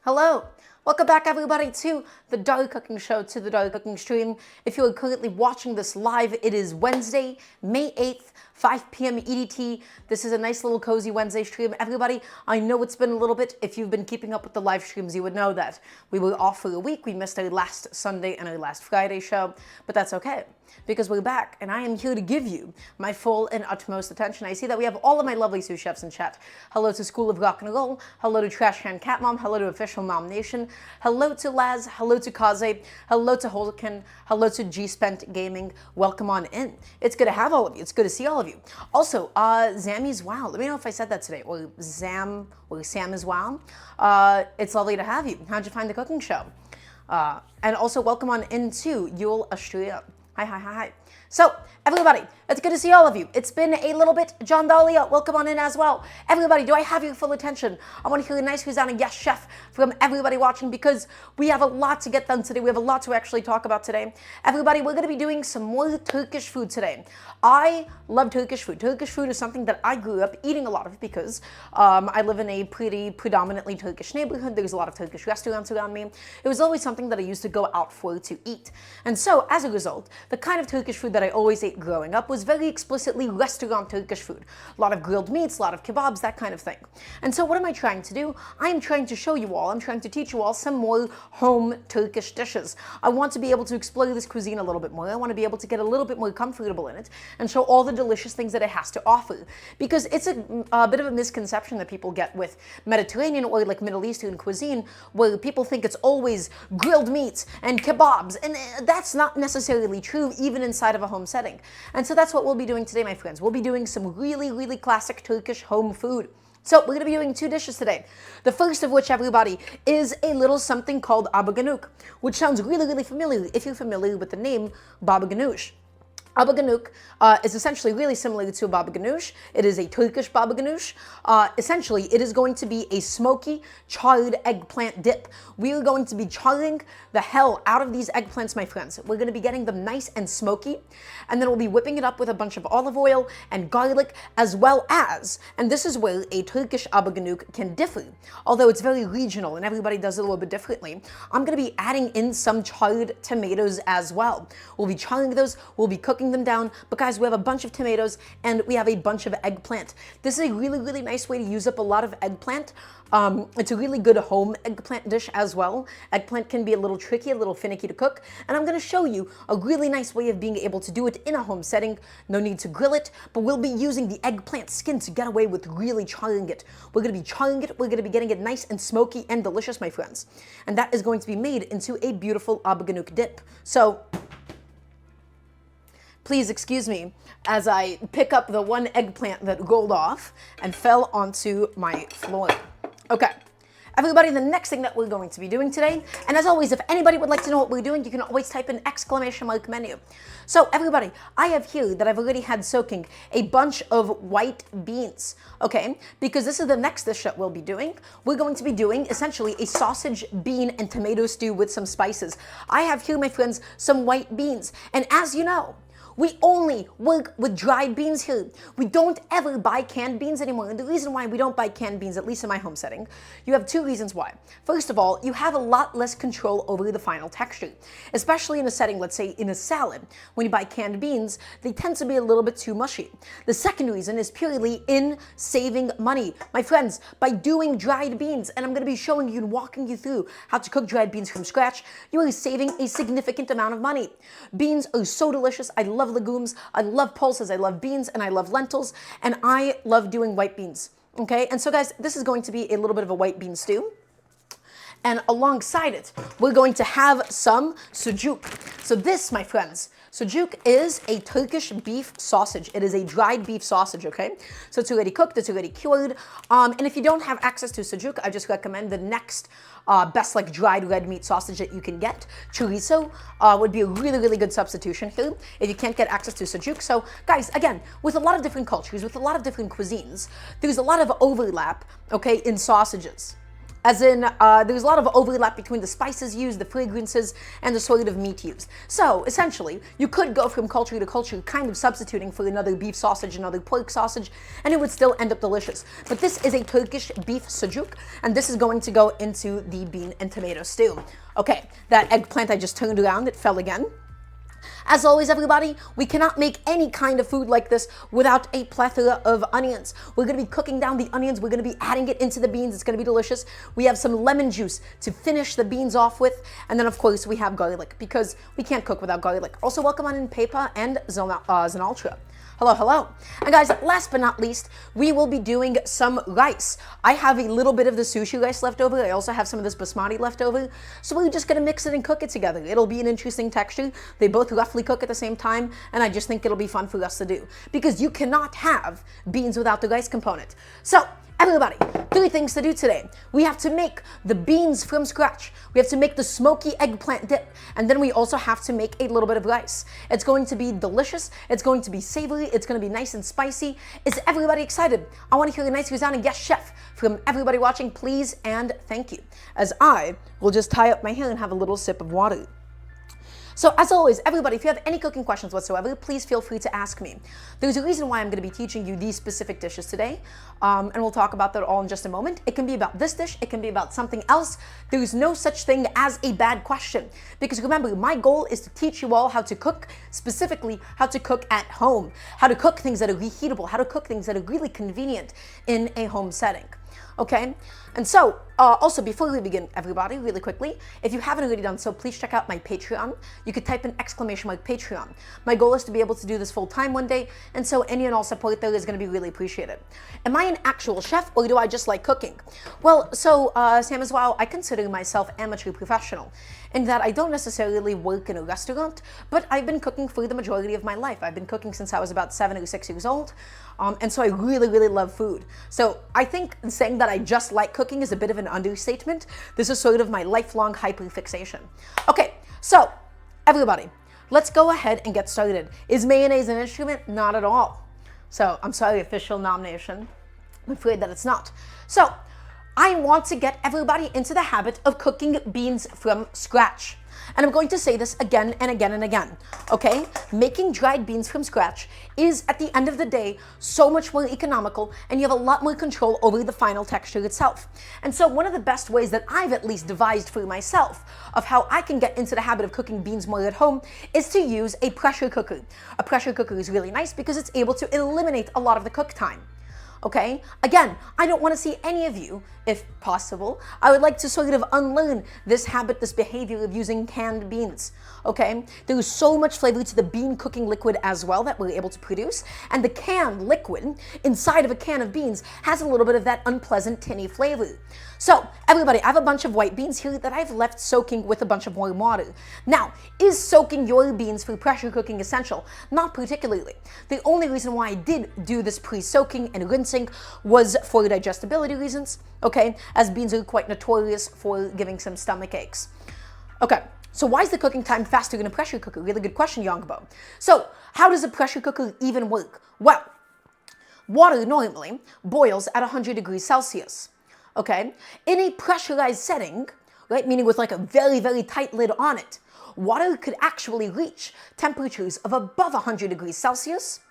Hello, welcome back everybody to the Daily Cooking Show, to the Daily Cooking Stream. If you are currently watching this live, it is Wednesday, May 8th, 5 p.m. EDT. This is a nice little cozy Wednesday stream. Everybody, I know it's been a little bit. If you've been keeping up with the live streams, you would know that we were off for a week. We missed our last Sunday and our last Friday show, but that's okay, because we're back and I am here to give you my full and utmost attention. I see that we have all of my lovely sous chefs in chat. Hello to School of Rock and Roll, hello to Trash Can Cat Mom, hello to Official Mom Nation, hello to Laz, hello to Kaze, hello to Holken, hello to G-Spent Gaming. Welcome on in. It's good to have all of you. It's good to see all of you. Also, Zammy's Wow. Let me know if I said that today. Or Sam is Wow. It's lovely to have you. How'd you find the cooking show? And also welcome on into Yule Austria. Hi. So, everybody, it's good to see all of you. It's been a little bit. John Dahlia, welcome on in as well. Everybody, do I have your full attention? I want to hear a nice Hosanna yes chef from everybody watching, because we have a lot to get done today. We have a lot to actually talk about today. Everybody, we're going to be doing some more Turkish food today. I love Turkish food. Turkish food is something that I grew up eating a lot of because I live in a pretty predominantly Turkish neighborhood. There's a lot of Turkish restaurants around me. It was always something that I used to go out for to eat. And so, as a result, the kind of Turkish food that I always ate growing up was very explicitly restaurant Turkish food. A lot of grilled meats, a lot of kebabs, that kind of thing. And so what am I trying to do? I am trying to show you all, I'm trying to teach you all some more home Turkish dishes. I want to be able to explore this cuisine a little bit more. I want to be able to get a little bit more comfortable in it and show all the delicious things that it has to offer. Because it's a bit of a misconception that people get with Mediterranean or like Middle Eastern cuisine, where people think it's always grilled meats and kebabs, and that's not necessarily true even inside of a home setting. And so that's what we'll be doing today, my friends. We'll be doing some really classic Turkish home food. So we're going to be doing two dishes today. The first of which, everybody, is a little something called Abagannuc, which sounds really familiar if you're familiar with the name baba ganoush. Abagannuc is essentially really similar to a baba ganoush. It is a Turkish baba ganoush. Essentially, it is going to be a smoky, charred eggplant dip. We are going to be charring the hell out of these eggplants, my friends. We're going to be getting them nice and smoky, and then we'll be whipping it up with a bunch of olive oil and garlic, as well as, and this is where a Turkish Abagannuc can differ, although it's very regional and everybody does it a little bit differently. I'm going to be adding in some charred tomatoes as well. We'll be charring those, we'll be cooking them down, but guys, we have a bunch of tomatoes and we have a bunch of eggplant. This is a really nice way to use up a lot of eggplant. It's a really good home eggplant dish as well. Eggplant can be a little tricky, a little finicky to cook, and I'm going to show you a really nice way of being able to do it in a home setting. No need to grill it, but we'll be using the eggplant skin to get away with really charring it. We're going to be charring it, we're going to be getting it nice and smoky and delicious, my friends. And that is going to be made into a beautiful Abagannuc dip. So, please excuse me as I pick up the one eggplant that rolled off and fell onto my floor. Okay, everybody, the next thing that we're going to be doing today, and as always, if anybody would like to know what we're doing, you can always type in ! menu. So everybody, I have here that I've already had soaking a bunch of white beans, okay? Because this is the next dish that we'll be doing. We're going to be doing essentially a sausage, bean, and tomato stew with some spices. I have here, my friends, some white beans, and as you know, we only work with dried beans here. We don't ever buy canned beans anymore. And the reason why we don't buy canned beans, at least in my home setting, you have two reasons why. First of all, you have a lot less control over the final texture, especially in a setting, let's say in a salad. When you buy canned beans, they tend to be a little bit too mushy. The second reason is purely in saving money. My friends, by doing dried beans, and I'm going to be showing you and walking you through how to cook dried beans from scratch, you are saving a significant amount of money. Beans are so delicious. I love legumes, I love pulses, I love beans, and I love lentils, and I love doing white beans, okay? And so guys, this is going to be a little bit of a white bean stew. And alongside it, we're going to have some sujuk. So this, my friends, sujuk is a Turkish beef sausage. It is a dried beef sausage, okay? So it's already cooked, it's already cured. And if you don't have access to sujuk, I just recommend the next best like dried red meat sausage that you can get. Chorizo would be a really good substitution here if you can't get access to sujuk. So guys, again, with a lot of different cultures, with a lot of different cuisines, there's a lot of overlap, okay, in sausages. As in, there's a lot of overlap between the spices used, the fragrances, and the sort of meat used. So, essentially, you could go from culture to culture, kind of substituting for another beef sausage, another pork sausage, and it would still end up delicious. But this is a Turkish beef sujuk, and this is going to go into the bean and tomato stew. Okay, that eggplant I just turned around, it fell again. As always, everybody, we cannot make any kind of food like this without a plethora of onions. We're going to be cooking down the onions. We're going to be adding it into the beans. It's going to be delicious. We have some lemon juice to finish the beans off with. And then, of course, we have garlic because we can't cook without garlic. Also, welcome on in Pepa and Zanaltra. Hello, hello. And guys, last but not least, we will be doing some rice. I have a little bit of the sushi rice left over. I also have some of this basmati left over. So we're just going to mix it and cook it together. It'll be an interesting texture. They both roughly cook at the same time, and I just think it'll be fun for us to do. Because you cannot have beans without the rice component. So, everybody, 3 things to do today. We have to make the beans from scratch. We have to make the smoky eggplant dip. And then we also have to make a little bit of rice. It's going to be delicious. It's going to be savory. It's going to be nice and spicy. Is everybody excited? I want to hear a nice resounding yes, chef, from everybody watching, please and thank you. As I will just tie up my hair and have a little sip of water. So as always, everybody, if you have any cooking questions whatsoever, please feel free to ask me. There's a reason why I'm going to be teaching you these specific dishes today, and we'll talk about that all in just a moment. It can be about this dish, it can be about something else. There's no such thing as a bad question, because remember, my goal is to teach you all how to cook, specifically how to cook at home, how to cook things that are reheatable, how to cook things that are really convenient in a home setting. Okay, and so also before we begin, everybody, really quickly, if you haven't already done so, please check out my Patreon. You could type in ! Patreon. My goal is to be able to do this full time one day, and so any and all support there is going to be really appreciated. Am I an actual chef, or do I just like cooking? Well, so Sam as well, I consider myself amateur professional, in that I don't necessarily work in a restaurant, but I've been cooking for the majority of my life. I've been cooking since I was about 7 or 6 years old, and so I really, really love food. So I think saying that I just like cooking is a bit of an understatement. This is sort of my lifelong hyperfixation. Okay, so everybody, let's go ahead and get started. Is mayonnaise an instrument? Not at all. So I'm sorry, official nomination. I'm afraid that it's not. So I want to get everybody into the habit of cooking beans from scratch. And I'm going to say this again and again and again, okay? Making dried beans from scratch is, at the end of the day, so much more economical, and you have a lot more control over the final texture itself. And so one of the best ways that I've at least devised for myself of how I can get into the habit of cooking beans more at home is to use a pressure cooker. A pressure cooker is really nice because it's able to eliminate a lot of the cook time. Okay? Again, I don't want to see any of you, if possible. I would like to sort of unlearn this habit, this behavior of using canned beans. Okay? There is so much flavor to the bean cooking liquid as well that we're able to produce. And the canned liquid inside of a can of beans has a little bit of that unpleasant tinny flavor. So, everybody, I have a bunch of white beans here that I've left soaking with a bunch of warm water. Now, is soaking your beans for pressure cooking essential? Not particularly. The only reason why I did do this pre-soaking and rinsing was for digestibility reasons, okay, as beans are quite notorious for giving some stomach aches. Okay, so why is the cooking time faster in a pressure cooker? Really good question, Youngbo. So, how does a pressure cooker even work? Well, water normally boils at 100 degrees Celsius. Okay, in a pressurized setting, right, meaning with like a very, very tight lid on it, water could actually reach temperatures of above 100 degrees Celsius,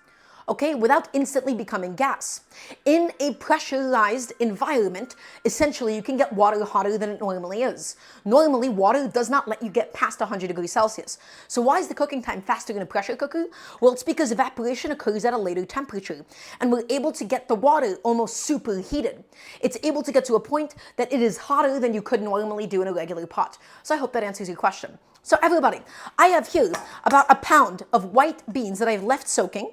okay, without instantly becoming gas. In a pressurized environment, essentially you can get water hotter than it normally is. Normally, water does not let you get past 100 degrees Celsius. So why is the cooking time faster in a pressure cooker? Well, it's because evaporation occurs at a later temperature, and we're able to get the water almost superheated. It's able to get to a point that it is hotter than you could normally do in a regular pot. So I hope that answers your question. So everybody, I have here about a pound of white beans that I've left soaking.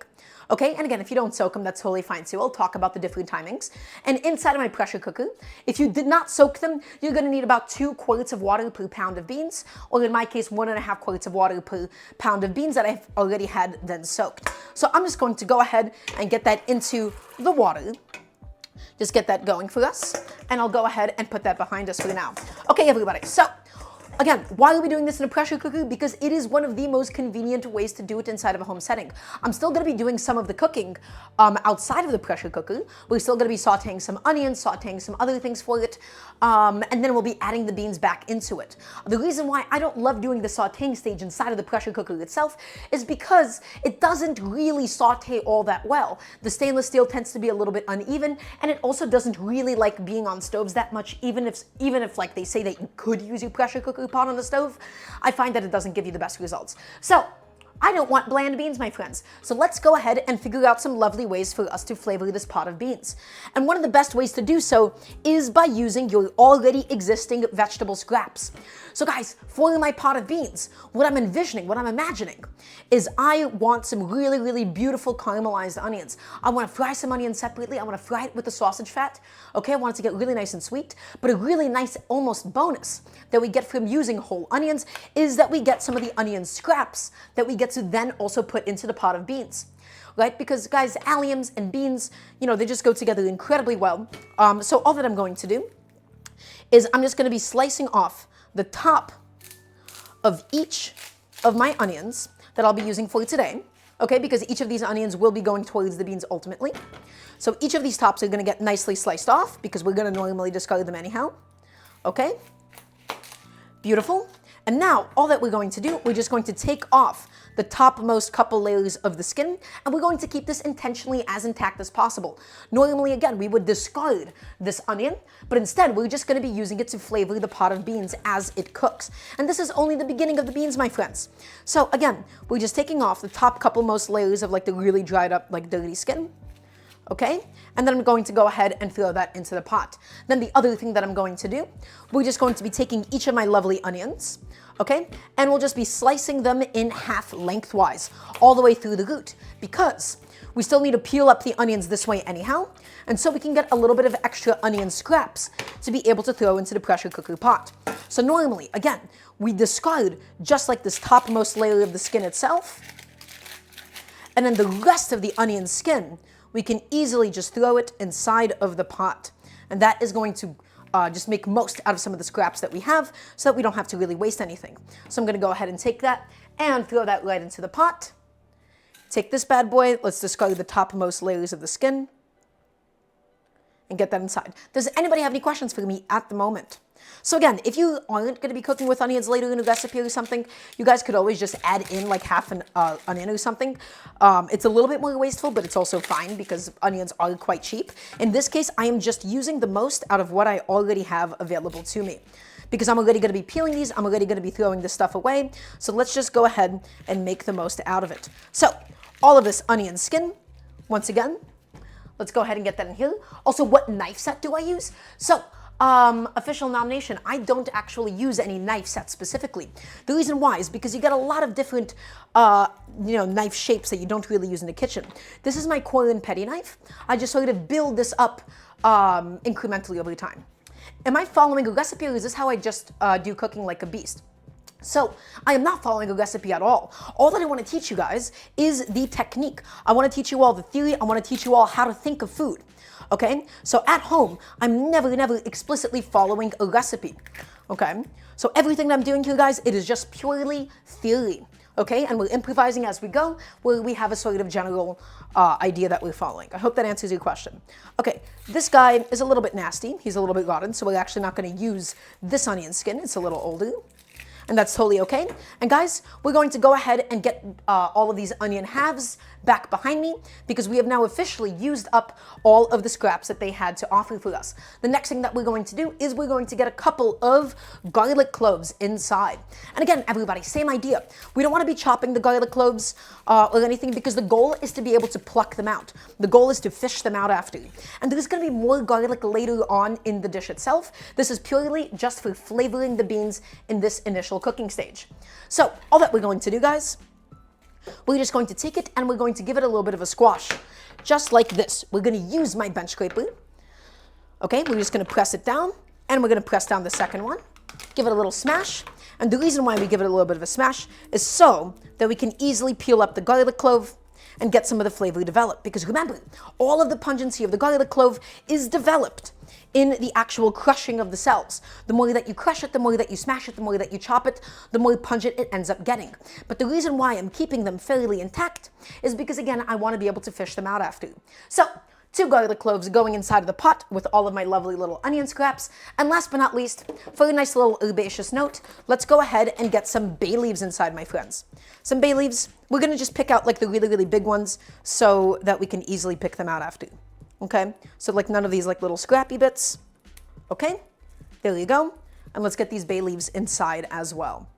Okay, and again, if you don't soak them, that's totally fine too. I'll talk about the different timings. And inside of my pressure cooker, if you did not soak them, you're gonna need about 2 quarts of water per pound of beans, or in my case, 1.5 quarts of water per pound of beans that I've already had then soaked. So I'm just going to go ahead and get that into the water. Just get that going for us, and I'll go ahead and put that behind us for now. Okay, everybody, so again, why are we doing this in a pressure cooker? Because it is one of the most convenient ways to do it inside of a home setting. I'm still going to be doing some of the cooking outside of the pressure cooker. We're still going to be sauteing some onions, sauteing some other things for it, and then we'll be adding the beans back into it. The reason why I don't love doing the sauteing stage inside of the pressure cooker itself is because it doesn't really saute all that well. The stainless steel tends to be a little bit uneven, and it also doesn't really like being on stoves that much, even if like they say that you could use your pressure cooker pot on the stove. I find that it doesn't give you the best results. So I don't want bland beans, my friends. So let's go ahead and figure out some lovely ways for us to flavor this pot of beans. And one of the best ways to do so is by using your already existing vegetable scraps. So guys, for my pot of beans, what I'm envisioning, what I'm imagining, is I want some really, really beautiful caramelized onions. I want to fry some onions separately. I want to fry it with the sausage fat. Okay, I want it to get really nice and sweet. But a really nice almost bonus that we get from using whole onions is that we get some of the onion scraps that we get to then also put into the pot of beans. Right? Because guys, alliums and beans, you know, they just go together incredibly well. So all that I'm going to do is I'm just going to be slicing off the top of each of my onions that I'll be using for today, okay, because each of these onions will be going towards the beans ultimately. So each of these tops are going to get nicely sliced off because we're going to normally discard them anyhow, okay? Beautiful. And now all that we're going to do, we're just going to take off the topmost couple layers of the skin, and we're going to keep this intentionally as intact as possible. Normally, again, we would discard this onion, but instead we're just going to be using it to flavor the pot of beans as it cooks. And this is only the beginning of the beans, my friends. So again, we're just taking off the top couple most layers of like the really dried up, like dirty skin. Okay, and then I'm going to go ahead and throw that into the pot. Then the other thing that I'm going to do, we're just going to be taking each of my lovely onions, okay, and we'll just be slicing them in half lengthwise, all the way through the root, because we still need to peel up the onions this way anyhow, and so we can get a little bit of extra onion scraps to be able to throw into the pressure cooker pot. So normally, again, we discard just like this topmost layer of the skin itself, and then the rest of the onion skin, we can easily just throw it inside of the pot. And that is going to just make most out of some of the scraps that we have so that we don't have to really waste anything. So I'm gonna go ahead and take that and throw that right into the pot. Take this bad boy, let's discard the topmost layers of the skin and get that inside. Does anybody have any questions for me at the moment? So again, if you aren't going to be cooking with onions later in a recipe or something, you guys could always just add in like half an onion or something. It's a little bit more wasteful, but it's also fine because onions are quite cheap. In this case, I am just using the most out of what I already have available to me. Because I'm already going to be peeling these, I'm already going to be throwing this stuff away. So let's just go ahead and make the most out of it. So all of this onion skin, once again, let's go ahead and get that in here. Also, what knife set do I use? So official nomination, I don't actually use any knife sets specifically. The reason why is because you get a lot of different knife shapes that you don't really use in the kitchen. This is my quarter and petty knife. I just sort of build this up incrementally over time. Am I following a recipe, or is this how I just do cooking like a beast? So I am not following a recipe at all. All that I want to teach you guys is the technique. I want to teach you all the theory. I want to teach you all how to think of food. Okay, so at home, I'm never explicitly following a recipe, okay? So everything that I'm doing here, guys, it is just purely theory, okay? And we're improvising as we go, where we have a sort of general idea that we're following. I hope that answers your question. Okay, this guy is a little bit nasty. He's a little bit rotten, so we're actually not gonna use this onion skin. It's a little older. And that's totally okay. And guys, we're going to go ahead and get all of these onion halves back behind me because we have now officially used up all of the scraps that they had to offer for us. The next thing that we're going to do is we're going to get a couple of garlic cloves inside. And again, everybody, same idea. We don't want to be chopping the garlic cloves or anything because the goal is to be able to pluck them out. The goal is to fish them out after. And there's going to be more garlic later on in the dish itself. This is purely just for flavoring the beans in this initial cooking stage. So all that we're going to do, guys, we're just going to take it and we're going to give it a little bit of a squash, just like this. We're going to use my bench scraper. Okay, we're just going to press it down, and we're going to press down the second one, give it a little smash. And the reason why we give it a little bit of a smash is so that we can easily peel up the garlic clove and get some of the flavor developed. Because remember, all of the pungency of the garlic clove is developed in the actual crushing of the cells. The more that you crush it, the more that you smash it, the more that you chop it, the more pungent it ends up getting. But the reason why I'm keeping them fairly intact is because, again, I want to be able to fish them out after. So, 2 garlic cloves going inside of the pot with all of my lovely little onion scraps. And last but not least, for a nice little herbaceous note, let's go ahead and get some bay leaves inside, my friends. Some bay leaves, we're going to just pick out like the really, really big ones so that we can easily pick them out after. Okay? So like none of these like little scrappy bits. Okay? There you go. And let's get these bay leaves inside as well.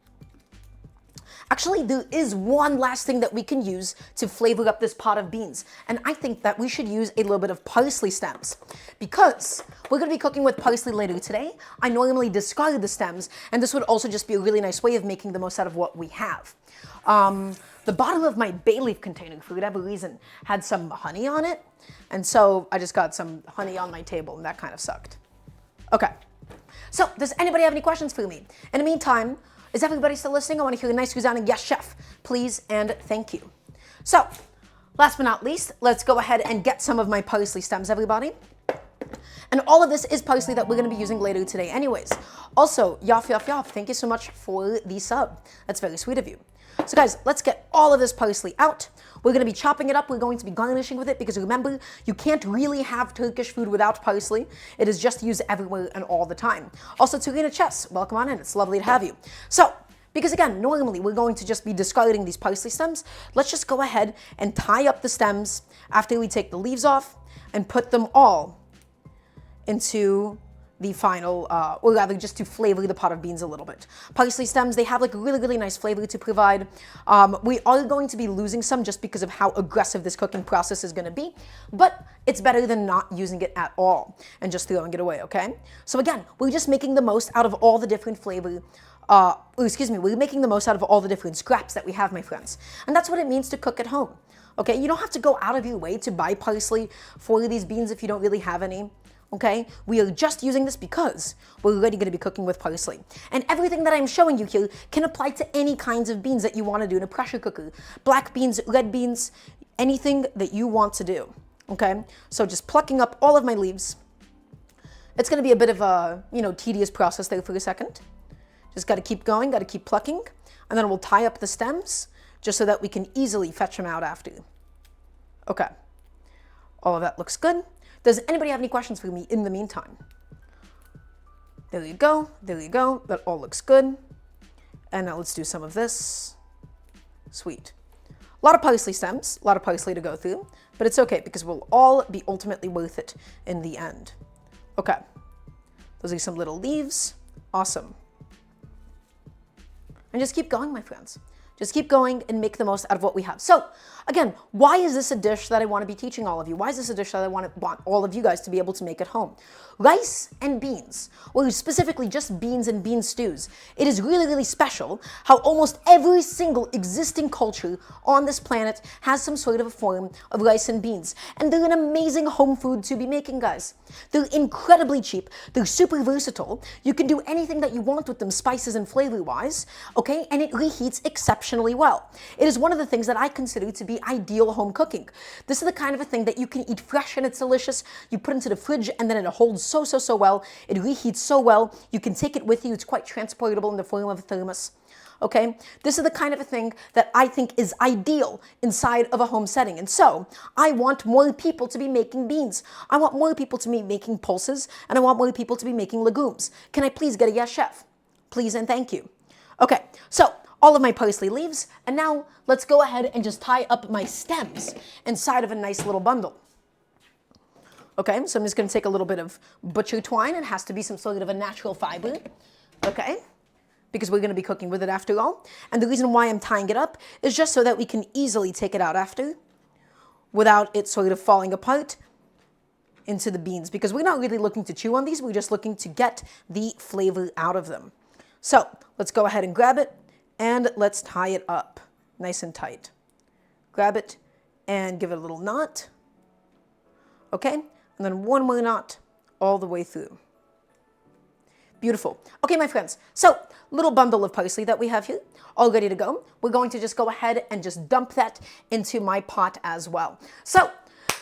Actually, there is one last thing that we can use to flavor up this pot of beans. And I think that we should use a little bit of parsley stems. Because we're going to be cooking with parsley later today. I normally discard the stems, and this would also just be a really nice way of making the most out of what we have. The bottom of my bay leaf container, for whatever reason, had some honey on it. And so I just got some honey on my table, and that kind of sucked. Okay. So, does anybody have any questions for me? In the meantime, is everybody still listening? I want to hear a nice resounding yes, chef, please and thank you. So, last but not least, let's go ahead and get some of my parsley stems, everybody. And all of this is parsley that we're going to be using later today anyways. Also, yoff, yoff, yoff, thank you so much for the sub. That's very sweet of you. So guys, let's get all of this parsley out. We're going to be chopping it up. We're going to be garnishing with it because remember, you can't really have Turkish food without parsley. It is just used everywhere and all the time. Also, Turina Chess, welcome on in. It's lovely to have you. So, because again, normally we're going to just be discarding these parsley stems. Let's just go ahead and tie up the stems after we take the leaves off and put them all into the final, or rather just to flavor the pot of beans a little bit. Parsley stems, they have like a really, really nice flavor to provide. We are going to be losing some just because of how aggressive this cooking process is going to be, but it's better than not using it at all and just throwing it away, okay? So again, we're just making the most out of all the different flavor, we're making the most out of all the different scraps that we have, my friends. And that's what it means to cook at home, okay? You don't have to go out of your way to buy parsley for these beans if you don't really have any. Okay, we are just using this because we're already going to be cooking with parsley. And everything that I'm showing you here can apply to any kinds of beans that you want to do in a pressure cooker. Black beans, red beans, anything that you want to do. Okay, so just plucking up all of my leaves. It's going to be a bit of a, tedious process there for a second. Just got to keep going, got to keep plucking. And then we'll tie up the stems just so that we can easily fetch them out after. Okay, all of that looks good. Does anybody have any questions for me in the meantime? There you go. There you go. That all looks good. And now let's do some of this. Sweet. A lot of parsley stems, a lot of parsley to go through, but it's okay because we'll all be ultimately worth it in the end. Okay. Those are some little leaves. Awesome. And just keep going, my friends. Just keep going and make the most out of what we have. So, again, why is this a dish that I want to be teaching all of you? Why is this a dish that I want all of you guys to be able to make at home? Rice and beans, or specifically just beans and bean stews. It is really, really special how almost every single existing culture on this planet has some sort of a form of rice and beans. And they're an amazing home food to be making, guys. They're incredibly cheap. They're super versatile. You can do anything that you want with them, spices and flavor-wise, okay? And it reheats exceptionally well. It is one of the things that I consider to be ideal home cooking. This is the kind of a thing that you can eat fresh and it's delicious. You put into the fridge and then it holds so well. It reheats so well. You can take it with you. It's quite transportable in the form of a thermos. Okay, this is the kind of a thing that I think is ideal inside of a home setting. And so I want more people to be making beans. I want more people to be making pulses, and I want more people to be making legumes. Can I please get a yes, chef? Please and thank you. Okay, so all of my parsley leaves, and now let's go ahead and just tie up my stems inside of a nice little bundle. Okay, so I'm just going to take a little bit of butcher twine. It has to be some sort of a natural fiber. Okay, because we're going to be cooking with it after all. And the reason why I'm tying it up is just so that we can easily take it out after without it sort of falling apart into the beans, because we're not really looking to chew on these. We're just looking to get the flavor out of them. So let's go ahead and grab it and let's tie it up nice and tight. Grab it and give it a little knot. Okay, and then one more knot all the way through. Beautiful. Okay, my friends, so little bundle of parsley that we have here, all ready to go. We're going to just go ahead and just dump that into my pot as well. So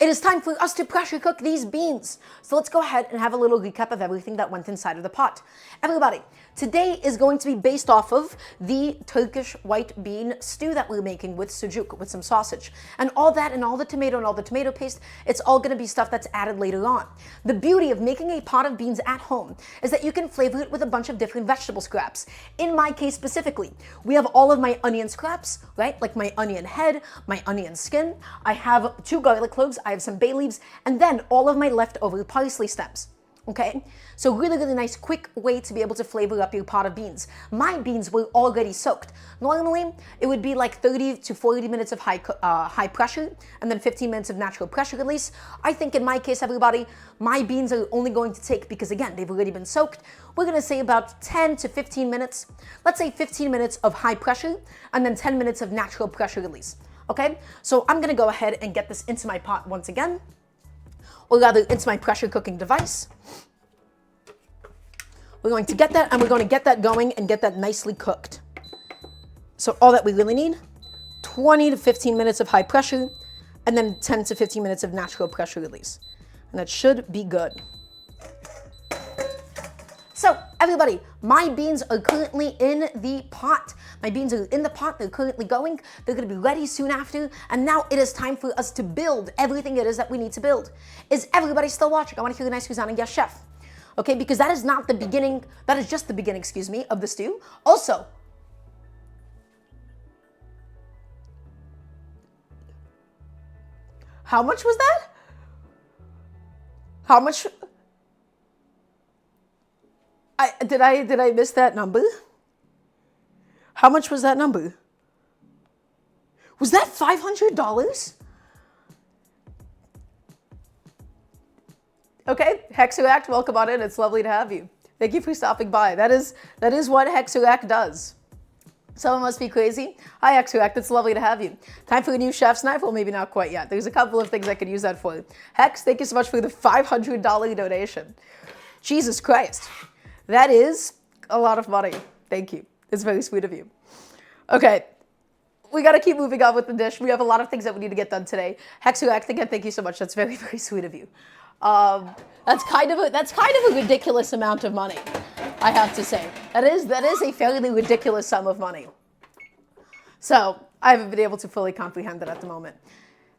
it is time for us to pressure cook these beans. So let's go ahead and have a little recap of everything that went inside of the pot. Everybody, today is going to be based off of the Turkish white bean stew that we're making with sujuk, with some sausage. And all that and all the tomato and all the tomato paste, it's all going to be stuff that's added later on. The beauty of making a pot of beans at home is that you can flavor it with a bunch of different vegetable scraps. In my case specifically, we have all of my onion scraps, right? Like my onion head, my onion skin. I have 2 garlic cloves, I have some bay leaves, and then all of my leftover parsley stems. Okay, so really nice, quick way to be able to flavor up your pot of beans. My beans were already soaked. Normally, it would be like 30 to 40 minutes of high pressure and then 15 minutes of natural pressure release. I think in my case, everybody, my beans are only going to take, because again, they've already been soaked, we're gonna say about 10 to 15 minutes. Let's say 15 minutes of high pressure and then 10 minutes of natural pressure release. Okay, so I'm gonna go ahead and get this into my pot once again, or rather into my pressure cooking device. We're going to get that, and we're going to get that going and get that nicely cooked. So all that we really need, 20 to 15 minutes of high pressure, and then 10 to 15 minutes of natural pressure release. And that should be good. So everybody, my beans are currently in the pot. My beans are in the pot, they're currently going. They're gonna be ready soon after. And now it is time for us to build everything it is that we need to build. Is everybody still watching? I wanna hear a nice resounding yes, chef. Okay, because that is not the beginning, that is just the beginning, excuse me, of the stew. Also, how much was that? How much? Did I miss that number? How much was that number? Was that $500? Okay, Hexeract, welcome on in. It's lovely to have you. Thank you for stopping by. That is what Hexeract does. Someone must be crazy. Hi, Hexeract. It's lovely to have you. Time for a new chef's knife? Well, maybe not quite yet. There's a couple of things I could use that for. Hex, thank you so much for the $500 donation. Jesus Christ. That is a lot of money. Thank you. It's very sweet of you. Okay. We got to keep moving on with the dish. We have a lot of things that we need to get done today. Hexeract, again, thank you so much. That's very sweet of you. That's kind of a ridiculous amount of money, I have to say. That is a fairly ridiculous sum of money. So I haven't been able to fully comprehend that at the moment.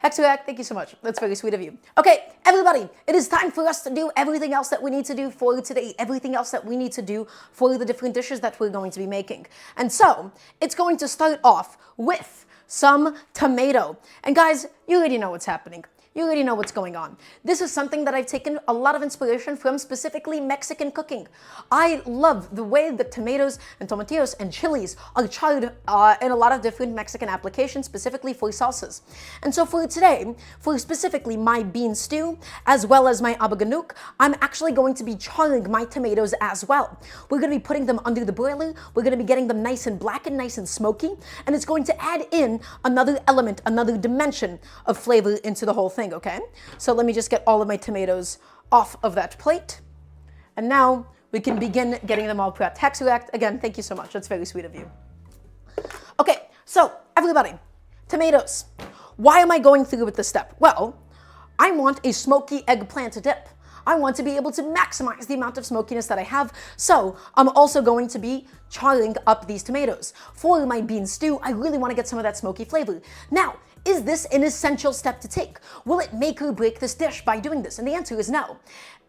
Hexeract, thank you so much. That's very sweet of you. Okay, everybody, it is time for us to do everything else that we need to do for today, everything else that we need to do for the different dishes that we're going to be making. And so, it's going to start off with some tomato. And guys, you already know what's happening. You already know what's going on. This is something that I've taken a lot of inspiration from, specifically Mexican cooking. I love the way that tomatoes and tomatillos and chilies are charred in a lot of different Mexican applications, specifically for salsas. And so for today, for specifically my bean stew, as well as my Abagannuc, I'm actually going to be charring my tomatoes as well. We're going to be putting them under the broiler. We're going to be getting them nice and black and nice and smoky. And it's going to add in another element, another dimension of flavor into the whole thing. Okay, so let me just get all of my tomatoes off of that plate. And now we can begin getting them all prepped. Hexeract, again, thank you so much. That's very sweet of you. Okay, so everybody, tomatoes. Why am I going through with this step? Well, I want a smoky eggplant dip. I want to be able to maximize the amount of smokiness that I have, so I'm also going to be charring up these tomatoes. For my bean stew, I really want to get some of that smoky flavor. Now, is this an essential step to take? Will it make or break this dish by doing this? And the answer is no.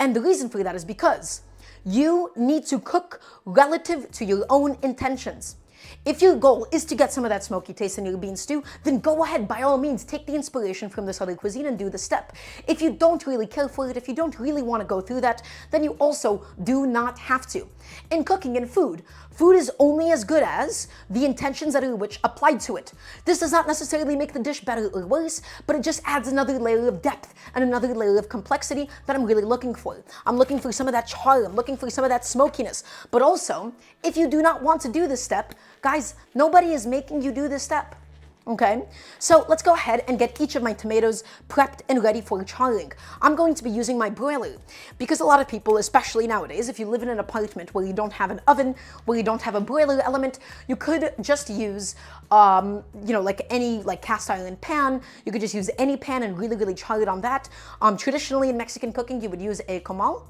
And the reason for that is because you need to cook relative to your own intentions. If your goal is to get some of that smoky taste in your bean stew, then go ahead, by all means, take the inspiration from this other cuisine and do the step. If you don't really care for it, if you don't really want to go through that, then you also do not have to. In cooking and food, food is only as good as the intentions that are which applied to it. This does not necessarily make the dish better or worse, but it just adds another layer of depth and another layer of complexity that I'm really looking for. I'm looking for some of that char, I'm looking for some of that smokiness. But also, if you do not want to do this step, guys, nobody is making you do this step. Okay, so let's go ahead and get each of my tomatoes prepped and ready for charring. I'm going to be using my broiler because a lot of people, especially nowadays, if you live in an apartment where you don't have an oven, where you don't have a broiler element, you could just use, like any cast iron pan. You could just use any pan and really char it on that. Traditionally in Mexican cooking, you would use a comal.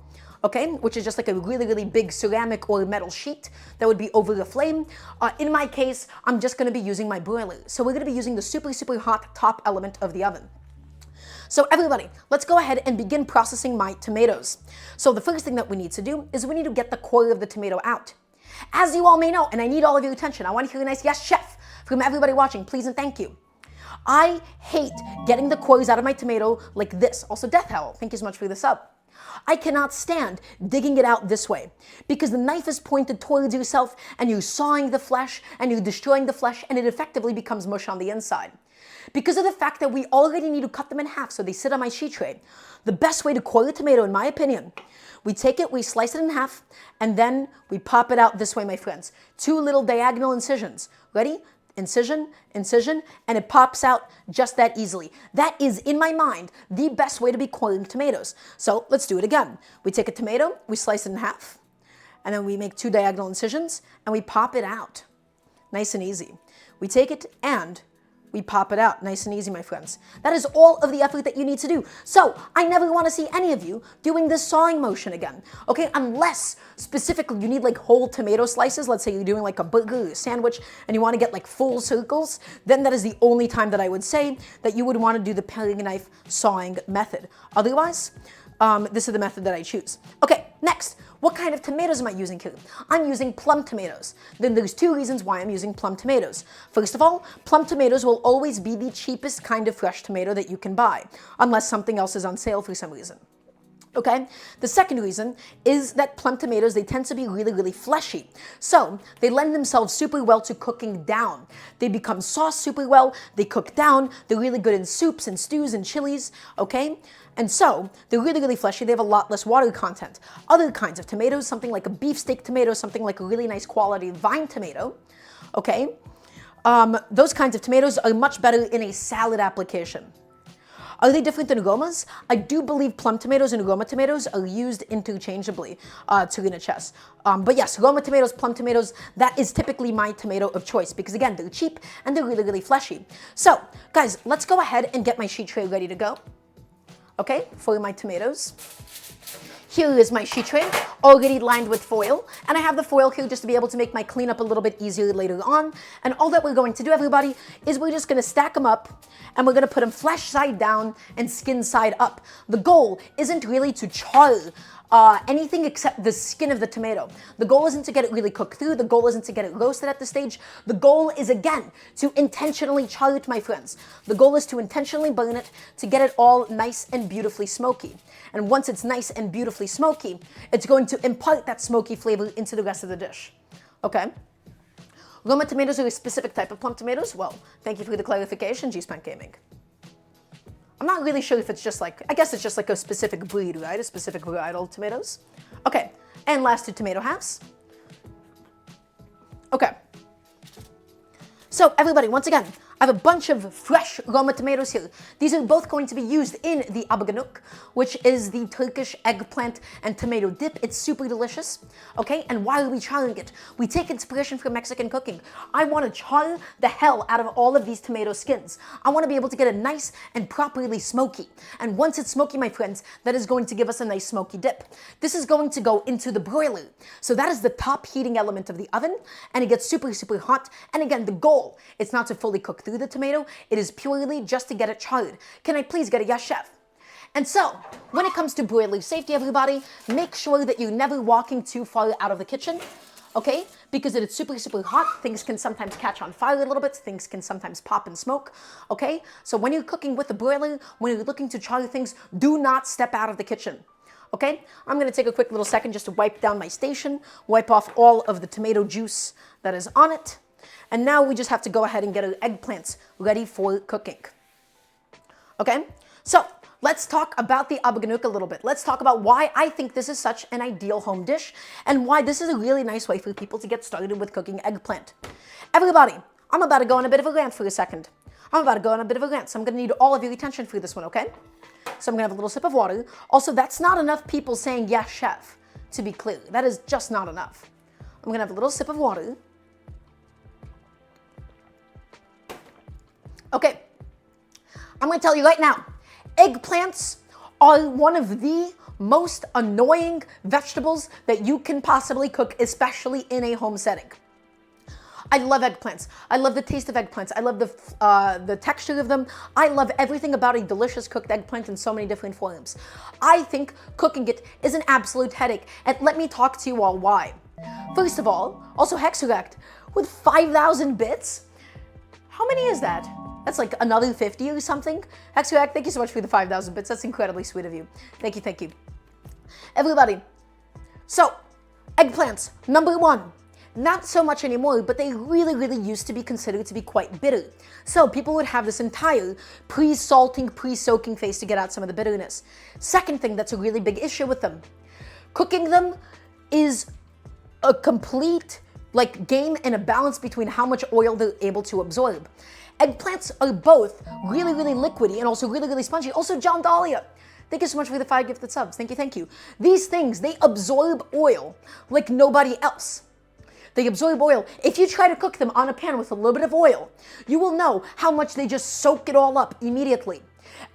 Okay, which is just like a really big ceramic or metal sheet that would be over the flame. In my case, I'm just gonna be using my broiler. So we're gonna be using the super hot top element of the oven. So everybody, let's go ahead and begin processing my tomatoes. So the first thing that we need to do is we need to get the core of the tomato out. As you all may know, and I need all of your attention, I want to hear a nice yes chef from everybody watching, please and thank you. I hate getting the cores out of my tomato like this. Also, Death Howl, thank you so much for the sub. I cannot stand digging it out this way because the knife is pointed towards yourself and you're sawing the flesh and you're destroying the flesh and it effectively becomes mush on the inside. Because of the fact that we already need to cut them in half so they sit on my sheet tray, the best way to core a tomato, in my opinion, we take it, we slice it in half, and then we pop it out this way, my friends. 2 little diagonal incisions. Ready? Incision, incision, and it pops out just that easily. That is, in my mind, the best way to be coring tomatoes. So let's do it again. We take a tomato, we slice it in half, and then we make 2 diagonal incisions, and we pop it out. Nice and easy. We take it and we pop it out. Nice and easy, my friends. That is all of the effort that you need to do. So I never want to see any of you doing this sawing motion again, okay? Unless specifically you need like whole tomato slices. Let's say you're doing like a burger or a sandwich and you want to get like full circles, then that is the only time that I would say that you would want to do the paring knife sawing method. Otherwise, this is the method that I choose. Okay, next, what kind of tomatoes am I using here? I'm using plum tomatoes. Then there's 2 reasons why I'm using plum tomatoes. First of all, plum tomatoes will always be the cheapest kind of fresh tomato that you can buy, unless something else is on sale for some reason. Okay, the second reason is that plum tomatoes, they tend to be really fleshy. So they lend themselves super well to cooking down. They become sauced super well, they cook down, they're really good in soups and stews and chilies, okay? And so they're really fleshy, they have a lot less water content. Other kinds of tomatoes, something like a beefsteak tomato, something like a really nice quality vine tomato, okay? Those kinds of tomatoes are much better in a salad application. Are they different than aromas? I do believe plum tomatoes and aroma tomatoes are used interchangeably to chess. But yes, aroma tomatoes, plum tomatoes, that is typically my tomato of choice because again, they're cheap and they're really fleshy. So guys, let's go ahead and get my sheet tray ready to go. Okay, for my tomatoes. Here is my sheet tray, already lined with foil, and I have the foil here just to be able to make my cleanup a little bit easier later on. And all that we're going to do, everybody, is we're just gonna stack them up, and we're gonna put them flesh side down and skin side up. The goal isn't really to char anything except the skin of the tomato. The goal isn't to get it really cooked through. The goal isn't to get it roasted at this stage. The goal is, again, to intentionally char it, my friends. The goal is to intentionally burn it to get it all nice and beautifully smoky. And once it's nice and beautifully smoky, it's going to impart that smoky flavor into the rest of the dish. Okay? Roma tomatoes are a specific type of plum tomatoes. Well, thank you for the clarification, G-Spank Gaming. I'm not really sure if it's just like, I guess it's just like a specific breed, right? A specific varietal of tomatoes. Okay, and last 2 tomato halves. Okay. So everybody, once again, I have a bunch of fresh Roma tomatoes here. These are both going to be used in the Abagannuc, which is the Turkish eggplant and tomato dip. It's super delicious, okay? And why are we charring it? We take inspiration from Mexican cooking. I want to char the hell out of all of these tomato skins. I want to be able to get it nice and properly smoky. And once it's smoky, my friends, that is going to give us a nice smoky dip. This is going to go into the broiler. So that is the top heating element of the oven, and it gets super hot. And again, the goal, it's not to fully cook through the tomato, it is purely just to get it charred. Can I please get a yes, chef? And so, when it comes to broiler safety, everybody, make sure that you're never walking too far out of the kitchen, okay? Because it is super hot, things can sometimes catch on fire a little bit, things can sometimes pop and smoke, okay? So when you're cooking with the broiler, when you're looking to char things, do not step out of the kitchen. Okay, I'm gonna take a quick little second just to wipe down my station, wipe off all of the tomato juice that is on it. And now we just have to go ahead and get our eggplants ready for cooking. Okay, so let's talk about the Abagannuc a little bit. Let's talk about why I think this is such an ideal home dish and why this is a really nice way for people to get started with cooking eggplant. Everybody, I'm about to go on a bit of a rant for a second. I'm about to go on a bit of a rant, so I'm going to need all of your attention for this one, okay? So I'm going to have a little sip of water. Also, that's not enough people saying, yes, chef, to be clear. That is just not enough. I'm going to have a little sip of water. Okay, I'm going to tell you right now, eggplants are one of the most annoying vegetables that you can possibly cook, especially in a home setting. I love eggplants. I love the taste of eggplants. I love the texture of them. I love everything about a delicious cooked eggplant in so many different forms. I think cooking it is an absolute headache, and let me talk to you all why. First of all, also hexagract with 5,000 bits. How many is that? That's like another 50 or something. Hexagract, thank you so much for the 5,000 bits. That's incredibly sweet of you. Thank you, thank you. Everybody, so eggplants, number one. Not so much anymore, but they really, really used to be considered to be quite bitter. So people would have this entire pre-salting, pre-soaking phase to get out some of the bitterness. Second thing that's a really big issue with them. Cooking them is a complete game and a balance between how much oil they're able to absorb. Eggplants are both really, really liquidy and also really, really spongy. Also, John Dahlia, thank you so much for the 5 gifted subs. Thank you, thank you. These things, they absorb oil like nobody else. They absorb oil. If you try to cook them on a pan with a little bit of oil, you will know how much they just soak it all up immediately.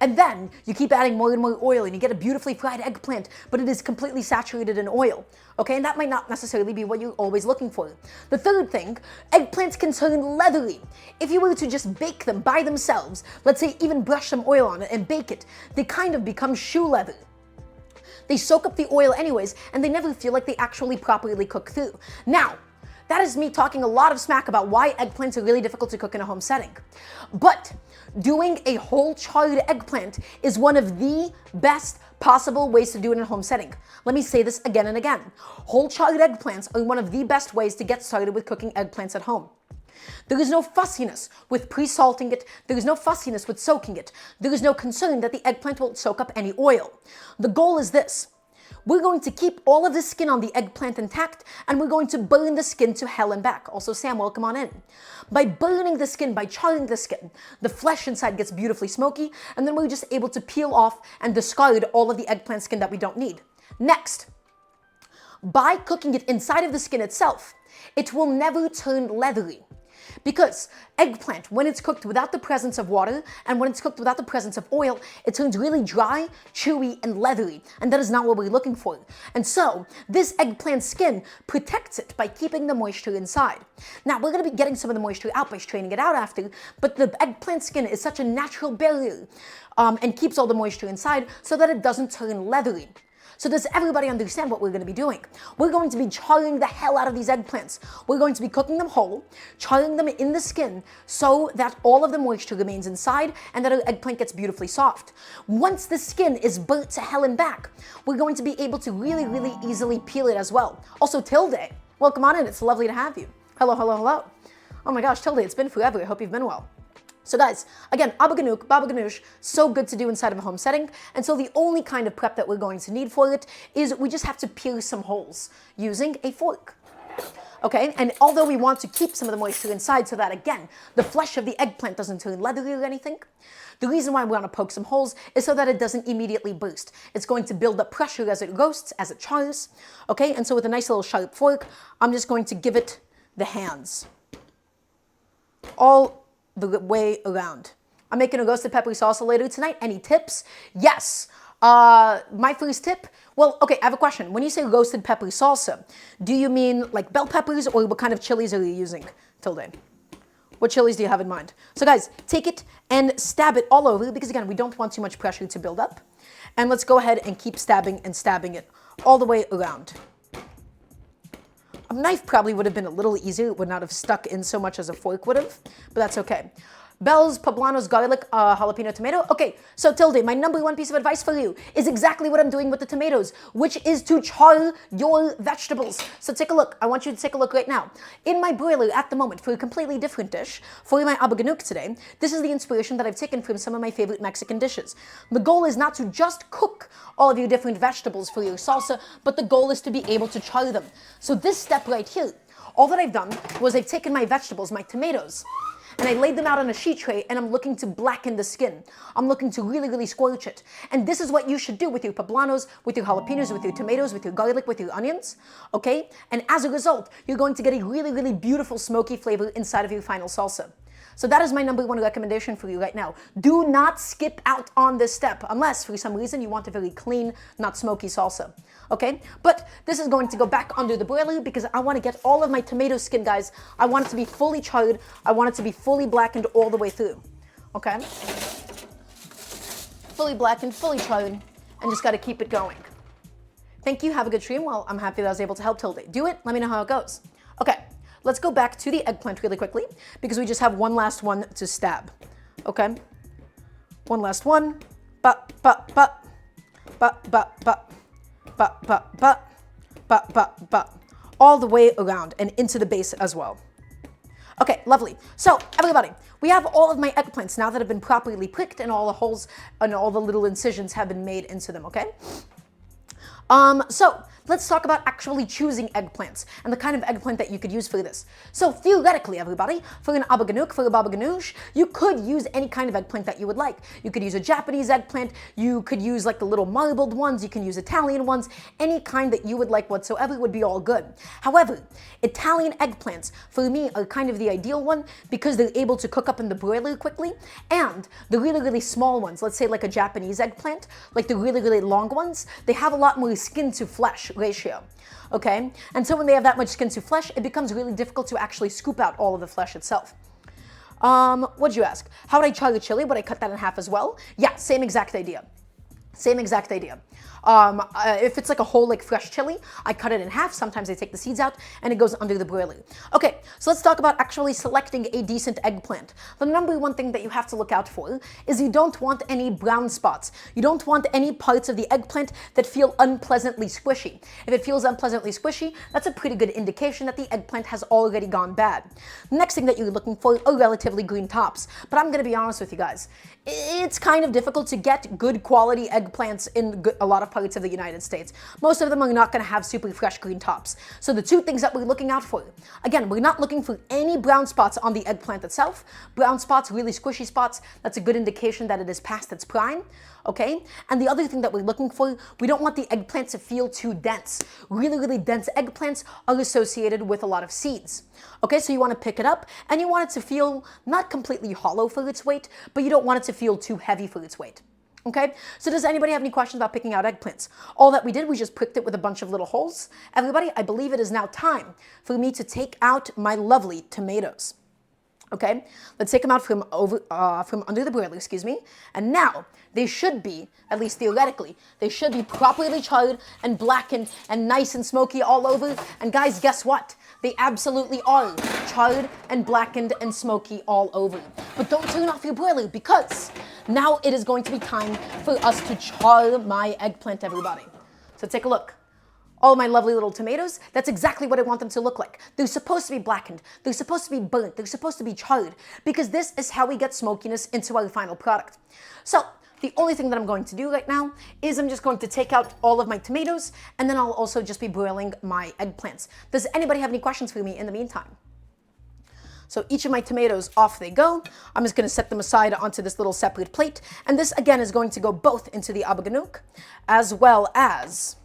And then you keep adding more and more oil and you get a beautifully fried eggplant, but it is completely saturated in oil. Okay, and that might not necessarily be what you're always looking for. The third thing, eggplants can turn leathery. If you were to just bake them by themselves, let's say even brush some oil on it and bake it, they kind of become shoe leather. They soak up the oil anyways, and they never feel like they actually properly cook through. Now, that is me talking a lot of smack about why eggplants are really difficult to cook in a home setting. But doing a whole charred eggplant is one of the best possible ways to do it in a home setting. Let me say this again and again. Whole charred eggplants are one of the best ways to get started with cooking eggplants at home. There is no fussiness with pre-salting it. There is no fussiness with soaking it. There is no concern that the eggplant will soak up any oil. The goal is this. We're going to keep all of the skin on the eggplant intact, and we're going to burn the skin to hell and back. Also, Sam, welcome on in. By burning the skin, by charring the skin, the flesh inside gets beautifully smoky, and then we're just able to peel off and discard all of the eggplant skin that we don't need. Next, by cooking it inside of the skin itself, it will never turn leathery. Because eggplant, when it's cooked without the presence of water and when it's cooked without the presence of oil, it turns really dry, chewy, and leathery. And that is not what we're looking for. And so this eggplant skin protects it by keeping the moisture inside. Now, we're going to be getting some of the moisture out by straining it out after, but the eggplant skin is such a natural barrier and keeps all the moisture inside so that it doesn't turn leathery. So does everybody understand what we're going to be doing? We're going to be charring the hell out of these eggplants. We're going to be cooking them whole, charring them in the skin so that all of the moisture remains inside and that our eggplant gets beautifully soft. Once the skin is burnt to hell and back, we're going to be able to really, really easily peel it as well. Also, Tilde, welcome on in. It's lovely to have you. Hello, hello, hello. Oh my gosh, Tilde, it's been forever. I hope you've been well. So guys, again, Abagannuc, baba gannoush, so good to do inside of a home setting. And so the only kind of prep that we're going to need for it is we just have to pierce some holes using a fork. Okay, and although we want to keep some of the moisture inside so that, again, the flesh of the eggplant doesn't turn leathery or anything, the reason why we want to poke some holes is so that it doesn't immediately burst. It's going to build up pressure as it roasts, as it chars. Okay, and so with a nice little sharp fork, I'm just going to give it the hands. All the way around. I'm making a roasted pepper salsa later tonight. Any tips? Yes. My first tip, well, okay, I have a question. When you say roasted pepper salsa, do you mean like bell peppers or what kind of chilies are you using, Tilde? What chilies do you have in mind? So guys, take it and stab it all over because again, we don't want too much pressure to build up. And let's go ahead and keep stabbing and stabbing it all the way around. A knife probably would have been a little easier. It would not have stuck in so much as a fork would have, but that's okay. Bell's, poblanos, garlic, jalapeno, tomato. Okay, so Tilde, my number one piece of advice for you is exactly what I'm doing with the tomatoes, which is to char your vegetables. So take a look. I want you to take a look right now. In my broiler at the moment for a completely different dish, for my Abagannuc today, this is the inspiration that I've taken from some of my favorite Mexican dishes. The goal is not to just cook all of your different vegetables for your salsa, but the goal is to be able to char them. So this step right here, all that I've done was I've taken my vegetables, my tomatoes, and I laid them out on a sheet tray and I'm looking to blacken the skin. I'm looking to really, really scorch it. And this is what you should do with your poblanos, with your jalapenos, with your tomatoes, with your garlic, with your onions, okay? And as a result, you're going to get a really, really beautiful smoky flavor inside of your final salsa. So that is my #1 recommendation for you right now. Do not skip out on this step unless for some reason you want a very clean, not smoky salsa. Okay? But this is going to go back under the broiler because I want to get all of my tomato skin, guys. I want it to be fully charred. I want it to be fully blackened all the way through. Okay? Fully blackened, fully charred, and just got to keep it going. Thank you. Have a good stream. Well, I'm happy that I was able to help Tilde. Do it. Let me know how it goes. Okay. Let's go back to the eggplant really quickly because we just have one last one to stab. Okay? One last one. All the way around and into the base as well. Okay, lovely. So, everybody, we have all of my eggplants now that have been properly pricked and all the holes and all the little incisions have been made into them, okay? So let's talk about actually choosing eggplants and the kind of eggplant that you could use for this. So theoretically, everybody, for an Abagannuc, for a baba ganoush, you could use any kind of eggplant that you would like. You could use a Japanese eggplant, you could use like the little marbled ones, you can use Italian ones, any kind that you would like whatsoever would be all good. However, Italian eggplants, for me, are kind of the ideal one because they're able to cook up in the broiler quickly, and the really, really small ones, let's say like a Japanese eggplant, like the really, really long ones, they have a lot more skin to flesh ratio, okay? And so when they have that much skin to flesh, it becomes really difficult to actually scoop out all of the flesh itself. What'd you ask? How would I char the chili? Would I cut that in half as well? Yeah, same exact idea. Same exact idea. If it's like a whole like fresh chili, I cut it in half. Sometimes I take the seeds out and it goes under the broiler. Okay, so let's talk about actually selecting a decent eggplant. The #1 thing that you have to look out for is you don't want any brown spots. You don't want any parts of the eggplant that feel unpleasantly squishy. If it feels unpleasantly squishy, that's a pretty good indication that the eggplant has already gone bad. Next thing that you're looking for are relatively green tops. But I'm going to be honest with you guys. It's kind of difficult to get good quality eggplants in a lot of parts of the United States. Most of them are not going to have super fresh green tops. So the two things that we're looking out for, again, we're not looking for any brown spots on the eggplant itself. Brown spots, really squishy spots, that's a good indication that it is past its prime. Okay? And the other thing that we're looking for, we don't want the eggplant to feel too dense. Really, really dense eggplants are associated with a lot of seeds. Okay, so you want to pick it up and you want it to feel not completely hollow for its weight, but you don't want it to feel too heavy for its weight. Okay, so does anybody have any questions about picking out eggplants? All that we did, we just pricked it with a bunch of little holes. Everybody, I believe it is now time for me to take out my lovely tomatoes. Okay, let's take them out from under the broiler, excuse me. And now they should be, at least theoretically, they should be properly charred and blackened and nice and smoky all over. And guys, guess what? They absolutely are charred and blackened and smoky all over. But don't turn off your broiler because now it is going to be time for us to char my eggplant, everybody. So take a look. All my lovely little tomatoes, that's exactly what I want them to look like. They're supposed to be blackened. They're supposed to be burnt. They're supposed to be charred because this is how we get smokiness into our final product. So the only thing that I'm going to do right now is I'm just going to take out all of my tomatoes and then I'll also just be broiling my eggplants. Does anybody have any questions for me in the meantime? So each of my tomatoes, off they go. I'm just going to set them aside onto this little separate plate. And this again is going to go both into the Abagannuc as well as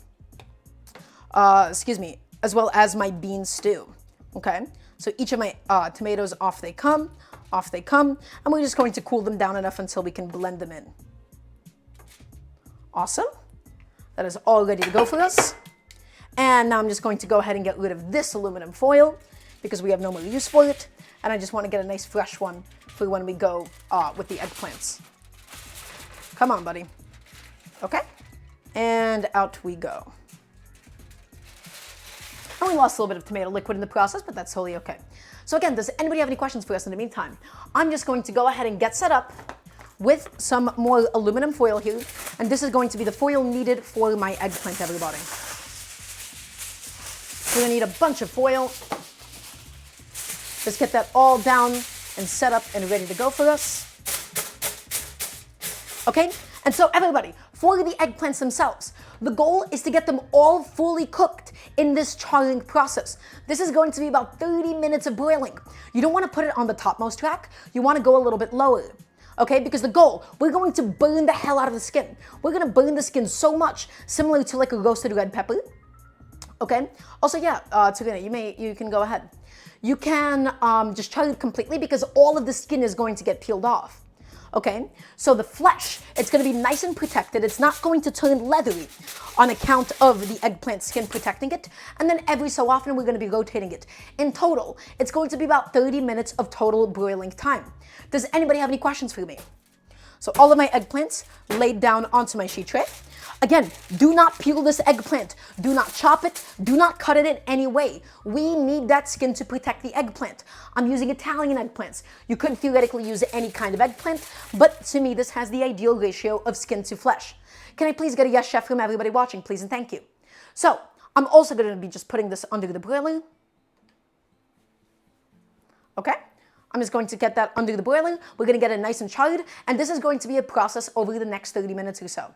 as well as my bean stew, okay? So each of my tomatoes, off they come, and we're just going to cool them down enough until we can blend them in. Awesome. That is all ready to go for us. And now I'm just going to go ahead and get rid of this aluminum foil because we have no more use for it, and I just want to get a nice fresh one for when we go with the eggplants. Come on, buddy. Okay? And out we go. And we lost a little bit of tomato liquid in the process, but that's totally okay. So again, does anybody have any questions for us in the meantime? I'm just going to go ahead and get set up with some more aluminum foil here. And this is going to be the foil needed for my eggplant, everybody. We're gonna need a bunch of foil. Just get that all down and set up and ready to go for us. Okay, and so everybody, for the eggplants themselves, the goal is to get them all fully cooked in this charring process. This is going to be about 30 minutes of boiling. You don't want to put it on the topmost rack. You want to go a little bit lower. Okay, because the goal, we're going to burn the hell out of the skin. We're going to burn the skin so much, similar to like a roasted red pepper. Okay, also yeah, Turina, you can go ahead. You can just char it completely because all of the skin is going to get peeled off. Okay, so the flesh, it's going to be nice and protected. It's not going to turn leathery on account of the eggplant skin protecting it. And then every so often, we're going to be rotating it. In total, it's going to be about 30 minutes of total broiling time. Does anybody have any questions for me? So all of my eggplants laid down onto my sheet tray. Again, do not peel this eggplant. Do not chop it. Do not cut it in any way. We need that skin to protect the eggplant. I'm using Italian eggplants. You could theoretically use any kind of eggplant, but to me, this has the ideal ratio of skin to flesh. Can I please get a yes, chef, from everybody watching, please, and thank you. So I'm also going to be just putting this under the broiler. Okay? I'm just going to get that under the broiler. We're going to get it nice and charred, and this is going to be a process over the next 30 minutes or so.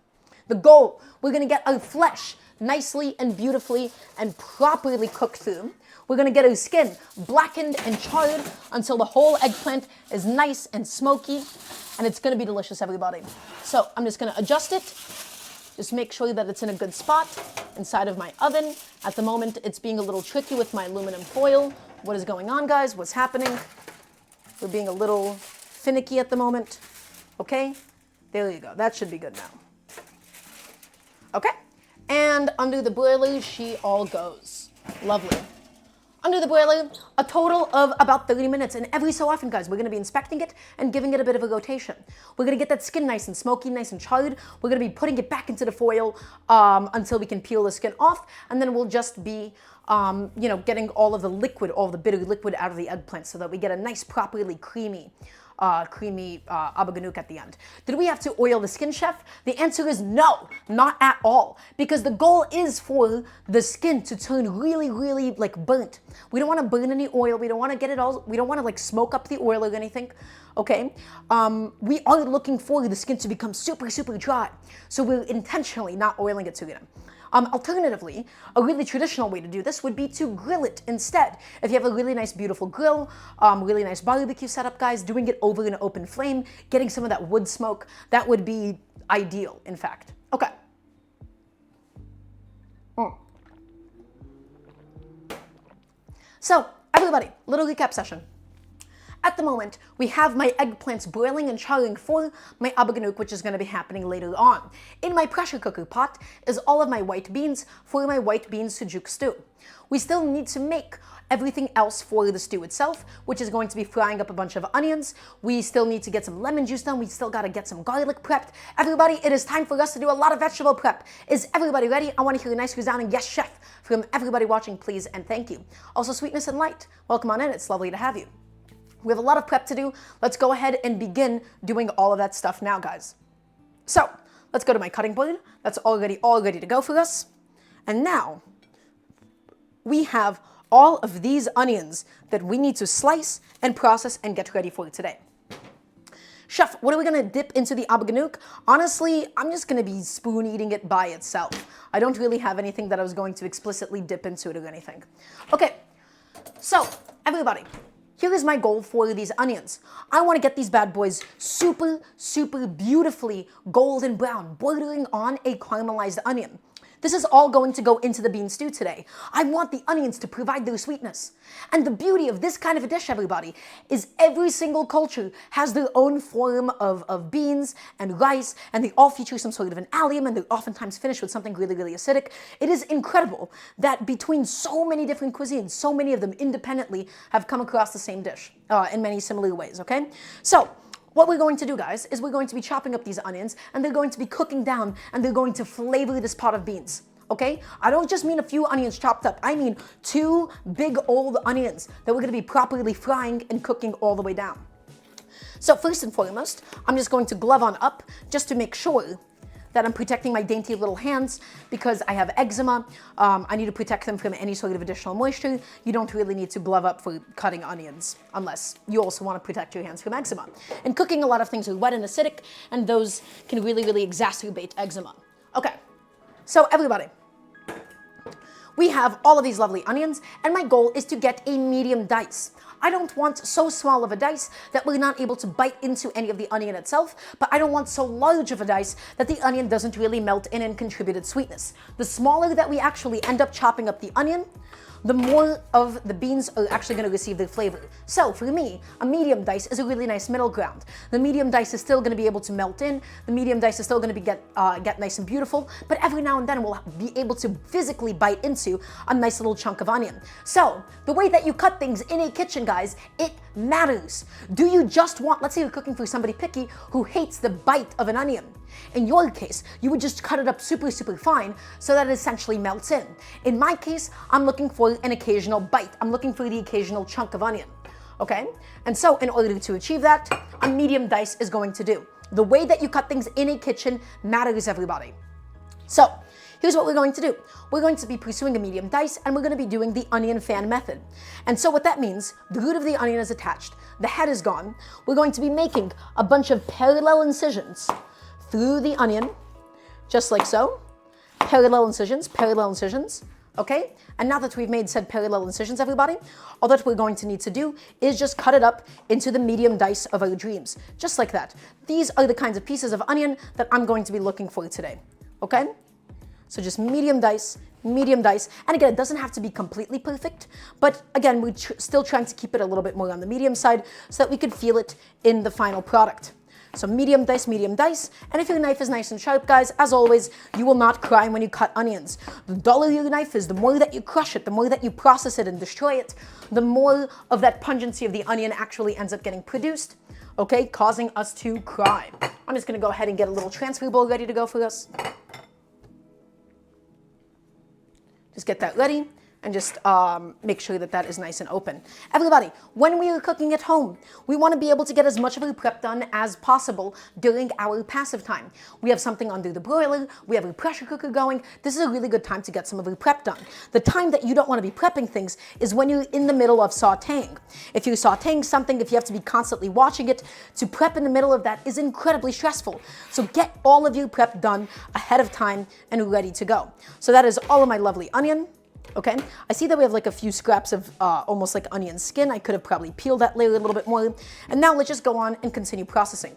The goal, we're going to get our flesh nicely and beautifully and properly cooked through. We're going to get our skin blackened and charred until the whole eggplant is nice and smoky, and it's going to be delicious, everybody. So I'm just going to adjust it. Just make sure that it's in a good spot inside of my oven. At the moment, it's being a little tricky with my aluminum foil. What is going on, guys? What's happening? We're being a little finicky at the moment. Okay, there you go. That should be good now. Okay, and under the broiler, she all goes. Lovely. Under the broiler, a total of about 30 minutes. And every so often, guys, we're going to be inspecting it and giving it a bit of a rotation. We're going to get that skin nice and smoky, nice and charred. We're going to be putting it back into the foil until we can peel the skin off. And then we'll just be, getting all of the liquid, all of the bitter liquid out of the eggplant so that we get a nice, properly creamy Abagannuc at the end. Did we have to oil the skin, chef? The answer is no, not at all. Because the goal is for the skin to turn really, really like burnt. We don't want to burn any oil. We don't want to get it all, we don't want to like smoke up the oil or anything. Okay, we are looking for the skin to become super, super dry. So we're intentionally not oiling it to get them. Alternatively, a really traditional way to do this would be to grill it instead. If you have a really nice, beautiful grill, really nice barbecue setup, guys, doing it over an open flame, getting some of that wood smoke, that would be ideal, in fact. Okay. So, everybody, little recap session. At the moment, we have my eggplants boiling and charring for my Abagannuc, which is going to be happening later on. In my pressure cooker pot is all of my white beans for my white bean Sujuk stew. We still need to make everything else for the stew itself, which is going to be frying up a bunch of onions. We still need to get some lemon juice done. We still got to get some garlic prepped. Everybody, it is time for us to do a lot of vegetable prep. Is everybody ready? I want to hear a nice resounding yes, chef, from everybody watching, please, and thank you. Also, Sweetness and Light, welcome on in. It's lovely to have you. We have a lot of prep to do. Let's go ahead and begin doing all of that stuff now, guys. So let's go to my cutting board. That's already all ready to go for us. And now we have all of these onions that we need to slice and process and get ready for today. Chef, what are we going to dip into the Abagannuc? Honestly, I'm just going to be spoon eating it by itself. I don't really have anything that I was going to explicitly dip into it or anything. Okay, so everybody, here is my goal for these onions. I want to get these bad boys super, super beautifully golden brown, bordering on a caramelized onion. This is all going to go into the bean stew today. I want the onions to provide their sweetness. And the beauty of this kind of a dish, everybody, is every single culture has their own form of beans and rice, and they all feature some sort of an allium, and they're oftentimes finished with something really, really acidic. It is incredible that between so many different cuisines, so many of them independently have come across the same dish in many similar ways, okay? So, what we're going to do, guys, is we're going to be chopping up these onions, and they're going to be cooking down, and they're going to flavor this pot of beans, okay? I don't just mean a few onions chopped up. I mean 2 big old onions that we're going to be properly frying and cooking all the way down. So first and foremost, I'm just going to glove on up just to make sure that I'm protecting my dainty little hands because I have eczema. I need to protect them from any sort of additional moisture. You don't really need to glove up for cutting onions unless you also want to protect your hands from eczema. And cooking, a lot of things are wet and acidic, and those can really, really exacerbate eczema. Okay, so everybody, we have all of these lovely onions, and my goal is to get a medium dice. I don't want so small of a dice that we're not able to bite into any of the onion itself, but I don't want so large of a dice that the onion doesn't really melt in and contribute its sweetness. The smaller that we actually end up chopping up the onion, the more of the beans are actually going to receive their flavor. So for me, a medium dice is a really nice middle ground. The medium dice is still going to be able to melt in. The medium dice is still going to get nice and beautiful, but every now and then we'll be able to physically bite into a nice little chunk of onion. So the way that you cut things in a kitchen, guys, it matters. Do you just want, let's say you're cooking for somebody picky who hates the bite of an onion. In your case, you would just cut it up super, super fine so that it essentially melts in. In my case, I'm looking for an occasional bite. I'm looking for the occasional chunk of onion, okay? And so in order to achieve that, a medium dice is going to do. The way that you cut things in a kitchen matters, everybody. So here's what we're going to do. We're going to be pursuing a medium dice, and we're going to be doing the onion fan method. And so what that means, the root of the onion is attached. The head is gone. We're going to be making a bunch of parallel incisions through the onion, just like so. Parallel incisions, okay? And now that we've made said parallel incisions, everybody, all that we're going to need to do is just cut it up into the medium dice of our dreams, just like that. These are the kinds of pieces of onion that I'm going to be looking for today, okay? So just medium dice, and again, it doesn't have to be completely perfect, but again, we're still trying to keep it a little bit more on the medium side so that we could feel it in the final product. So medium dice, and if your knife is nice and sharp, guys, as always, you will not cry when you cut onions. The duller your knife is, the more that you crush it, the more that you process it and destroy it, the more of that pungency of the onion actually ends up getting produced, okay, causing us to cry. I'm just gonna go ahead and get a little transfer bowl ready to go for us. Just get that ready. And just make sure that that is nice and open. Everybody, when we are cooking at home, we want to be able to get as much of our prep done as possible during our passive time. We have something under the broiler, we have a pressure cooker going. This is a really good time to get some of our prep done. The time that you don't want to be prepping things is when you're in the middle of sauteing. If you're sauteing something, if you have to be constantly watching it, to prep in the middle of that is incredibly stressful. So get all of your prep done ahead of time and ready to go. So that is all of my lovely onion. Okay, I see that we have like a few scraps of almost like onion skin. I could have probably peeled that layer a little bit more. And now let's just go on and continue processing.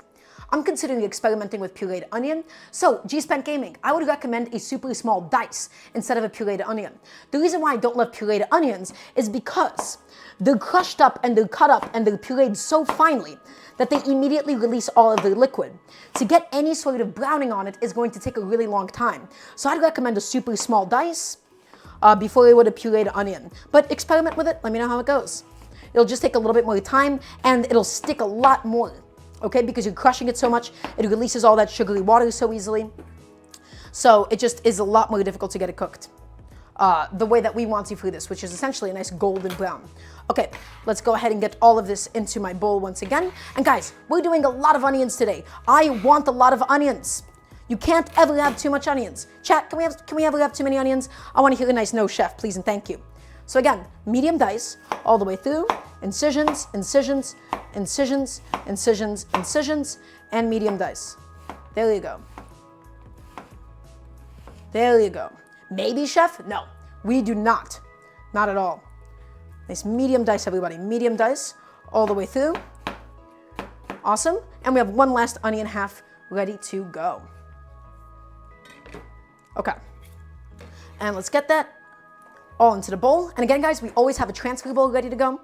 I'm considering experimenting with pureed onion. So G-Spent Gaming, I would recommend a super small dice instead of a pureed onion. The reason why I don't love pureed onions is because they're crushed up and they're cut up and they're pureed so finely that they immediately release all of their liquid. To get any sort of browning on it is going to take a really long time. So I'd recommend a super small dice before I would a pureed onion. But experiment with it, let me know how it goes. It'll just take a little bit more time and it'll stick a lot more, okay? Because you're crushing it so much, it releases all that sugary water so easily. So it just is a lot more difficult to get it cooked the way that we want to for this, which is essentially a nice golden brown. Okay, let's go ahead and get all of this into my bowl once again. And guys, we're doing a lot of onions today. I want a lot of onions. You can't ever have too much onions. Chat, can we ever have too many onions? I want to hear a nice no, chef, please and thank you. So again, medium dice all the way through, incisions, incisions, incisions, incisions, incisions, and medium dice. There you go. There you go. Maybe, chef? No, we do not. Not at all. Nice medium dice, everybody. Medium dice all the way through. Awesome. And we have one last onion half ready to go. Okay, and let's get that all into the bowl. And again, guys, we always have a transfer bowl ready to go,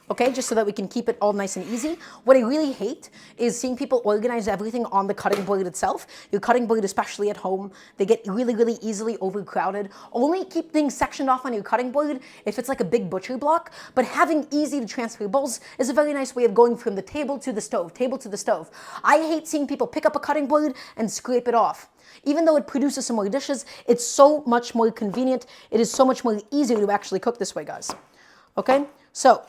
okay, just so that we can keep it all nice and easy. What I really hate is seeing people organize everything on the cutting board itself. Your cutting board, especially at home, they get really, really easily overcrowded. Only keep things sectioned off on your cutting board if it's like a big butcher block, but having easy to transfer bowls is a very nice way of going from the table to the stove, table to the stove. I hate seeing people pick up a cutting board and scrape it off. Even though it produces some more dishes, it's so much more convenient. It is so much more easier to actually cook this way, guys. Okay, so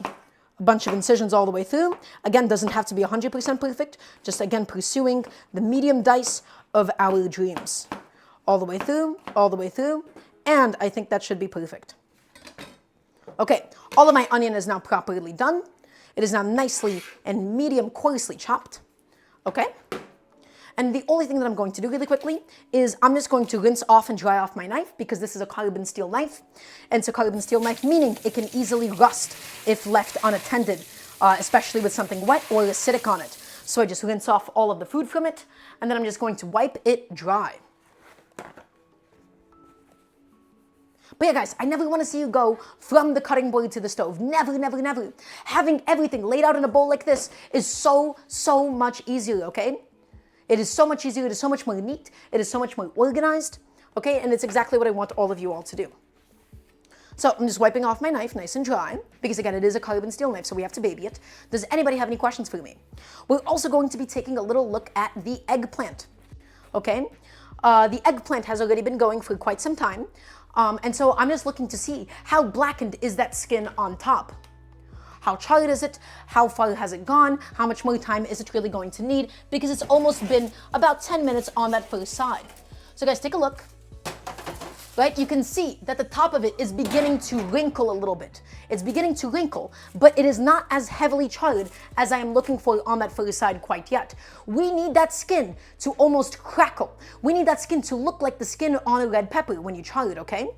a bunch of incisions all the way through. Again, doesn't have to be 100% perfect. Just again, pursuing the medium dice of our dreams. All the way through, and I think that should be perfect. Okay, all of my onion is now properly done. It is now nicely and medium coarsely chopped. Okay? And the only thing that I'm going to do really quickly is I'm just going to rinse off and dry off my knife because this is a carbon steel knife. And it's a carbon steel knife, meaning it can easily rust if left unattended, especially with something wet or acidic on it. So I just rinse off all of the food from it, and then I'm just going to wipe it dry. But yeah, guys, I never want to see you go from the cutting board to the stove. Never, never, never. Having everything laid out in a bowl like this is so much easier, okay? It is so much easier. It is so much more neat. It is so much more organized, okay? And it's exactly what I want all of you all to do. So I'm just wiping off my knife nice and dry because, again, it is a carbon steel knife, so we have to baby it. Does anybody have any questions for me? We're also going to be taking a little look at the eggplant, okay? The eggplant has already been going for quite some time, and so I'm just looking to see how blackened is that skin on top. How charred is it? How far has it gone? How much more time is it really going to need? Because it's almost been about 10 minutes on that first side. So guys, take a look. Right, you can see that the top of it is beginning to wrinkle a little bit. It's beginning to wrinkle, but it is not as heavily charred as I am looking for on that first side quite yet. We need that skin to almost crackle. We need that skin to look like the skin on a red pepper when you char it, okay?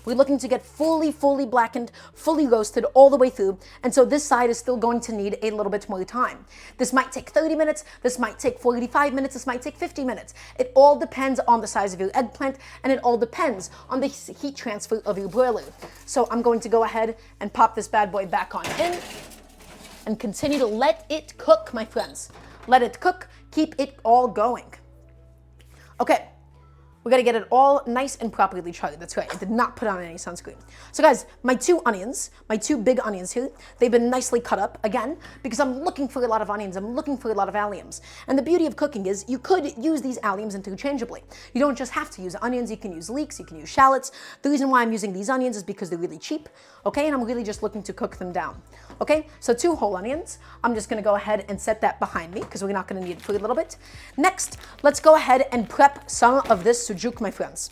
We're looking to get fully blackened, fully roasted all the way through, and so this side is still going to need a little bit more time. This might take 30 minutes, this might take 45 minutes, this might take 50 minutes. It all depends on the size of your eggplant, and it all depends on the heat transfer of your broiler. So I'm going to go ahead and pop this bad boy back on in, and continue to let it cook, my friends. Let it cook, keep it all going. Okay. We gotta get it all nice and properly charred. That's right, I did not put on any sunscreen. So guys, my two big onions here, they've been nicely cut up, again, because I'm looking for a lot of onions, I'm looking for a lot of alliums. And the beauty of cooking is you could use these alliums interchangeably. You don't just have to use onions, you can use leeks, you can use shallots. The reason why I'm using these onions is because they're really cheap, okay, and I'm really just looking to cook them down. Okay, so 2 whole onions. I'm just gonna go ahead and set that behind me because we're not gonna need it for a little bit. Next, let's go ahead and prep some of this sujuk, my friends.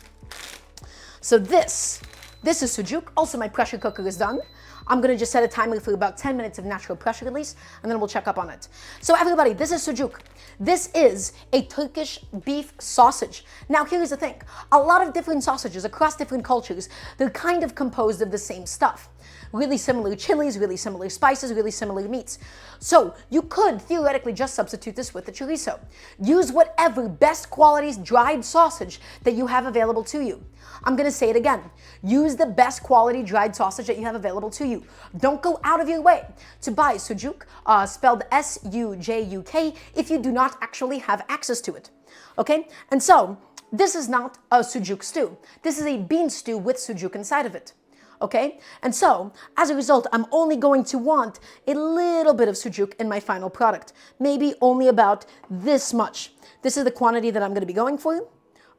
So this is sujuk. Also, my pressure cooker is done. I'm gonna just set a timer for about 10 minutes of natural pressure release, and then we'll check up on it. So everybody, this is sujuk. This is a Turkish beef sausage. Now here's the thing. A lot of different sausages across different cultures, they're kind of composed of the same stuff. Really similar chilies, really similar spices, really similar meats. So you could theoretically just substitute this with the chorizo. Use whatever best quality dried sausage that you have available to you. I'm gonna say it again. Use the best quality dried sausage that you have available to you. Don't go out of your way to buy sujuk, spelled S-U-J-U-K, if you do not actually have access to it. Okay? And so, this is not a sujuk stew. This is a bean stew with sujuk inside of it. Okay? And so, as a result, I'm only going to want a little bit of sujuk in my final product. Maybe only about this much. This is the quantity that I'm going to be going for.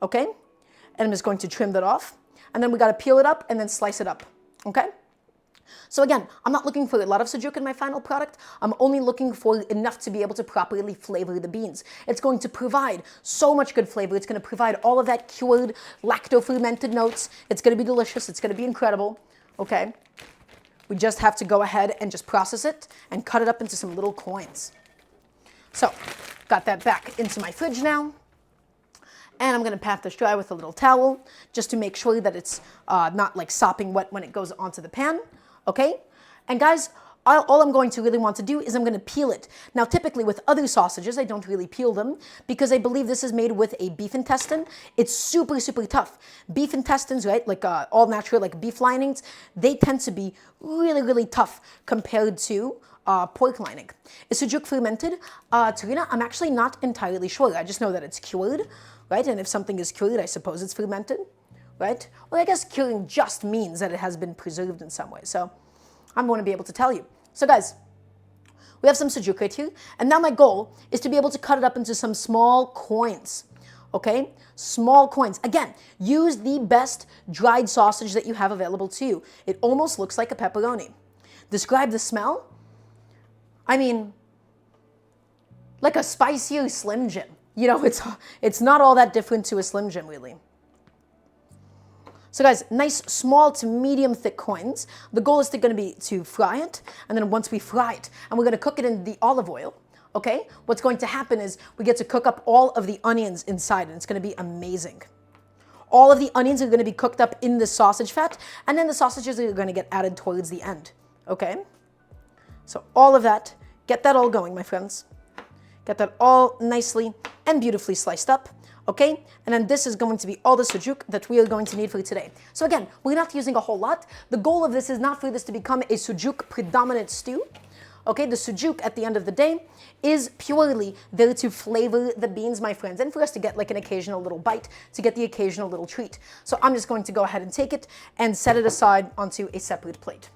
Okay? And I'm just going to trim that off. And then we got to peel it up and then slice it up. Okay? So again, I'm not looking for a lot of sujuk in my final product. I'm only looking for enough to be able to properly flavor the beans. It's going to provide so much good flavor. It's going to provide all of that cured, lacto-fermented notes. It's going to be delicious. It's going to be incredible. Okay? We just have to go ahead and just process it and cut it up into some little coins. So, got that back into my fridge now. And I'm gonna pat this dry with a little towel just to make sure that it's not like sopping wet when it goes onto the pan, okay? And guys, all I'm going to really want to do is I'm gonna peel it. Now, typically with other sausages, I don't really peel them because I believe this is made with a beef intestine. It's super tough. Beef intestines, right, like all natural like beef linings, they tend to be really tough compared to pork lining. Is sujuk fermented? Tarina, I'm actually not entirely sure. I just know that it's cured, right? And if something is cured, I suppose it's fermented, right? Well, I guess curing just means that it has been preserved in some way. So I'm going to be able to tell you. So guys, we have some sujuk right here. And now my goal is to be able to cut it up into some small coins, okay? Small coins. Again, use the best dried sausage that you have available to you. It almost looks like a pepperoni. Describe the smell. I mean, like a spicier Slim Jim. You know, it's not all that different to a Slim Jim, really. So guys, nice small to medium thick coins. The goal is going to be to fry it, and then once we fry it, and we're going to cook it in the olive oil, Okay, what's going to happen is we get to cook up all of the onions inside, and it's going to be amazing. All of the onions are going to be cooked up in the sausage fat, and then the sausages are going to get added towards the end. Okay, so all of that, get that all going, my friends. Get that all nicely and beautifully sliced up. Okay, and then this is going to be all the sujuk that we are going to need for today. So again, we're not using a whole lot. The goal of this is not for this to become a sujuk predominant stew. Okay, the sujuk at the end of the day is purely there to flavor the beans, my friends, and for us to get like an occasional little bite, to get the occasional little treat. So I'm just going to go ahead and take it and set it aside onto a separate plate.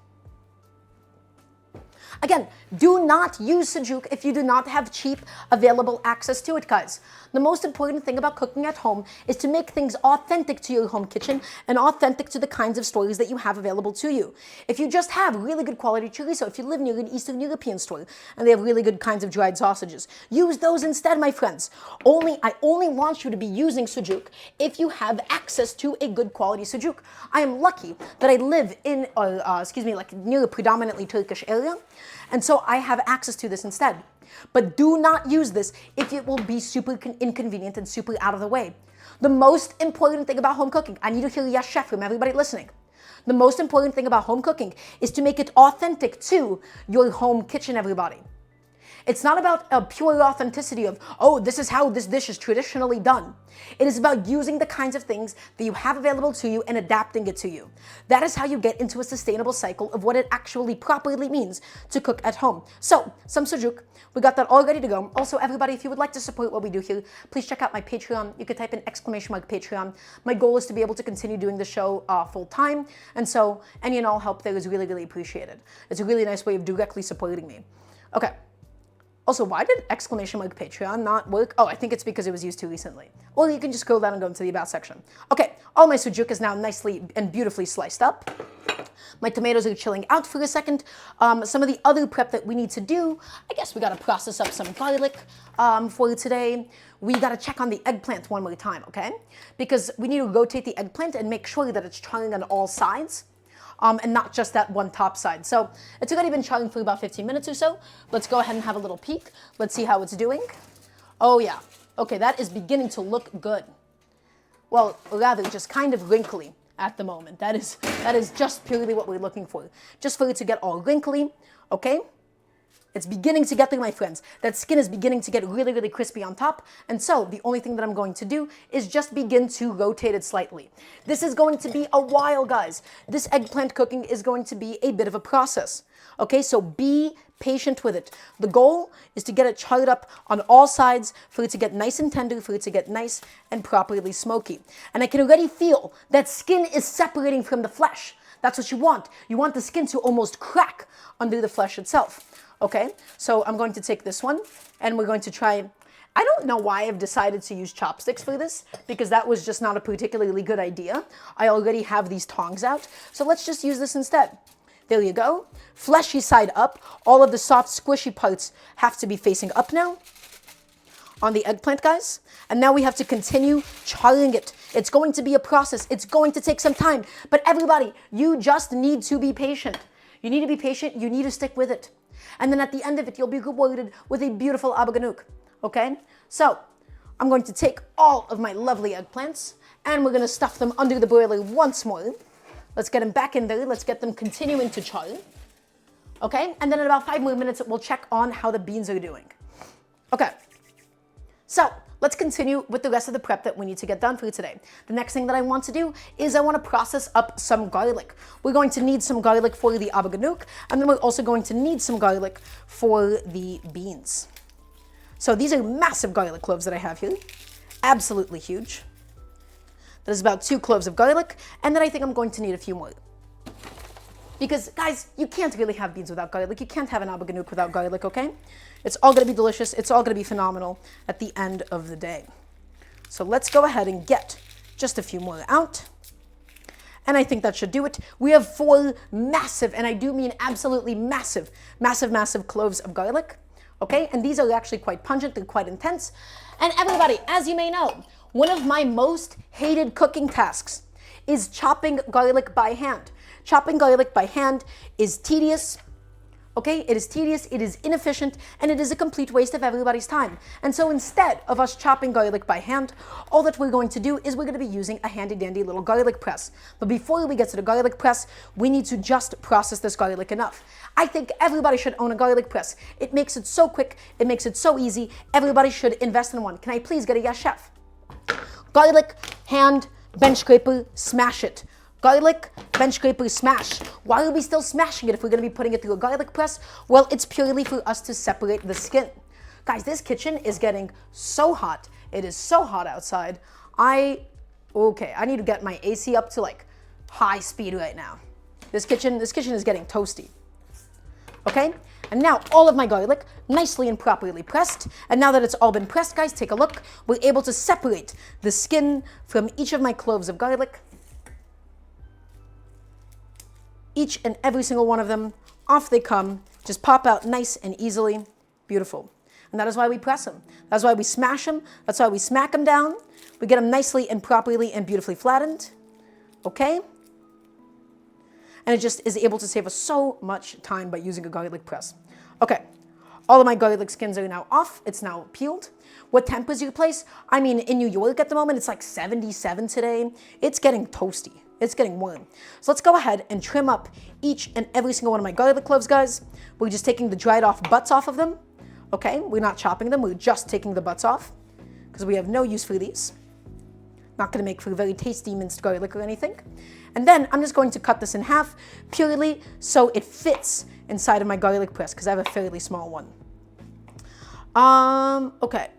Again, do not use Sujuk if you do not have cheap, available access to it, guys. The most important thing about cooking at home is to make things authentic to your home kitchen and authentic to the kinds of stores that you have available to you. If you just have really good quality chorizo, if you live near an Eastern European store and they have really good kinds of dried sausages, use those instead, my friends. I only want you to be using Sujuk if you have access to a good quality Sujuk. I am lucky that I live in, like near a predominantly Turkish area, and so I have access to this instead. But do not use this if it will be super inconvenient and super out of the way. The most important thing about home cooking, I need to hear yes chef from everybody listening. The most important thing about home cooking is to make it authentic to your home kitchen, everybody. It's not about a pure authenticity of, oh, this is how this dish is traditionally done. It is about using the kinds of things that you have available to you and adapting it to you. That is how you get into a sustainable cycle of what it actually properly means to cook at home. So, some sujuk, we got that all ready to go. Also, everybody, if you would like to support what we do here, please check out my Patreon. You can type in !_ Patreon. My goal is to be able to continue doing the show full time. And so, any and all help there is really, really appreciated. It's a really nice way of directly supporting me. Okay. Also, why did ! Patreon not work? Oh, I think it's because it was used too recently. Or you can just scroll down and go into the About section. Okay, all my sujuk is now nicely and beautifully sliced up. My tomatoes are chilling out for a second. Some of the other prep that we need to do, I guess we gotta process up some garlic for today. We gotta check on the eggplant one more time, okay? Because we need to rotate the eggplant and make sure that it's charring on all sides. And not just that one top side. So it's already been charring for about 15 minutes or so. Let's go ahead and have a little peek. Let's see how it's doing. Oh yeah, okay, that is beginning to look good. Well, rather just kind of wrinkly at the moment. That is just purely what we're looking for. Just for it to get all wrinkly, okay? It's beginning to get there, my friends. That skin is beginning to get really, really crispy on top. And so the only thing that I'm going to do is just begin to rotate it slightly. This is going to be a while, guys. This eggplant cooking is going to be a bit of a process. Okay, so be patient with it. The goal is to get it charred up on all sides, for it to get nice and tender, for it to get nice and properly smoky. And I can already feel that skin is separating from the flesh. That's what you want. You want the skin to almost crack under the flesh itself. Okay, so I'm going to take this one and we're going to try, I don't know why I've decided to use chopsticks for this, because that was just not a particularly good idea. I already have these tongs out, so let's just use this instead. There you go. Fleshy side up. All of the soft, squishy parts have to be facing up now on the eggplant, guys. And now we have to continue charring it. It's going to be a process. It's going to take some time. But everybody, you just need to be patient. You need to be patient. You need to stick with it. And then at the end of it, you'll be rewarded with a beautiful Abagannuc, okay? So, I'm going to take all of my lovely eggplants, and we're gonna stuff them under the broiler once more. Let's get them back in there. Let's get them continuing to char, okay? And then in about 5 more minutes, we'll check on how the beans are doing. Okay, so let's continue with the rest of the prep that we need to get done for today. The next thing that I want to do is I want to process up some garlic. We're going to need some garlic for the Abagannuc, and then we're also going to need some garlic for the beans. So these are massive garlic cloves that I have here. Absolutely huge. That is about 2 cloves of garlic, and then I think I'm going to need a few more. Because, guys, you can't really have beans without garlic. You can't have an Abagannuc without garlic, okay? It's all going to be delicious. It's all going to be phenomenal at the end of the day. So let's go ahead and get just a few more out. And I think that should do it. We have 4 massive, and I do mean absolutely massive, massive, massive cloves of garlic, okay? And these are actually quite pungent. They're quite intense. And everybody, as you may know, one of my most hated cooking tasks is chopping garlic by hand. Chopping garlic by hand is tedious, Okay, it is tedious, it is inefficient, and it is a complete waste of everybody's time. And so instead of us chopping garlic by hand, all that we're going to do is we're going to be using a handy dandy little garlic press. But before we get to the garlic press, we need to just process this garlic enough. I think everybody should own a garlic press. It makes it so quick, it makes it so easy. Everybody should invest in one. Can I please get a yes, chef? Garlic, hand, bench scraper, smash it. Garlic, bench scraper, smash. Why are we still smashing it if we're going to be putting it through a garlic press? Well, it's purely for us to separate the skin. Guys, this kitchen is getting so hot. It is so hot outside. Okay, I need to get my AC up to like high speed right now. This kitchen is getting toasty. Okay? And now all of my garlic nicely and properly pressed. And now that it's all been pressed, guys, take a look. We're able to separate the skin from each of my cloves of garlic. Each and every single one of them, off they come, just pop out nice and easily. Beautiful. And that is why we press them. That's why we smash them. That's why we smack them down. We get them nicely and properly and beautifully flattened. Okay? And it just is able to save us so much time by using a garlic press. Okay, all of my garlic skins are now off. It's now peeled. What temp is your place? I mean, in New York at the moment, it's like 77 today. It's getting toasty. It's getting warm. So let's go ahead and trim up each and every single one of my garlic cloves, guys. We're just taking the dried off butts off of them. Okay, we're not chopping them. We're just taking the butts off because we have no use for these. Not going to make for very tasty minced garlic or anything. And then I'm just going to cut this in half purely so it fits inside of my garlic press because I have a fairly small one. Okay.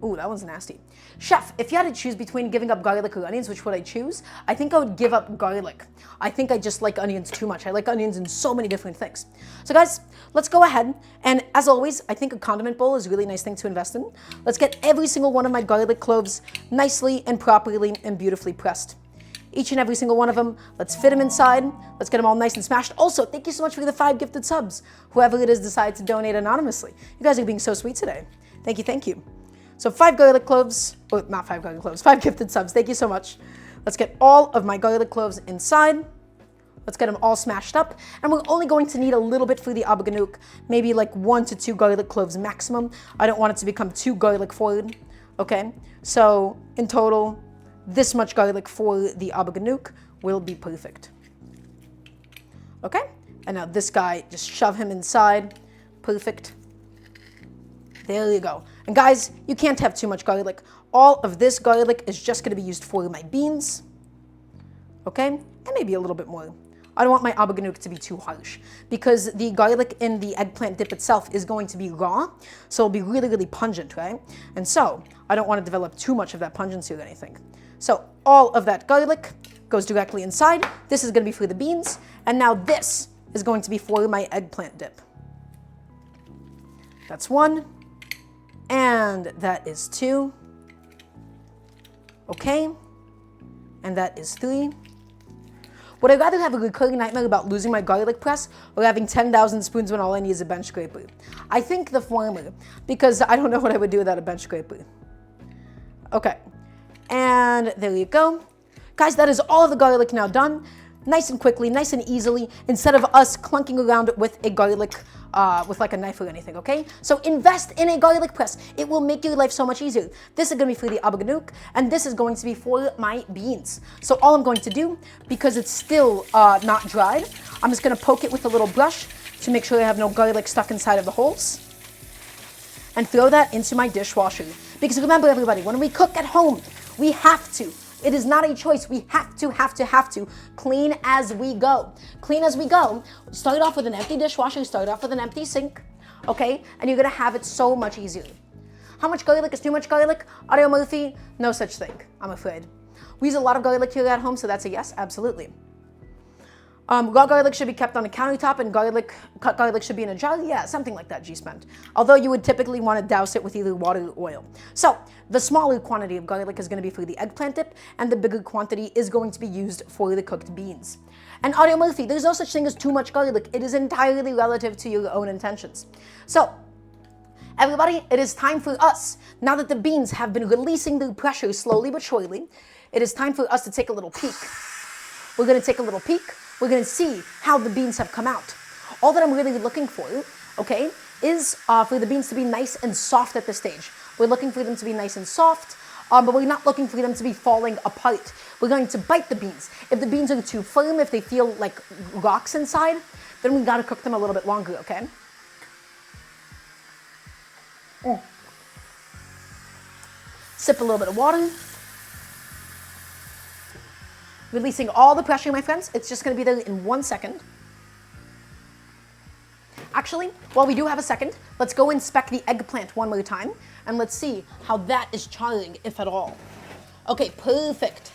Ooh, that one's nasty. Chef, if you had to choose between giving up garlic or onions, which would I choose? I think I would give up garlic. I think I just like onions too much. I like onions in so many different things. So guys, let's go ahead. And as always, I think a condiment bowl is a really nice thing to invest in. Let's get every single one of my garlic cloves nicely and properly and beautifully pressed. Each and every single one of them. Let's fit them inside. Let's get them all nice and smashed. Also, thank you so much for the 5 gifted subs. Whoever it is decided to donate anonymously. You guys are being so sweet today. Thank you, thank you. So 5 garlic cloves, oh, not 5 garlic cloves, 5 gifted subs. Thank you so much. Let's get all of my garlic cloves inside. Let's get them all smashed up. And we're only going to need a little bit for the Abagannuc, maybe like 1 to 2 garlic cloves maximum. I don't want it to become too garlic forward. Okay, so in total, this much garlic for the Abagannuc will be perfect. Okay, and now this guy, just shove him inside. Perfect. There you go. And guys, you can't have too much garlic. All of this garlic is just going to be used for my beans. Okay, and maybe a little bit more. I don't want my Abagannuc to be too harsh because the garlic in the eggplant dip itself is going to be raw, so it'll be really, really pungent, right? And so I don't want to develop too much of that pungency or anything. So all of that garlic goes directly inside. This is going to be for the beans, and now this is going to be for my eggplant dip. That's 1, and that is 2. Okay, and that is 3. Would I rather have a recurring nightmare about losing my garlic press or having 10,000 spoons when all I need is a bench scraper? I think the former, because I don't know what I would do without a bench scraper. Okay, and there you go. Guys, that is all of the garlic now done. Nice and quickly, nice and easily, instead of us clunking around with a garlic, with like a knife or anything, okay? So invest in a garlic press. It will make your life so much easier. This is gonna be for the Abagannuc, and this is going to be for my beans. So all I'm going to do, because it's still not dried, I'm just gonna poke it with a little brush to make sure I have no garlic stuck inside of the holes, and throw that into my dishwasher. Because remember everybody, when we cook at home, we have to. It is not a choice. We have to clean as we go. Clean as we go. Start off with an empty dishwasher, start off with an empty sink, okay? And you're gonna have it so much easier. How much garlic is too much garlic? Audio Murphy, no such thing, I'm afraid. We use a lot of garlic here at home, so that's a yes, absolutely. Raw garlic should be kept on a countertop and cut garlic should be in a jar. Yeah, something like that, G-Spent. Although you would typically want to douse it with either water or oil. So the smaller quantity of garlic is going to be for the eggplant dip, and the bigger quantity is going to be used for the cooked beans. And Audio Murphy, there's no such thing as too much garlic. It is entirely relative to your own intentions. So everybody, it is time for us, now that the beans have been releasing their pressure slowly but surely, it is time for us to take a little peek. We're going to take a little peek. We're going to see how the beans have come out. All that I'm really looking for, okay, is for the beans to be nice and soft at this stage. We're looking for them to be nice and soft, but we're not looking for them to be falling apart. We're going to bite the beans. If the beans are too firm, if they feel like rocks inside, then we gotta cook them a little bit longer, okay? Sip a little bit of water. Releasing all the pressure, my friends. It's just gonna be there in 1 second. Actually, while we do have a second, let's go inspect the eggplant one more time, and let's see how that is charring, if at all. Okay, perfect.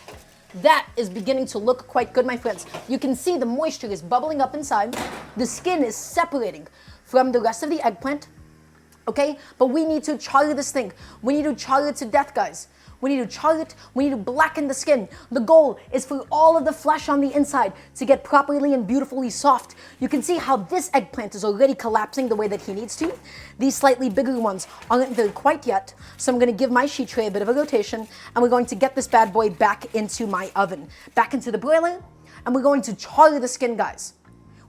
That is beginning to look quite good, my friends. You can see the moisture is bubbling up inside. The skin is separating from the rest of the eggplant, okay? But we need to char this thing. We need to char it to death, guys. We need to char it, we need to blacken the skin. The goal is for all of the flesh on the inside to get properly and beautifully soft. You can see how this eggplant is already collapsing the way that he needs to. These slightly bigger ones aren't there quite yet, so I'm gonna give my sheet tray a bit of a rotation, and we're going to get this bad boy back into my oven, back into the broiler, and we're going to char the skin, guys.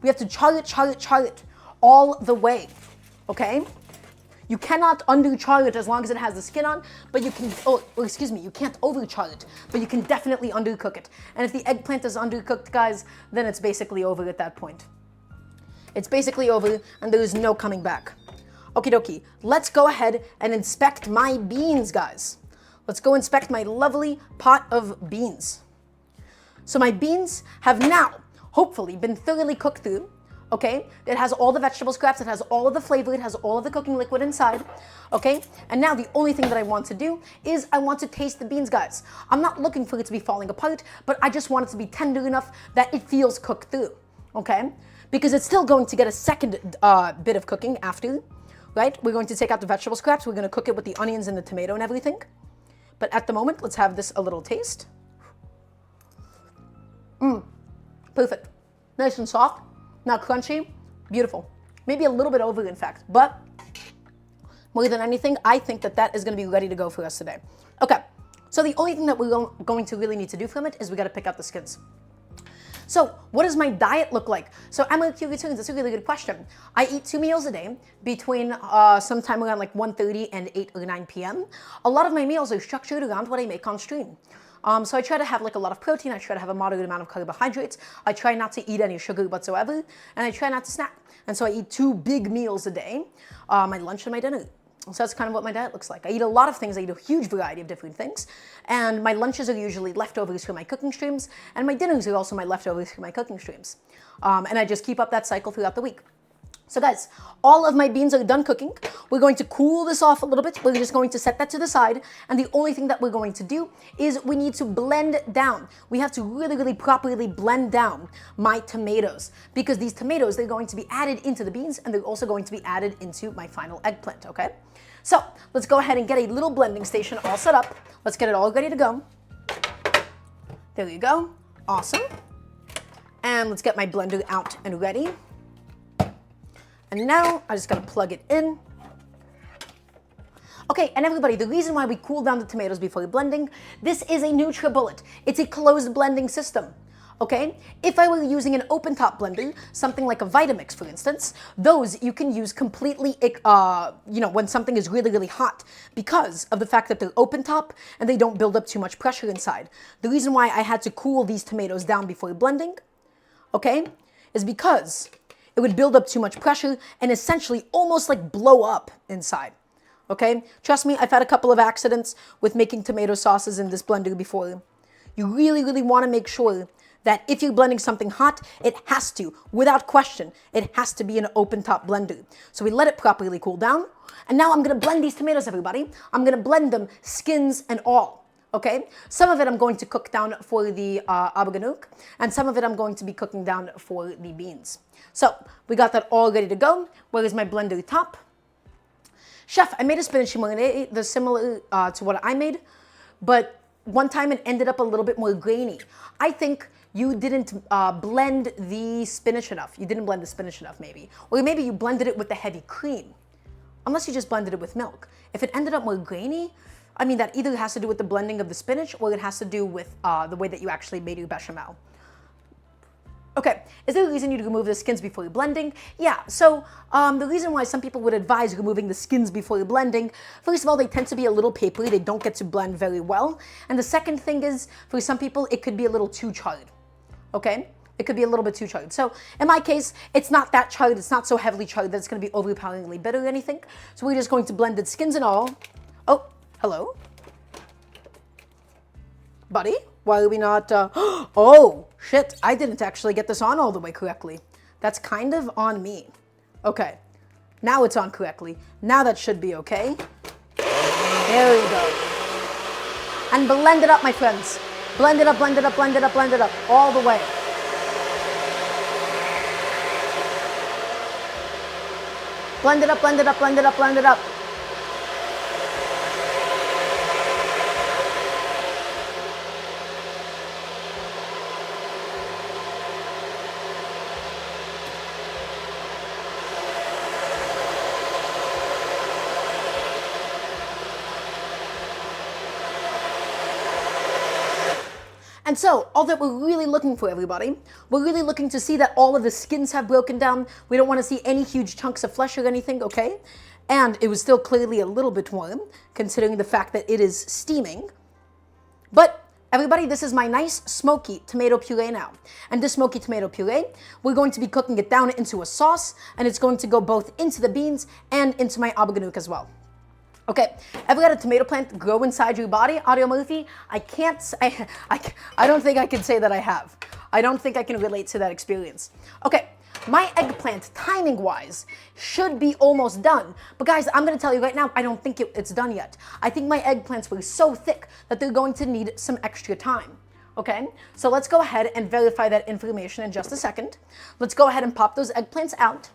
We have to char it all the way, okay? You cannot under-char it as long as it has the skin on, but you can, you can't over-char it, but you can definitely undercook it. And if the eggplant is undercooked, guys, then it's basically over at that point. It's basically over, and there is no coming back. Okie dokie, let's go ahead and inspect my beans, guys. Let's go inspect my lovely pot of beans. So my beans have now, hopefully, been thoroughly cooked through. Okay, it has all the vegetable scraps, it has all of the flavor, it has all of the cooking liquid inside, okay? And now the only thing that I want to do is I want to taste the beans, guys. I'm not looking for it to be falling apart, but I just want it to be tender enough that it feels cooked through, okay? Because it's still going to get a second bit of cooking after, right? We're going to take out the vegetable scraps, we're gonna cook it with the onions and the tomato and everything. But at the moment, let's have this a little taste. Perfect, nice and soft. Not crunchy, beautiful. Maybe a little bit over, in fact, but more than anything, I think that that is gonna be ready to go for us today. Okay, so the only thing that we're going to really need to do from it is we gotta pick out the skins. So what does my diet look like? So Emma Q returns, that's a really good question. I eat 2 meals a day between sometime around like 1:30 and 8 or 9 p.m. A lot of my meals are structured around what I make on stream. So I try to have like a lot of protein, I try to have a moderate amount of carbohydrates, I try not to eat any sugar whatsoever, and I try not to snack. And so I eat 2 big meals a day, my lunch and my dinner. So that's kind of what my diet looks like. I eat a lot of things, I eat a huge variety of different things, and my lunches are usually leftovers from my cooking streams, and my dinners are also my leftovers from my cooking streams. And I just keep up that cycle throughout the week. So guys, all of my beans are done cooking. We're going to cool this off a little bit. We're just going to set that to the side. And the only thing that we're going to do is we need to blend down. We have to really, really properly blend down my tomatoes, because these tomatoes, they're going to be added into the beans, and they're also going to be added into my final eggplant, okay? So let's go ahead and get a little blending station all set up. Let's get it all ready to go. There you go, awesome. And let's get my blender out and ready. And now I just gotta plug it in. Okay, and everybody, the reason why we cool down the tomatoes before blending, this is a NutriBullet. It's a closed blending system, okay? If I were using an open top blender, something like a Vitamix, for instance, those you can use completely, when something is really, really hot, because of the fact that they're open top and they don't build up too much pressure inside. The reason why I had to cool these tomatoes down before blending, okay, is because it would build up too much pressure and essentially almost like blow up inside, okay? Trust me, I've had a couple of accidents with making tomato sauces in this blender before. You really, really wanna make sure that if you're blending something hot, it has to, without question, it has to be an open top blender. So we let it properly cool down, and now I'm gonna blend these tomatoes, everybody. I'm gonna blend them skins and all. Okay, some of it I'm going to cook down for the Abagannuc, and some of it I'm going to be cooking down for the beans. So we got that all ready to go. Where is my blender top? Chef, I made a spinach marinade that's similar to what I made, but one time it ended up a little bit more grainy. I think you didn't blend the spinach enough. You didn't blend the spinach enough, maybe. Or maybe you blended it with the heavy cream, unless you just blended it with milk. If it ended up more grainy, I mean, that either has to do with the blending of the spinach, or it has to do with the way that you actually made your bechamel. Okay, is there a reason you'd remove the skins before you're blending? Yeah, so the reason why some people would advise removing the skins before you're blending, first of all, they tend to be a little papery, they don't get to blend very well. And the second thing is, for some people, it could be a little too charred, okay? It could be a little bit too charred. So in my case, it's not that charred, it's not so heavily charred that it's gonna be overpoweringly bitter or anything. So we're just going to blend it skins and all. Oh, hello? Buddy? Why are we not, oh, shit, I didn't actually get this on all the way correctly. That's kind of on me. Okay, now it's on correctly. Now that should be okay. There we go. And blend it up, my friends. Blend it up, blend it up, blend it up, blend it up, all the way. Blend it up, blend it up, blend it up, blend it up. And so, all that we're really looking for, everybody, we're really looking to see that all of the skins have broken down. We don't want to see any huge chunks of flesh or anything, okay? And it was still clearly a little bit warm, considering the fact that it is steaming. But, everybody, this is my nice smoky tomato puree now. And this smoky tomato puree, we're going to be cooking it down into a sauce, and it's going to go both into the beans and into my Abagannuc as well. Okay, ever had a tomato plant grow inside your body, Audio Murphy? I don't think I can say that I have. I don't think I can relate to that experience. Okay, my eggplant, timing-wise, should be almost done. But guys, I'm gonna tell you right now, I don't think it's done yet. I think my eggplants were so thick that they're going to need some extra time. Okay, so let's go ahead and verify that information in just a second. Let's go ahead and pop those eggplants out.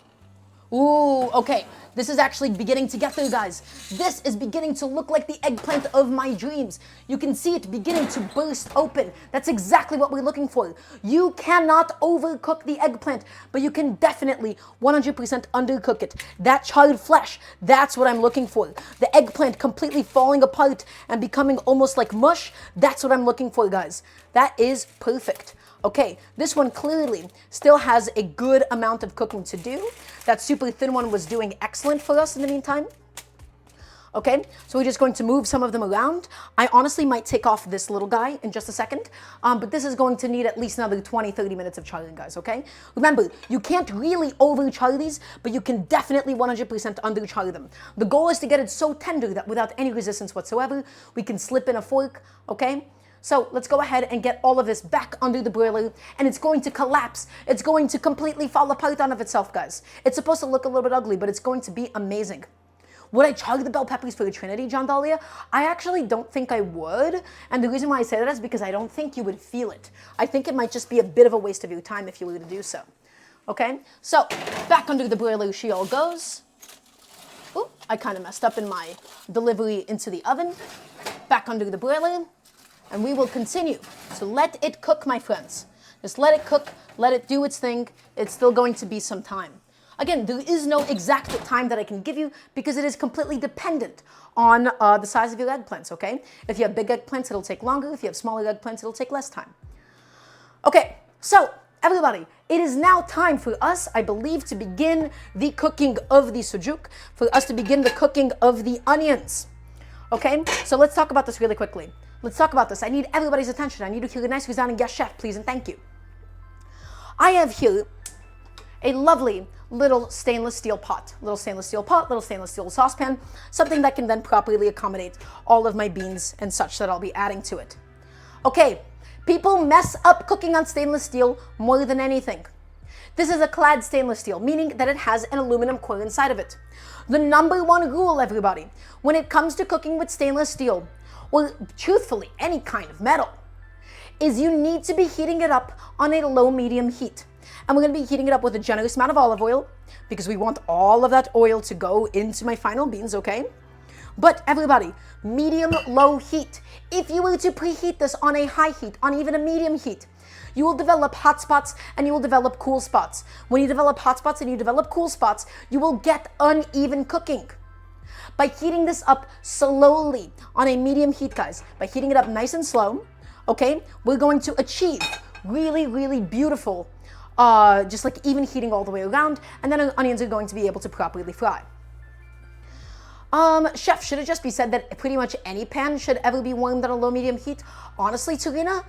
Ooh, okay, this is actually beginning to get there, guys. This is beginning to look like the eggplant of my dreams. You can see it beginning to burst open. That's exactly what we're looking for. You cannot overcook the eggplant, but you can definitely 100% undercook it. That charred flesh, that's what I'm looking for. The eggplant completely falling apart and becoming almost like mush, that's what I'm looking for, guys. That is perfect. Okay, this one clearly still has a good amount of cooking to do. That super thin one was doing excellent for us in the meantime. Okay, so we're just going to move some of them around. I honestly might take off this little guy in just a second, but this is going to need at least another 20-30 minutes of charring, guys, okay? Remember, you can't really over-char these, but you can definitely 100% under-char them. The goal is to get it so tender that without any resistance whatsoever, we can slip in a fork, okay? So let's go ahead and get all of this back under the broiler, and it's going to collapse. It's going to completely fall apart on of itself, guys. It's supposed to look a little bit ugly, but it's going to be amazing. Would I char the bell peppers for the Trinity, John Dahlia? I actually don't think I would, and the reason why I say that is because I don't think you would feel it. I think it might just be a bit of a waste of your time if you were to do so. Okay, so back under the broiler she all goes. Ooh, I kind of messed up in my delivery into the oven. Back under the broiler. And we will continue to let it cook, my friends. Just let it cook, let it do its thing. It's still going to be some time. Again, there is no exact time that I can give you because it is completely dependent on the size of your eggplants, okay? If you have big eggplants, it'll take longer. If you have smaller eggplants, it'll take less time. Okay, so everybody, it is now time for us, I believe, to begin the cooking of the sujuk, for us to begin the cooking of the onions. Okay, so let's talk about this really quickly. Let's talk about this. I need everybody's attention. I need to hear a nice resounding yes, chef, please, and thank you. I have here a lovely little stainless steel pot. Little stainless steel pot, little stainless steel saucepan, something that can then properly accommodate all of my beans and such that I'll be adding to it. Okay, people mess up cooking on stainless steel more than anything. This is a clad stainless steel, meaning that it has an aluminum core inside of it. The number one rule, everybody, when it comes to cooking with stainless steel, or truthfully, any kind of metal, is you need to be heating it up on a low-medium heat. And we're going to be heating it up with a generous amount of olive oil because we want all of that oil to go into my final beans, okay? But everybody, medium-low heat. If you were to preheat this on a high heat, on even a medium heat, you will develop hot spots and you will develop cool spots. When you develop hot spots and you develop cool spots, you will get uneven cooking. By heating this up slowly on a medium heat, guys, by heating it up nice and slow, okay, we're going to achieve really, really beautiful just like even heating all the way around, and then our onions are going to be able to properly fry. Chef, should it just be said that pretty much any pan should ever be warmed at a low medium heat? Honestly, Tarina,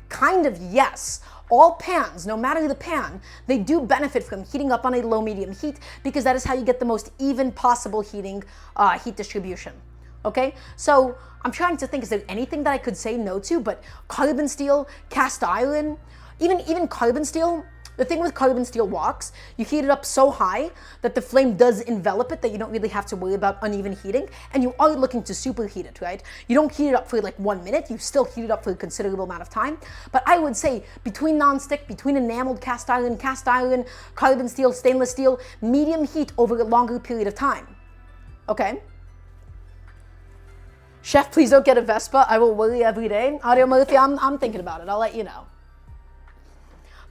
kind of yes. All pans, no matter the pan, they do benefit from heating up on a low medium heat because that is how you get the most even possible heat distribution. Okay, so I'm trying to think, is there anything that I could say no to? But carbon steel, cast iron, even carbon steel. The thing with carbon steel woks, you heat it up so high that the flame does envelop it that you don't really have to worry about uneven heating, and you are looking to superheat it, right? You don't heat it up for like 1 minute, you still heat it up for a considerable amount of time. But I would say between non-stick, between enameled cast iron, carbon steel, stainless steel, medium heat over a longer period of time. Okay? Chef, please don't get a Vespa. I will worry every day. Audio Murphy, I'm thinking about it. I'll let you know.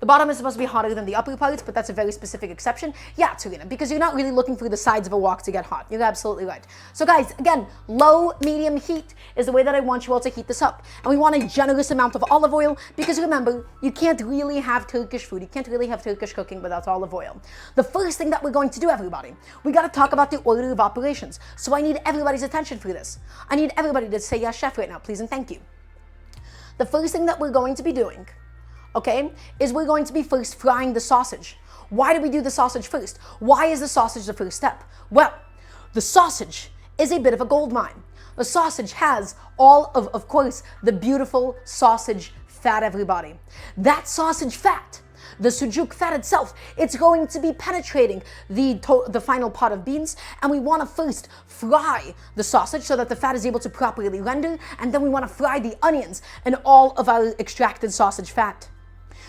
The bottom is supposed to be hotter than the upper parts, but that's a very specific exception. Yeah, Tarina, because you're not really looking for the sides of a wok to get hot. You're absolutely right. So guys, again, low, medium heat is the way that I want you all to heat this up. And we want a generous amount of olive oil because remember, you can't really have Turkish food. You can't really have Turkish cooking without olive oil. The first thing that we're going to do, everybody, we got to talk about the order of operations. So I need everybody's attention for this. I need everybody to say yes, chef, right now, please and thank you. The first thing that we're going to be doing, okay, is we're going to be first frying the sausage. Why do we do the sausage first? Why is the sausage the first step? Well, the sausage is a bit of a gold mine. The sausage has all of course, the beautiful sausage fat, everybody. That sausage fat, the sujuk fat itself, it's going to be penetrating the final pot of beans, and we want to first fry the sausage so that the fat is able to properly render, and then we want to fry the onions and all of our extracted sausage fat.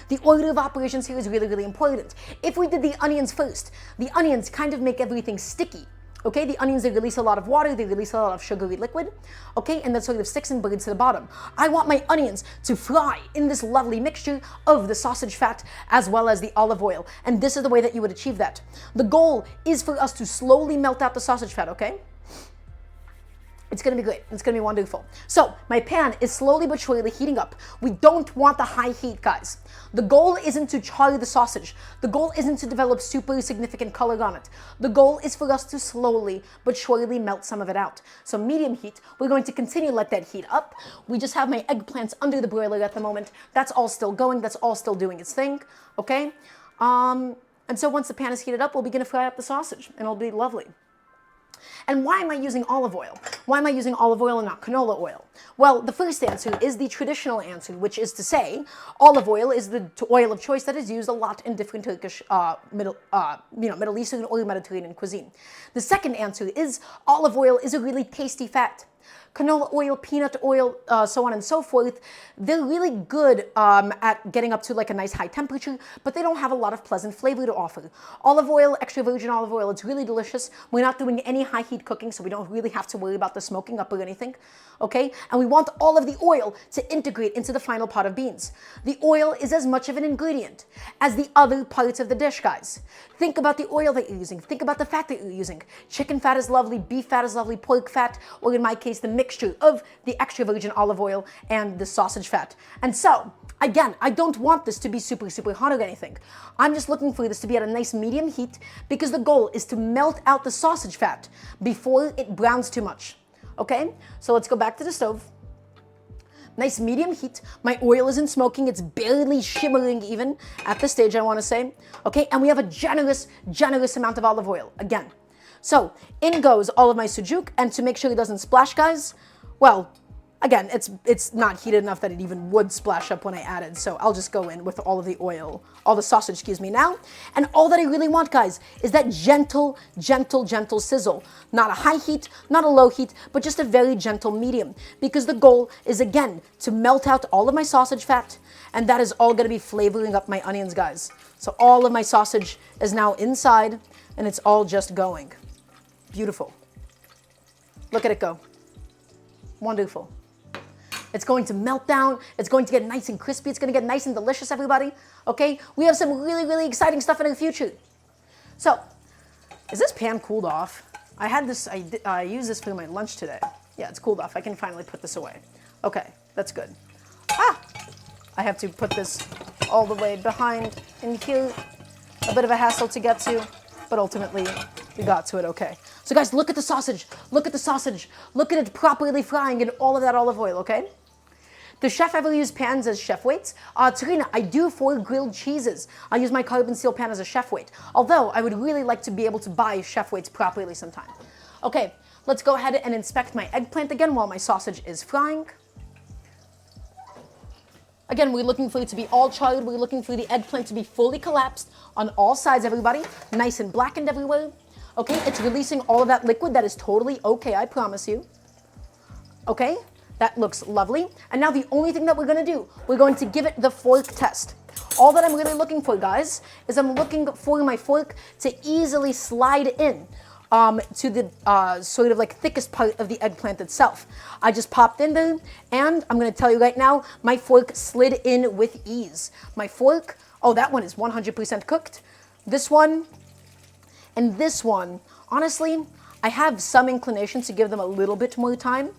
The order of operations here is really, really important. If we did the onions first, the onions kind of make everything sticky. Okay, the onions, they release a lot of water, they release a lot of sugary liquid, okay, and that sort of sticks and burns to the bottom. I want my onions to fry in this lovely mixture of the sausage fat as well as the olive oil, and this is the way that you would achieve that. The goal is for us to slowly melt out the sausage fat, okay? It's going to be great. It's going to be wonderful. So my pan is slowly but surely heating up. We don't want the high heat, guys. The goal isn't to char the sausage. The goal isn't to develop super significant color on it. The goal is for us to slowly but surely melt some of it out. So medium heat, we're going to continue to let that heat up. We just have my eggplants under the broiler at the moment. That's all still going. That's all still doing its thing. Okay? And so once the pan is heated up, we'll begin to fry up the sausage, and it'll be lovely. And why am I using olive oil? Why am I using olive oil and not canola oil? Well, the first answer is the traditional answer, which is to say olive oil is the oil of choice that is used a lot in different Turkish, Middle Eastern or Mediterranean cuisine. The second answer is olive oil is a really tasty fat. Canola oil, peanut oil, so on and so forth, they're really good at getting up to like a nice high temperature, but they don't have a lot of pleasant flavor to offer. Olive oil, extra virgin olive oil, it's really delicious. We're not doing any high heat cooking, so we don't really have to worry about the smoking up or anything, okay? And we want all of the oil to integrate into the final pot of beans. The oil is as much of an ingredient as the other parts of the dish, guys. Think about the oil that you're using. Think about the fat that you're using. Chicken fat is lovely, beef fat is lovely, pork fat, or in my case, the mixture of the extra virgin olive oil and the sausage fat. And so, again, I don't want this to be super, super hot or anything. I'm just looking for this to be at a nice medium heat because the goal is to melt out the sausage fat before it browns too much. Okay, so let's go back to the stove. Nice medium heat. My oil isn't smoking. It's barely shimmering even at this stage, I want to say. Okay, and we have a generous amount of olive oil. Again, so in goes all of my sujuk, and to make sure it doesn't splash, guys, well, again, it's not heated enough that it even would splash up when I added, so I'll just go in with all of the oil, all the sausage, excuse me, now. And all that I really want, guys, is that gentle sizzle. Not a high heat, not a low heat, but just a very gentle medium. Because the goal is, again, to melt out all of my sausage fat, and that is all gonna be flavoring up my onions, guys. So all of my sausage is now inside, and it's all just going. Beautiful. Look at it go. Wonderful. It's going to melt down. It's going to get nice and crispy. It's going to get nice and delicious, everybody. Okay? We have some really exciting stuff in the future. So, is this pan cooled off? I had this, I used this for my lunch today. Yeah, it's cooled off. I can finally put this away. Okay, that's good. Ah! I have to put this all the way behind in here. A bit of a hassle to get to, but ultimately we got to it okay. So guys, look at the sausage. Look at the sausage. Look at it properly frying in all of that olive oil, okay? Does chef ever use pans as chef weights? Tarina, I do for grilled cheeses. I use my carbon steel pan as a chef weight. Although I would really like to be able to buy chef weights properly sometime. Okay, let's go ahead and inspect my eggplant again while my sausage is frying. Again, we're looking for it to be all charred. We're looking for the eggplant to be fully collapsed on all sides, everybody. Nice and blackened everywhere. Okay, it's releasing all of that liquid. That is totally okay, I promise you. Okay, that looks lovely. And now the only thing that we're gonna do, we're going to give it the fork test. All that I'm really looking for, guys, is I'm looking for my fork to easily slide in to the sort of like thickest part of the eggplant itself. I just popped in there, and I'm gonna tell you right now, my fork slid in with ease. My fork, oh, that one is 100% cooked. This one and this one, honestly, I have some inclination to give them a little bit more time.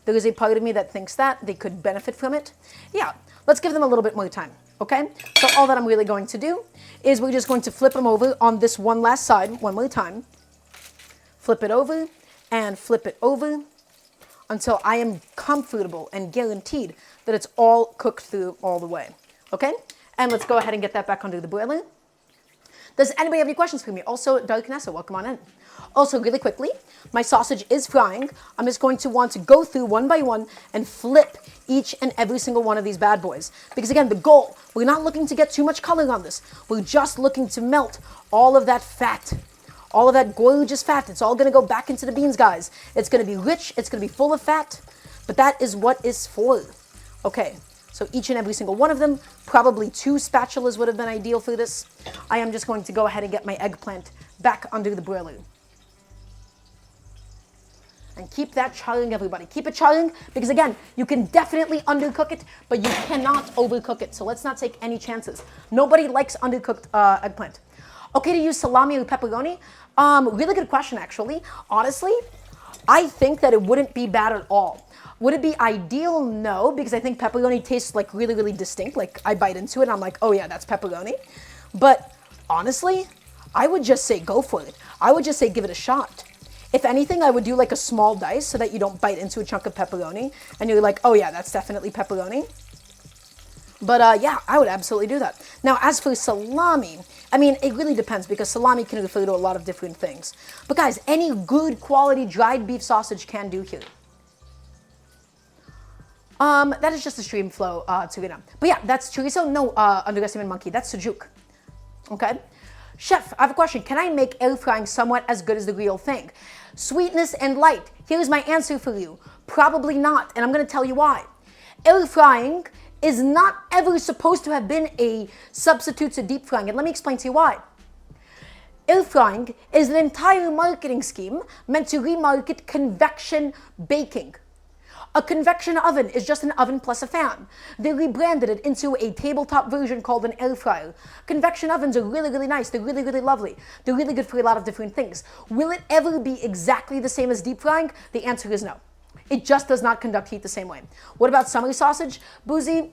There is a part of me that thinks that they could benefit from it. Yeah, let's give them a little bit more time, okay? So all that I'm really going to do is we're just going to flip them over on this one last side one more time. Flip it over and flip it over until I am comfortable and guaranteed that it's all cooked through all the way, okay? And let's go ahead and get that back under the broiler. Does anybody have any questions for me? Also, Darknessa, welcome on in. Also, really quickly, my sausage is frying. I'm just going to want to go through one by one and flip each and every single one of these bad boys. Because again, the goal, we're not looking to get too much color on this. We're just looking to melt all of that fat. All of that gorgeous fat. It's all going to go back into the beans, guys. It's going to be rich. It's going to be full of fat. But that is what it's for. Okay. So each and every single one of them, probably 2 spatulas would have been ideal for this. I am just going to go ahead and get my eggplant back under the broiler. And keep that charring, everybody. Keep it charring because, again, you can definitely undercook it, but you cannot overcook it. So let's not take any chances. Nobody likes undercooked eggplant. Okay to use salami or pepperoni? Really good question, actually. Honestly, I think that it wouldn't be bad at all. Would it be ideal? No, because I think pepperoni tastes like really, really distinct. Like I bite into it and I'm like, oh yeah, that's pepperoni. But honestly, I would just say go for it. I would just say give it a shot. If anything, I would do like a small dice so that you don't bite into a chunk of pepperoni and you're like, oh yeah, that's definitely pepperoni. But yeah, I would absolutely do that. Now, as for salami, I mean, it really depends because salami can refer to a lot of different things. But guys, any good quality dried beef sausage can do here. That is just a stream flow, Turina. But yeah, that's chorizo. No, underestimate monkey. That's Sujuk. Okay. Chef, I have a question. Can I make air frying somewhat as good as the real thing? Sweetness and light. Here's my answer for you. Probably not. And I'm going to tell you why. Air frying is not ever supposed to have been a substitute to deep frying. And let me explain to you why. Air frying is an entire marketing scheme meant to remarket convection baking. A convection oven is just an oven plus a fan. They rebranded it into a tabletop version called an air fryer. Convection ovens are really, really nice. They're really, really lovely. They're really good for a lot of different things. Will it ever be exactly the same as deep frying? The answer is no. It just does not conduct heat the same way. What about summer sausage? Boozy,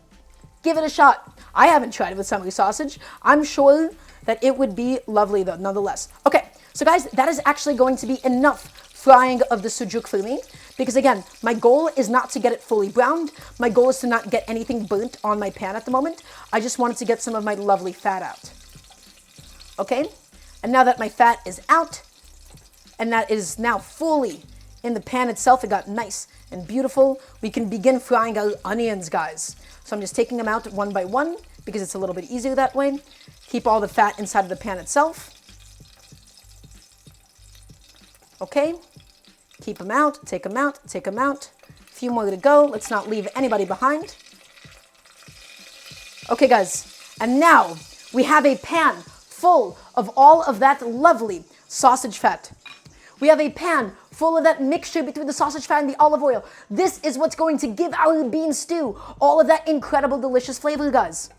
give it a shot. I haven't tried it with summer sausage. I'm sure that it would be lovely though, nonetheless. Okay, so guys, that is actually going to be enough frying of the sujuk for me. Because again, my goal is not to get it fully browned. My goal is to not get anything burnt on my pan at the moment. I just wanted to get some of my lovely fat out. Okay, and now that my fat is out, and that is now fully in the pan itself, it got nice and beautiful, we can begin frying our onions, guys. So I'm just taking them out one by one because it's a little bit easier that way. Keep all the fat inside of the pan itself. Okay. Keep them out, take them out, take them out. A few more to go. Let's not leave anybody behind. Okay, guys. And now we have a pan full of all of that lovely sausage fat. We have a pan full of that mixture between the sausage fat and the olive oil. This is what's going to give our bean stew all of that incredible, delicious flavor, guys.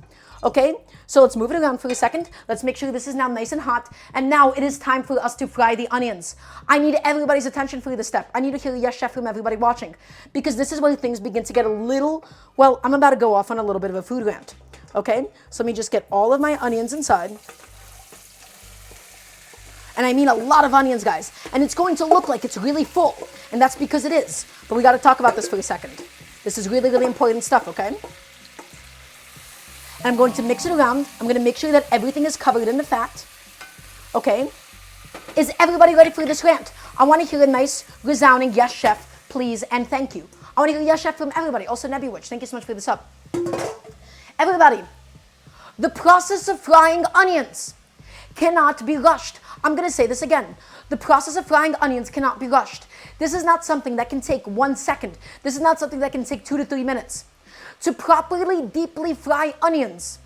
Okay, so let's move it around for a second. Let's make sure this is now nice and hot. And now it is time for us to fry the onions. I need everybody's attention for this step. I need to hear a yes, chef, from everybody watching. Because this is where things begin to get a little, well, I'm about to go off on a little bit of a food rant. Okay, so let me just get all of my onions inside. And I mean a lot of onions, guys. And it's going to look like it's really full. And that's because it is. But we got to talk about this for a second. This is really, really important stuff, okay? And I'm going to mix it around. I'm going to make sure that everything is covered in the fat. Okay? Is everybody ready for this rant? I want to hear a nice, resounding yes, chef, please, and thank you. I want to hear yes, chef from everybody. Also, Nebby thank you so much for this up. Everybody, the process of frying onions cannot be rushed. I'm going to say this again. The process of frying onions cannot be rushed. This is not something that can take 1 second. This is not something that can take 2 to 3 minutes. To properly, deeply fry onions,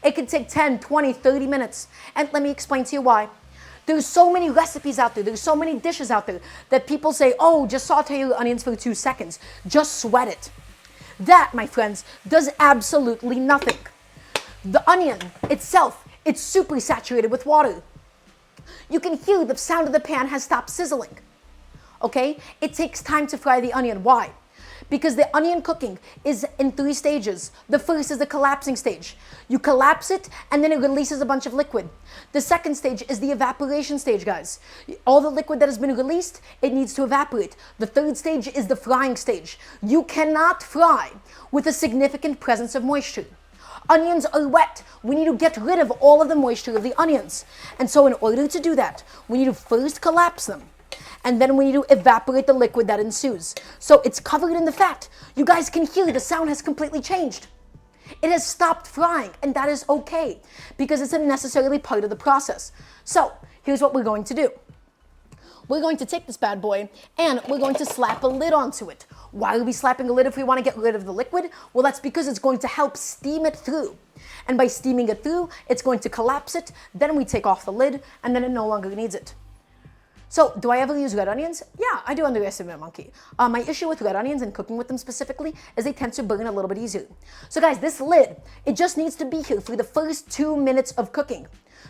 it can take 10, 20, 30 minutes. And let me explain to you why. There's so many recipes out there. There's so many dishes out there that people say, oh, just saute your onions for 2 seconds. Just sweat it. That, my friends, does absolutely nothing. The onion itself, it's super saturated with water. You can hear the sound of the pan has stopped sizzling. Okay? It takes time to fry the onion. Why? Because the onion cooking is in 3 stages. The first is the collapsing stage. You collapse it and then it releases a bunch of liquid. The second stage is the evaporation stage, guys. All the liquid that has been released, it needs to evaporate. The third stage is the frying stage. You cannot fry with a significant presence of moisture. Onions are wet. We need to get rid of all of the moisture of the onions. And so in order to do that, we need to first collapse them. And then we need to evaporate the liquid that ensues. So it's covered in the fat. You guys can hear the sound has completely changed. It has stopped frying, and that is okay because it's a necessarily part of the process. So here's what we're going to do. We're going to take this bad boy and we're going to slap a lid onto it. Why are we slapping a lid if we want to get rid of the liquid? Well, that's because it's going to help steam it through. And by steaming it through, it's going to collapse it. Then we take off the lid and then it no longer needs it. So, do I ever use red onions? Yeah, I do underestimate a monkey. My issue with red onions and cooking with them specifically is they tend to burn a little bit easier. So guys, this lid, it just needs to be here for the first 2 minutes of cooking.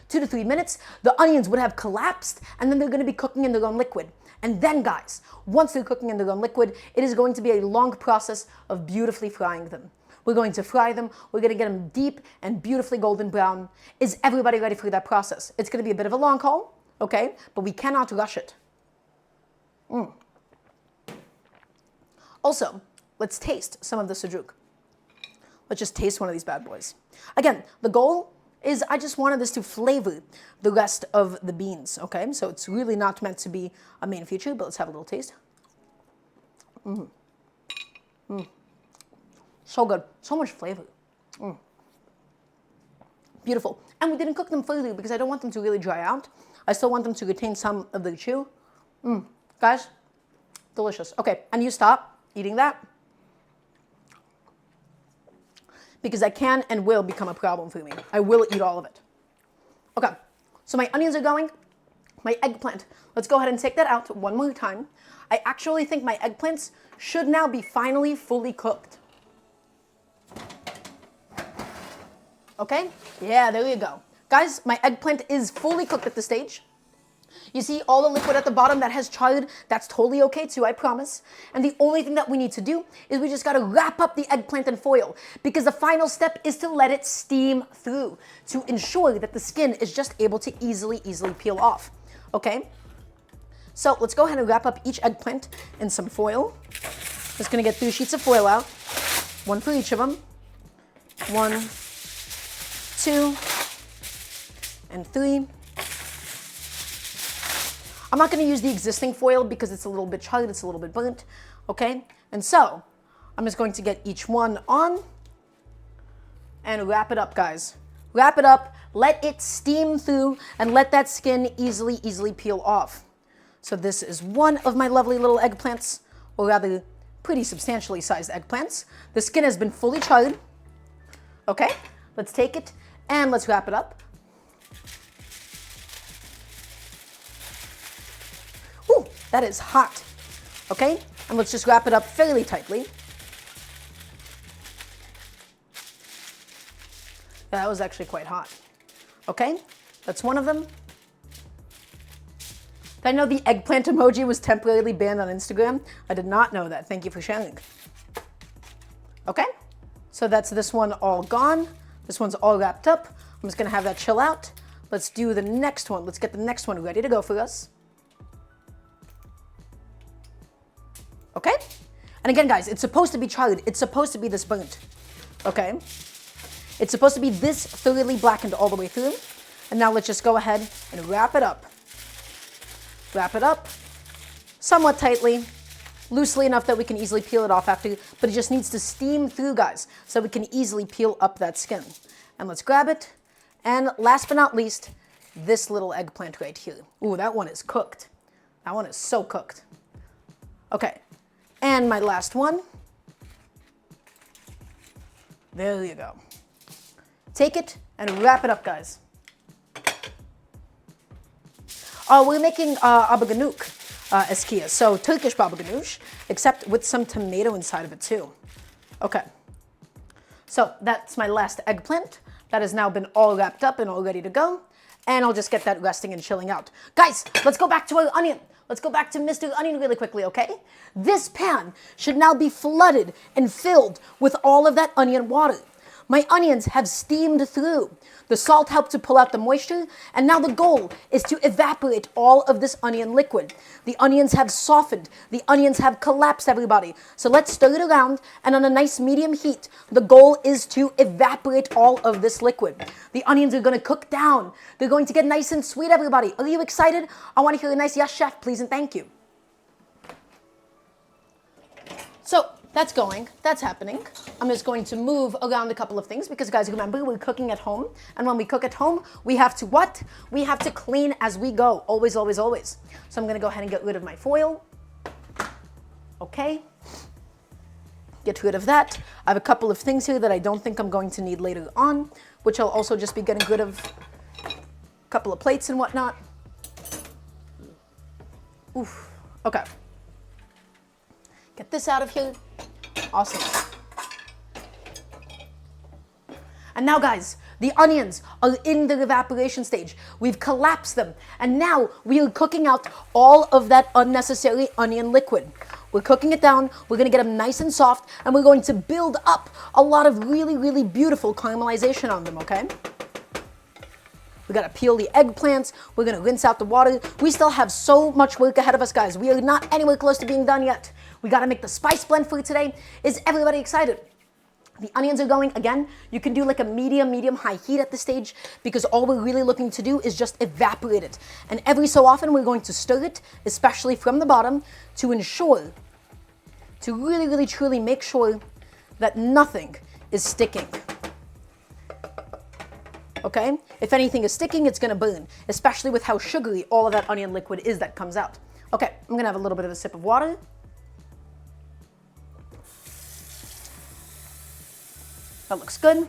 2 to 3 minutes, the onions would have collapsed and then they're going to be cooking in their own liquid. And then guys, once they're cooking in their own liquid, it is going to be a long process of beautifully frying them. We're going to fry them. We're going to get them deep and beautifully golden brown. Is everybody ready for that process? It's going to be a bit of a long haul. Okay, but we cannot rush it. Also, let's taste some of the sujuk. Let's just taste one of these bad boys. Again, the goal is I just wanted this to flavor the rest of the beans, okay? So it's really not meant to be a main feature, but let's have a little taste. So good, so much flavor. Beautiful. And we didn't cook them further because I don't want them to really dry out. I still want them to retain some of the chew. Guys, delicious. Okay, and you stop eating that because I can and will become a problem for me. I will eat all of it. Okay, so my onions are going. My eggplant. Let's go ahead and take that out one more time. I actually think my eggplants should now be finally fully cooked. Okay, yeah, there you go. Guys, my eggplant is fully cooked at this stage. You see all the liquid at the bottom that has charred? That's totally okay too, I promise. And the only thing that we need to do is we just gotta wrap up the eggplant in foil because the final step is to let it steam through to ensure that the skin is just able to easily peel off, okay? So let's go ahead and wrap up each eggplant in some foil. Just gonna get 3 sheets of foil out, 1 for each of them. 1, 2, and 3. I'm not going to use the existing foil because it's a little bit charred, it's a little bit burnt, okay? And so, I'm just going to get each one on and wrap it up, guys. Wrap it up, let it steam through, and let that skin easily peel off. So this is one of my lovely little eggplants, or rather, pretty substantially sized eggplants. The skin has been fully charred, okay? Let's take it and let's wrap it up. Ooh, that is hot, okay? And let's just wrap it up fairly tightly. That was actually quite hot. Okay, that's one of them. Did I know the eggplant emoji was temporarily banned on Instagram? I did not know that. Thank you for sharing. Okay, so that's this one all gone. This one's all wrapped up. I'm just gonna have that chill out. Let's do the next one. Let's get the next one ready to go for us. Okay? And again, guys, it's supposed to be charred. It's supposed to be this burnt. Okay? It's supposed to be this thoroughly blackened all the way through. And now let's just go ahead and wrap it up. Wrap it up somewhat tightly, loosely enough that we can easily peel it off after, but it just needs to steam through, guys, so we can easily peel up that skin. And let's grab it. And last but not least, this little eggplant right here. Ooh, that one is cooked. That one is so cooked. Okay, and my last one. There you go. Take it and wrap it up, guys. We're making Abagannuc eskiya, so Turkish baba ganoush, except with some tomato inside of it too. Okay, so that's my last eggplant. That has now been all wrapped up and all ready to go. And I'll just get that resting and chilling out. Guys, let's go back to our onion. Let's go back to Mr. Onion really quickly, okay? This pan should now be flooded and filled with all of that onion water. My onions have steamed through. The salt helped to pull out the moisture, and now the goal is to evaporate all of this onion liquid. The onions have softened. The onions have collapsed, everybody. So let's stir it around, and on a nice medium heat, the goal is to evaporate all of this liquid. The onions are going to cook down. They're going to get nice and sweet, everybody. Are you excited? I want to hear a nice yes, chef, please, and thank you. So that's going, that's happening. I'm just going to move around a couple of things because, guys, remember, we're cooking at home. And when we cook at home, we have to what? We have to clean as we go. Always, always, always. So I'm going to go ahead and get rid of my foil. Okay. Get rid of that. I have a couple of things here that I don't think I'm going to need later on, which I'll also just be getting rid of. A couple of plates and whatnot. Oof. Okay. Get this out of here. Awesome. And now, guys, the onions are in the evaporation stage. We've collapsed them. And now we are cooking out all of that unnecessary onion liquid. We're cooking it down. We're going to get them nice and soft. And we're going to build up a lot of really, really beautiful caramelization on them, okay? We got to peel the eggplants. We're going to rinse out the water. We still have so much work ahead of us, guys. We are not anywhere close to being done yet. We got to make the spice blend for today. Is everybody excited? The onions are going, again, you can do like a medium, high heat at this stage because all we're really looking to do is just evaporate it. And every so often we're going to stir it, especially from the bottom, to ensure, to really, really, truly make sure that nothing is sticking. Okay? If anything is sticking, it's gonna burn, especially with how sugary all of that onion liquid is that comes out. Okay, I'm gonna have a little bit of a sip of water. That looks good.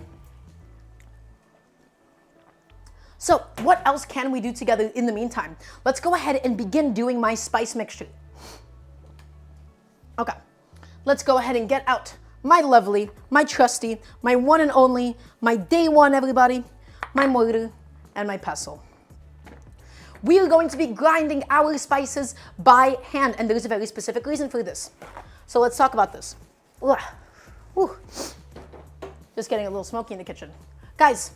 So what else can we do together in the meantime? Let's go ahead and begin doing my spice mixture. Okay, let's go ahead and get out my lovely, my trusty, my one and only, my day one, everybody, my mortar and my pestle. We are going to be grinding our spices by hand, and there's a very specific reason for this. So let's talk about this. Ooh. Just getting a little smoky in the kitchen. Guys,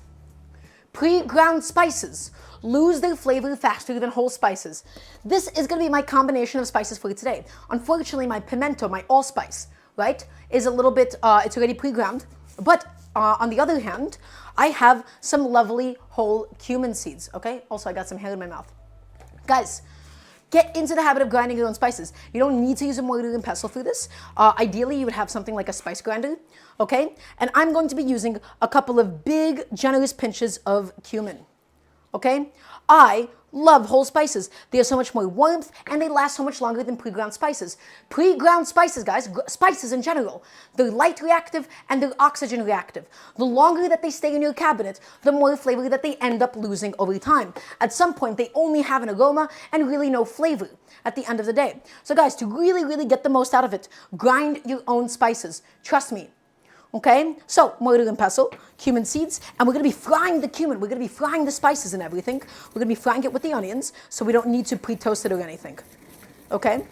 pre-ground spices lose their flavor faster than whole spices. This is going to be my combination of spices for today. Unfortunately, my pimento, my allspice, right, is a little bit, it's already pre-ground. But on the other hand, I have some lovely whole cumin seeds, okay? Also, I got some hair in my mouth. Guys, get into the habit of grinding your own spices. You don't need to use a mortar and pestle for this. Ideally, you would have something like a spice grinder, okay? And I'm going to be using a couple of big, generous pinches of cumin, okay? I love whole spices. They have so much more warmth and they last so much longer than pre-ground spices. Pre-ground spices, guys, spices in general, they're light reactive and they're oxygen reactive. The longer that they stay in your cabinet, the more flavor that they end up losing over time. At some point, they only have an aroma and really no flavor at the end of the day. So guys, to really, really get the most out of it, grind your own spices. Trust me. Okay, so mortar and pestle, cumin seeds, and we're going to be frying the cumin. We're going to be frying the spices and everything. We're going to be frying it with the onions, so we don't need to pre-toast it or anything. Okay,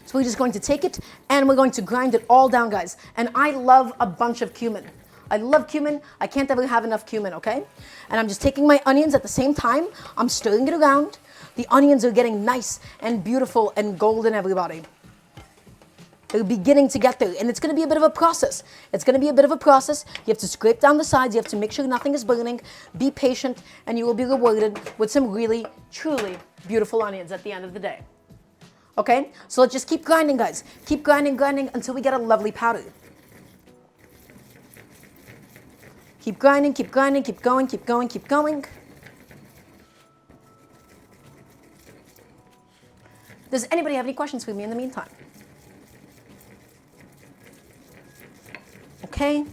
so we're just going to take it, and we're going to grind it all down, guys. And I love a bunch of cumin. I love cumin. I can't ever have enough cumin, okay? And I'm just taking my onions at the same time. I'm stirring it around. The onions are getting nice and beautiful and golden, everybody. They're beginning to get there, and it's going to be a bit of a process. It's going to be a bit of a process. You have to scrape down the sides. You have to make sure nothing is burning. Be patient, and you will be rewarded with some really, truly beautiful onions at the end of the day. Okay? So let's just keep grinding, guys. Keep grinding, grinding until we get a lovely powder. Keep grinding, keep grinding, keep going, keep going, keep going. Does anybody have any questions for me in the meantime? Okay.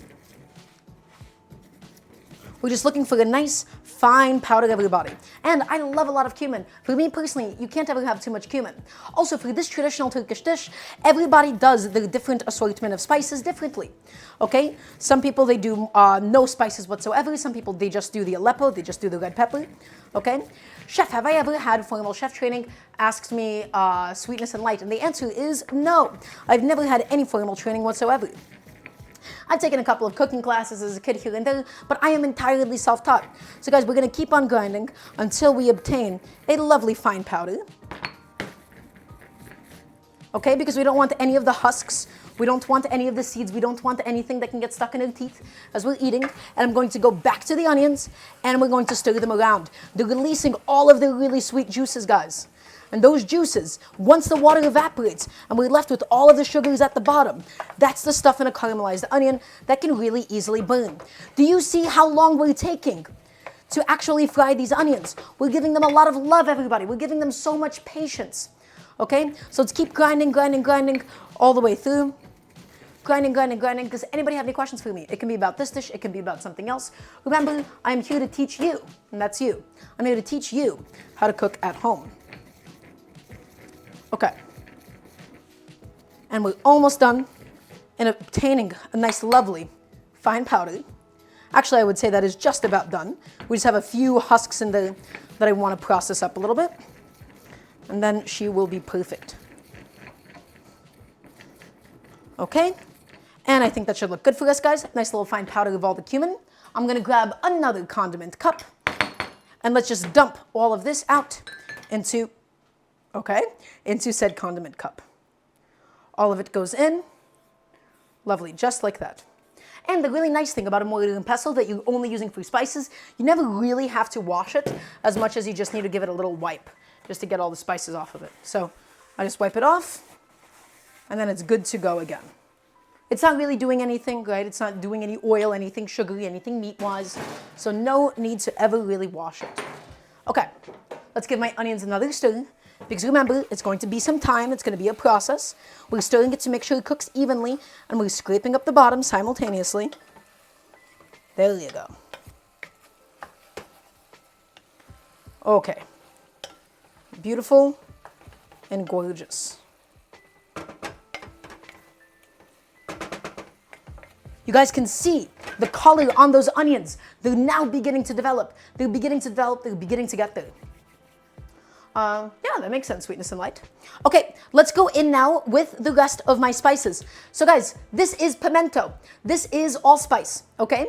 We're just looking for a nice, fine powder, everybody. And I love a lot of cumin. For me personally, you can't ever have too much cumin. Also, for this traditional Turkish dish, everybody does the different assortment of spices differently. Okay? Some people, they do no spices whatsoever. Some people, they just do the Aleppo, they just do the red pepper. Okay? Chef, have I ever had formal chef training? Asks me sweetness and light. And the answer is no. I've never had any formal training whatsoever. I've taken a couple of cooking classes as a kid here and there, but I am entirely self-taught. So guys, we're going to keep on grinding until we obtain a lovely fine powder. Okay, because we don't want any of the husks. We don't want any of the seeds. We don't want anything that can get stuck in our teeth as we're eating. And I'm going to go back to the onions and we're going to stir them around. They're releasing all of their really sweet juices, guys. And those juices, once the water evaporates and we're left with all of the sugars at the bottom, that's the stuff in a caramelized onion that can really easily burn. Do you see how long we're taking to actually fry these onions? We're giving them a lot of love, everybody. We're giving them so much patience. Okay? So let's keep grinding, grinding, grinding all the way through. Grinding, grinding, grinding. Does anybody have any questions for me? It can be about this dish. It can be about something else. Remember, I'm here to teach you, and that's you. I'm here to teach you how to cook at home. Okay, and we're almost done in obtaining a nice, lovely, fine powder. Actually, I would say that is just about done. We just have a few husks in there that I want to process up a little bit, and then she will be perfect. Okay, and I think that should look good for us, guys. Nice little fine powder of all the cumin. I'm going to grab another condiment cup, and let's just dump all of this out into said condiment cup. All of it goes in. Lovely, just like that. And the really nice thing about a mortar and pestle that you're only using for spices, you never really have to wash it as much as you just need to give it a little wipe just to get all the spices off of it. So I just wipe it off, and then it's good to go again. It's not really doing anything, right? It's not doing any oil, anything sugary, anything meat-wise. So no need to ever really wash it. Okay, let's give my onions another stir. Because remember, it's going to be some time. It's going to be a process. We're stirring it to make sure it cooks evenly, and we're scraping up the bottom simultaneously. There you go. Okay. Beautiful and gorgeous. You guys can see the color on those onions. They're now beginning to develop. They're beginning to develop. They're beginning to get there. Yeah, that makes sense, sweetness and light. Okay, let's go in now with the rest of my spices. So guys, this is pimento. This is allspice, okay?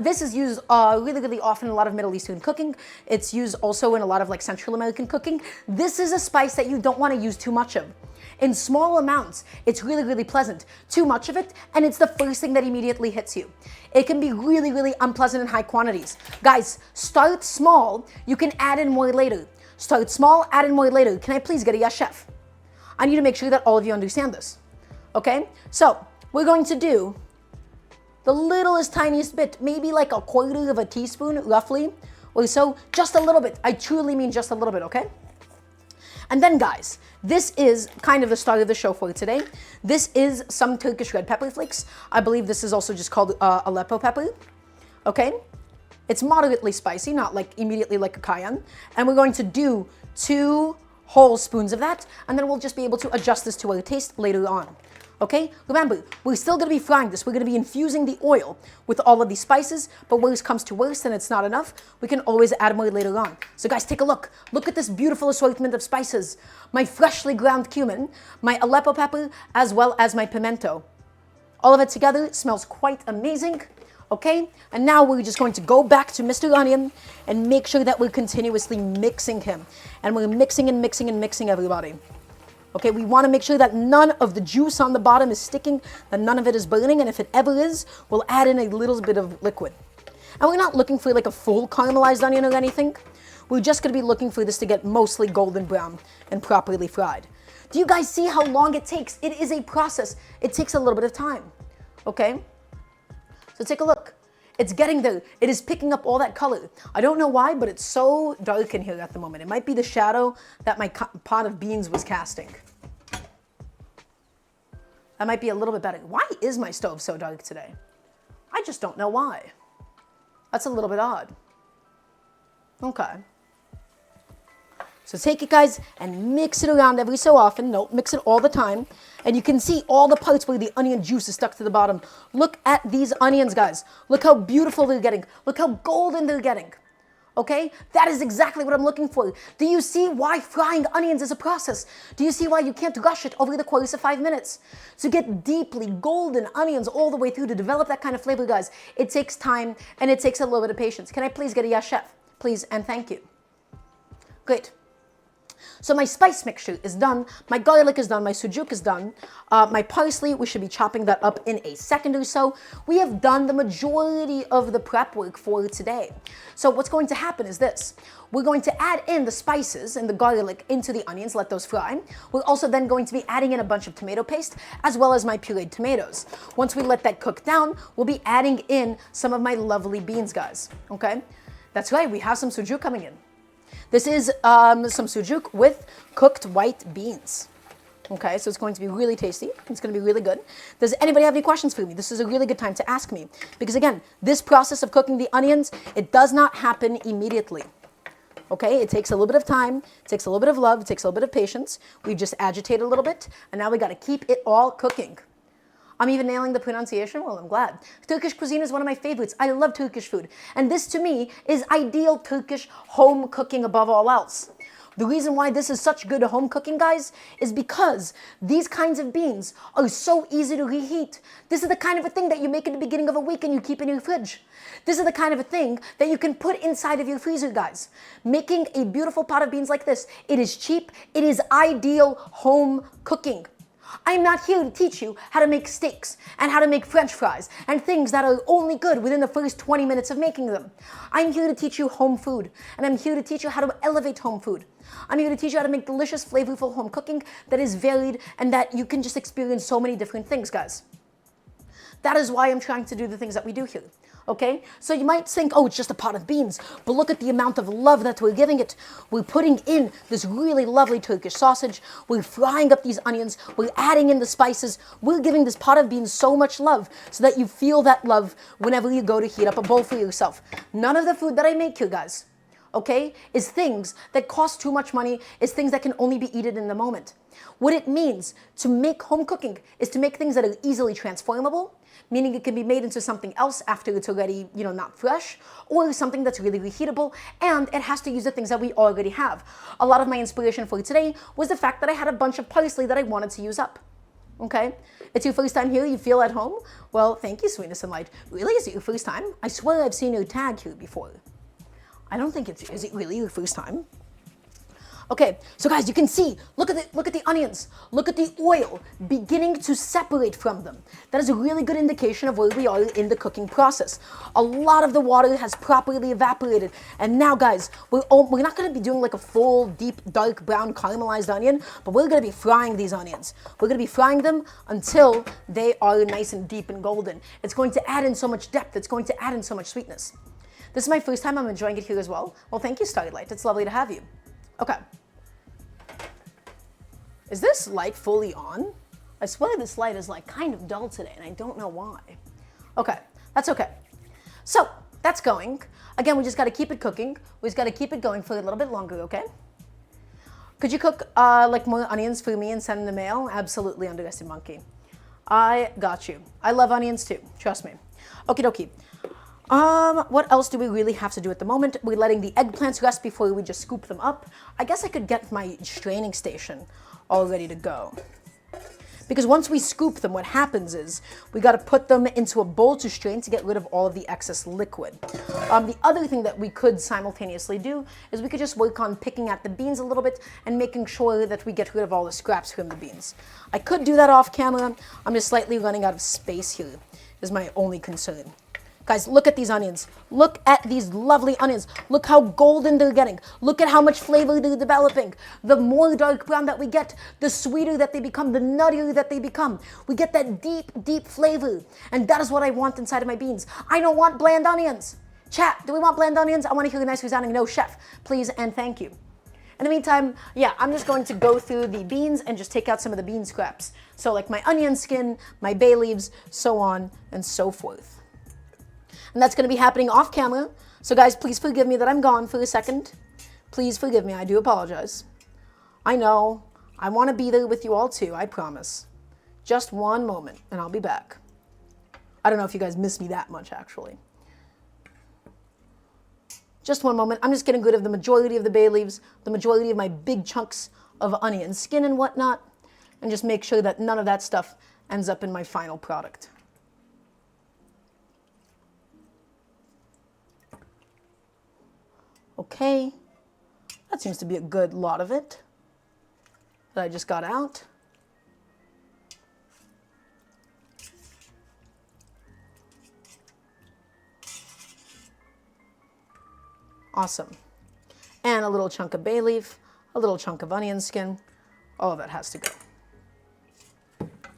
This is used really, really often in a lot of Middle Eastern cooking. It's used also in a lot of like Central American cooking. This is a spice that you don't want to use too much of. In small amounts, it's really, really pleasant. Too much of it, and it's the first thing that immediately hits you. It can be really, really unpleasant in high quantities. Guys, start small. You can add in more later. Start small, add in more later. Can I please get a yes, chef? I need to make sure that all of you understand this. Okay? So, we're going to do the littlest, tiniest bit, maybe like a quarter of a teaspoon, roughly, or so, just a little bit. I truly mean just a little bit, okay? And then, guys, this is kind of the start of the show for today. This is some Turkish red pepper flakes. I believe this is also just called Aleppo pepper, okay? It's moderately spicy, not like immediately like a cayenne. And we're going to do 2 whole spoons of that, and then we'll just be able to adjust this to our taste later on. Okay? Remember, we're still going to be frying this. We're going to be infusing the oil with all of these spices, but worst comes to worst and it's not enough, we can always add more later on. So guys, take a look. Look at this beautiful assortment of spices. My freshly ground cumin, my Aleppo pepper, as well as my pimento. All of it together smells quite amazing. Okay, and now we're just going to go back to Mr. Onion and make sure that we're continuously mixing him. And we're mixing and mixing and mixing, everybody. Okay, we want to make sure that none of the juice on the bottom is sticking, that none of it is burning, and if it ever is, we'll add in a little bit of liquid. And we're not looking for like a full caramelized onion or anything. We're just going to be looking for this to get mostly golden brown and properly fried. Do you guys see how long it takes? It is a process. It takes a little bit of time. Okay? So take a look. It's getting there. It is picking up all that color. I don't know why, but it's so dark in here at the moment. It might be the shadow that my pot of beans was casting. That might be a little bit better. Why is my stove so dark today? I just don't know why. That's a little bit odd. Okay. So take it, guys, and mix it around every so often. No, mix it all the time. And you can see all the parts where the onion juice is stuck to the bottom. Look at these onions, guys. Look how beautiful they're getting. Look how golden they're getting. Okay? That is exactly what I'm looking for. Do you see why frying onions is a process? Do you see why you can't rush it over the course of 5 minutes? To get deeply golden onions all the way through, to develop that kind of flavor, guys, it takes time and it takes a little bit of patience. Can I please get a yes, chef? Please and thank you. Great. So my spice mixture is done, my garlic is done, my sujuk is done, my parsley, we should be chopping that up in a second or so. We have done the majority of the prep work for today. So what's going to happen is this. We're going to add in the spices and the garlic into the onions, let those fry. We're also then going to be adding in a bunch of tomato paste as well as my pureed tomatoes. Once we let that cook down, we'll be adding in some of my lovely beans, guys, okay? That's right, we have some sujuk coming in. This is some sujuk with cooked white beans. Okay, so it's going to be really tasty. It's going to be really good. Does anybody have any questions for me? This is a really good time to ask me. Because again, this process of cooking the onions, it does not happen immediately. Okay, it takes a little bit of time, it takes a little bit of love, it takes a little bit of patience. We just agitate a little bit, and now we got to keep it all cooking. I'm even nailing the pronunciation. Well, I'm glad. Turkish cuisine is one of my favorites. I love Turkish food. And this, to me, is ideal Turkish home cooking above all else. The reason why this is such good home cooking, guys, is because these kinds of beans are so easy to reheat. This is the kind of a thing that you make at the beginning of a week and you keep in your fridge. This is the kind of a thing that you can put inside of your freezer, guys. Making a beautiful pot of beans like this, it is cheap. It is ideal home cooking. I'm not here to teach you how to make steaks and how to make French fries and things that are only good within the first 20 minutes of making them. I'm here to teach you home food, and I'm here to teach you how to elevate home food. I'm here to teach you how to make delicious, flavorful home cooking that is varied and that you can just experience so many different things, guys. That is why I'm trying to do the things that we do here. Okay? So you might think, oh, it's just a pot of beans, but look at the amount of love that we're giving it. We're putting in this really lovely Turkish sausage. We're frying up these onions. We're adding in the spices. We're giving this pot of beans so much love so that you feel that love whenever you go to heat up a bowl for yourself. None of the food that I make here, guys, okay, is things that cost too much money, is things that can only be eaten in the moment. What it means to make home cooking is to make things that are easily transformable, meaning it can be made into something else after it's already, not fresh, or something that's really reheatable, and it has to use the things that we already have. A lot of my inspiration for today was the fact that I had a bunch of parsley that I wanted to use up. Okay? It's your first time here, you feel at home? Well, thank you, sweetness and light. Really, is it your first time? I swear I've seen your tag here before. I don't think is it really your first time? Okay, so guys, you can see, look at the onions, look at the oil beginning to separate from them. That is a really good indication of where we are in the cooking process. A lot of the water has properly evaporated, and now, guys, we're not going to be doing like a full, deep, dark brown caramelized onion, but we're going to be frying these onions. We're going to be frying them until they are nice and deep and golden. It's going to add in so much depth. It's going to add in so much sweetness. This is my first time. I'm enjoying it here as well. Well, thank you, Starlight. It's lovely to have you. Okay. Is this light fully on? I swear this light is like kind of dull today, and I don't know why. Okay, that's okay. So that's going. Again, we just got to keep it cooking. We just got to keep it going for a little bit longer, okay? Could you cook like more onions for me and send in the mail? Absolutely, Underested Monkey. I got you. I love onions too. Trust me. Okie dokie. What else do we really have to do at the moment? We're letting the eggplants rest before we just scoop them up. I guess I could get my straining station all ready to go. Because once we scoop them, what happens is we got to put them into a bowl to strain to get rid of all of the excess liquid. The other thing that we could simultaneously do is we could just work on picking at the beans a little bit and making sure that we get rid of all the scraps from the beans. I could do that off camera. I'm just slightly running out of space here, is my only concern. Guys, look at these onions. Look at these lovely onions. Look how golden they're getting. Look at how much flavor they're developing. The more dark brown that we get, the sweeter that they become, the nuttier that they become. We get that deep, deep flavor. And that is what I want inside of my beans. I don't want bland onions. Chat, do we want bland onions? I want to hear a nice resounding no, chef. Please and thank you. In the meantime, yeah, I'm just going to go through the beans and just take out some of the bean scraps. So like my onion skin, my bay leaves, so on and so forth. And that's going to be happening off camera. So guys, please forgive me that I'm gone for a second. Please forgive me. I do apologize. I know. I want to be there with you all too. I promise. Just one moment and I'll be back. I don't know if you guys miss me that much actually. Just one moment. I'm just getting rid of the majority of the bay leaves, the majority of my big chunks of onion skin and whatnot, and just make sure that none of that stuff ends up in my final product. Okay, that seems to be a good lot of it that I just got out. Awesome. And a little chunk of bay leaf, a little chunk of onion skin. All of that has to go.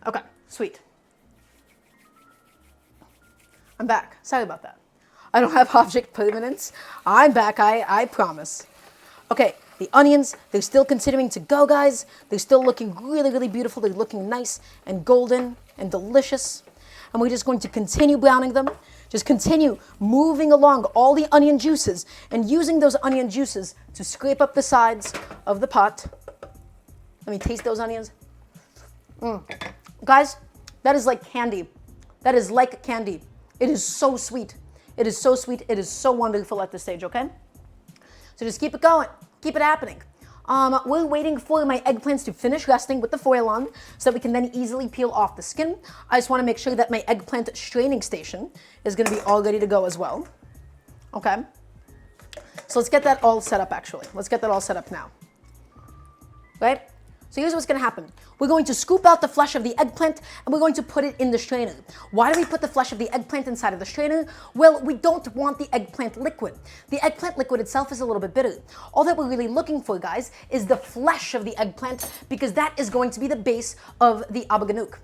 Okay, sweet. I'm back. Sorry about that. I don't have object permanence. I'm back, I promise. Okay, the onions, they're still continuing to go, guys. They're still looking really, really beautiful. They're looking nice and golden and delicious. And we're just going to continue browning them. Just continue moving along all the onion juices and using those onion juices to scrape up the sides of the pot. Let me taste those onions. Guys, that is like candy. That is like candy. It is so sweet. It is so sweet. It is so wonderful at this stage, okay? So just keep it going. Keep it happening. We're waiting for my eggplants to finish resting with the foil on so that we can then easily peel off the skin. I just want to make sure that my eggplant straining station is going to be all ready to go as well. Okay? So let's get that all set up, actually. Let's get that all set up now. Right? So here's what's going to happen. We're going to scoop out the flesh of the eggplant and we're going to put it in the strainer. Why do we put the flesh of the eggplant inside of the strainer? Well, we don't want the eggplant liquid. The eggplant liquid itself is a little bit bitter. All that we're really looking for, guys, is the flesh of the eggplant because that is going to be the base of the Abagannuc.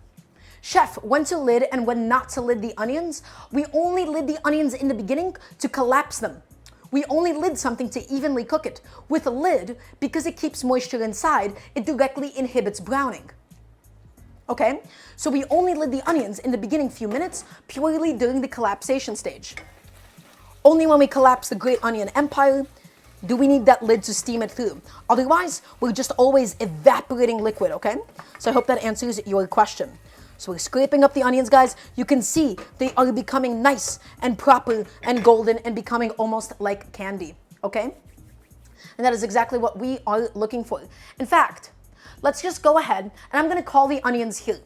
Chef, when to lid and when not to lid the onions? We only lid the onions in the beginning to collapse them. We only lid something to evenly cook it. With a lid, because it keeps moisture inside, it directly inhibits browning. Okay? So we only lid the onions in the beginning few minutes, purely during the collapsation stage. Only when we collapse the great onion empire do we need that lid to steam it through. Otherwise, we're just always evaporating liquid, okay? So I hope that answers your question. So we're scraping up the onions, guys. You can see they are becoming nice and proper and golden and becoming almost like candy, okay? And that is exactly what we are looking for. In fact, let's just go ahead and I'm gonna call the onions here.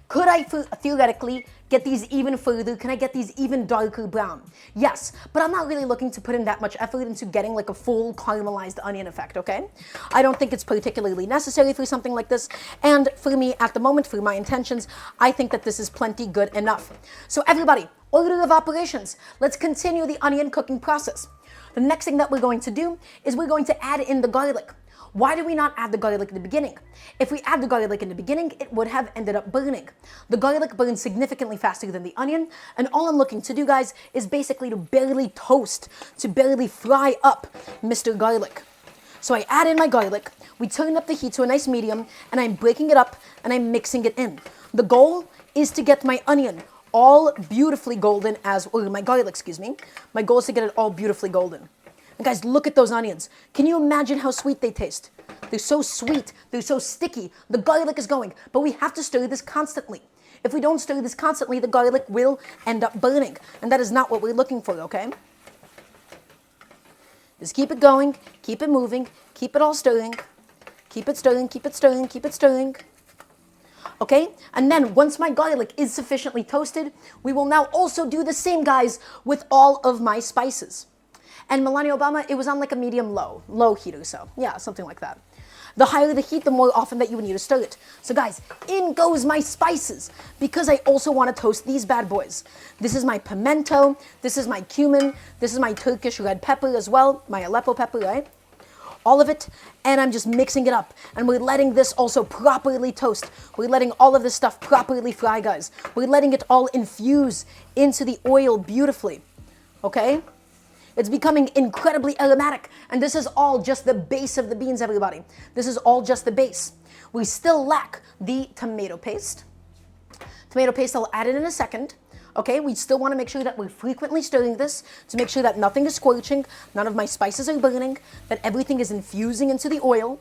Could I theoretically get these even further? Can I get these even darker brown? Yes, but I'm not really looking to put in that much effort into getting like a full caramelized onion effect, okay? I don't think it's particularly necessary for something like this. And for me, at the moment, for my intentions, I think that this is plenty good enough. So everybody, order of operations. Let's continue the onion cooking process. The next thing that we're going to do is we're going to add in the garlic. Why do we not add the garlic in the beginning? If we add the garlic in the beginning, it would have ended up burning. The garlic burns significantly faster than the onion, and all I'm looking to do, guys, is basically to barely toast, to barely fry up Mr. Garlic. So I add in my garlic, we turn up the heat to a nice medium, and I'm breaking it up, and I'm mixing it in. The goal is to get my onion all beautifully golden or my garlic, excuse me. My goal is to get it all beautifully golden. And guys, look at those onions. Can you imagine how sweet they taste? They're so sweet, they're so sticky, the garlic is going, but we have to stir this constantly. If we don't stir this constantly, the garlic will end up burning, and that is not what we're looking for, okay? Just keep it going, keep it moving, keep it all stirring, keep it stirring, keep it stirring, keep it stirring. Okay, and then once my garlic is sufficiently toasted, we will now also do the same, guys, with all of my spices. And Melania Obama, it was on like a low heat or so. Yeah, something like that. The higher the heat, the more often that you would need to stir it. So guys, in goes my spices, because I also want to toast these bad boys. This is my pimento, this is my cumin, this is my Turkish red pepper as well, my Aleppo pepper, right? All of it, and I'm just mixing it up. And we're letting this also properly toast. We're letting all of this stuff properly fry, guys. We're letting it all infuse into the oil beautifully, okay? It's becoming incredibly aromatic, and this is all just the base of the beans, everybody. This is all just the base. We still lack the tomato paste. Tomato paste, I'll add it in a second. Okay, we still want to make sure that we're frequently stirring this to make sure that nothing is scorching, none of my spices are burning, that everything is infusing into the oil.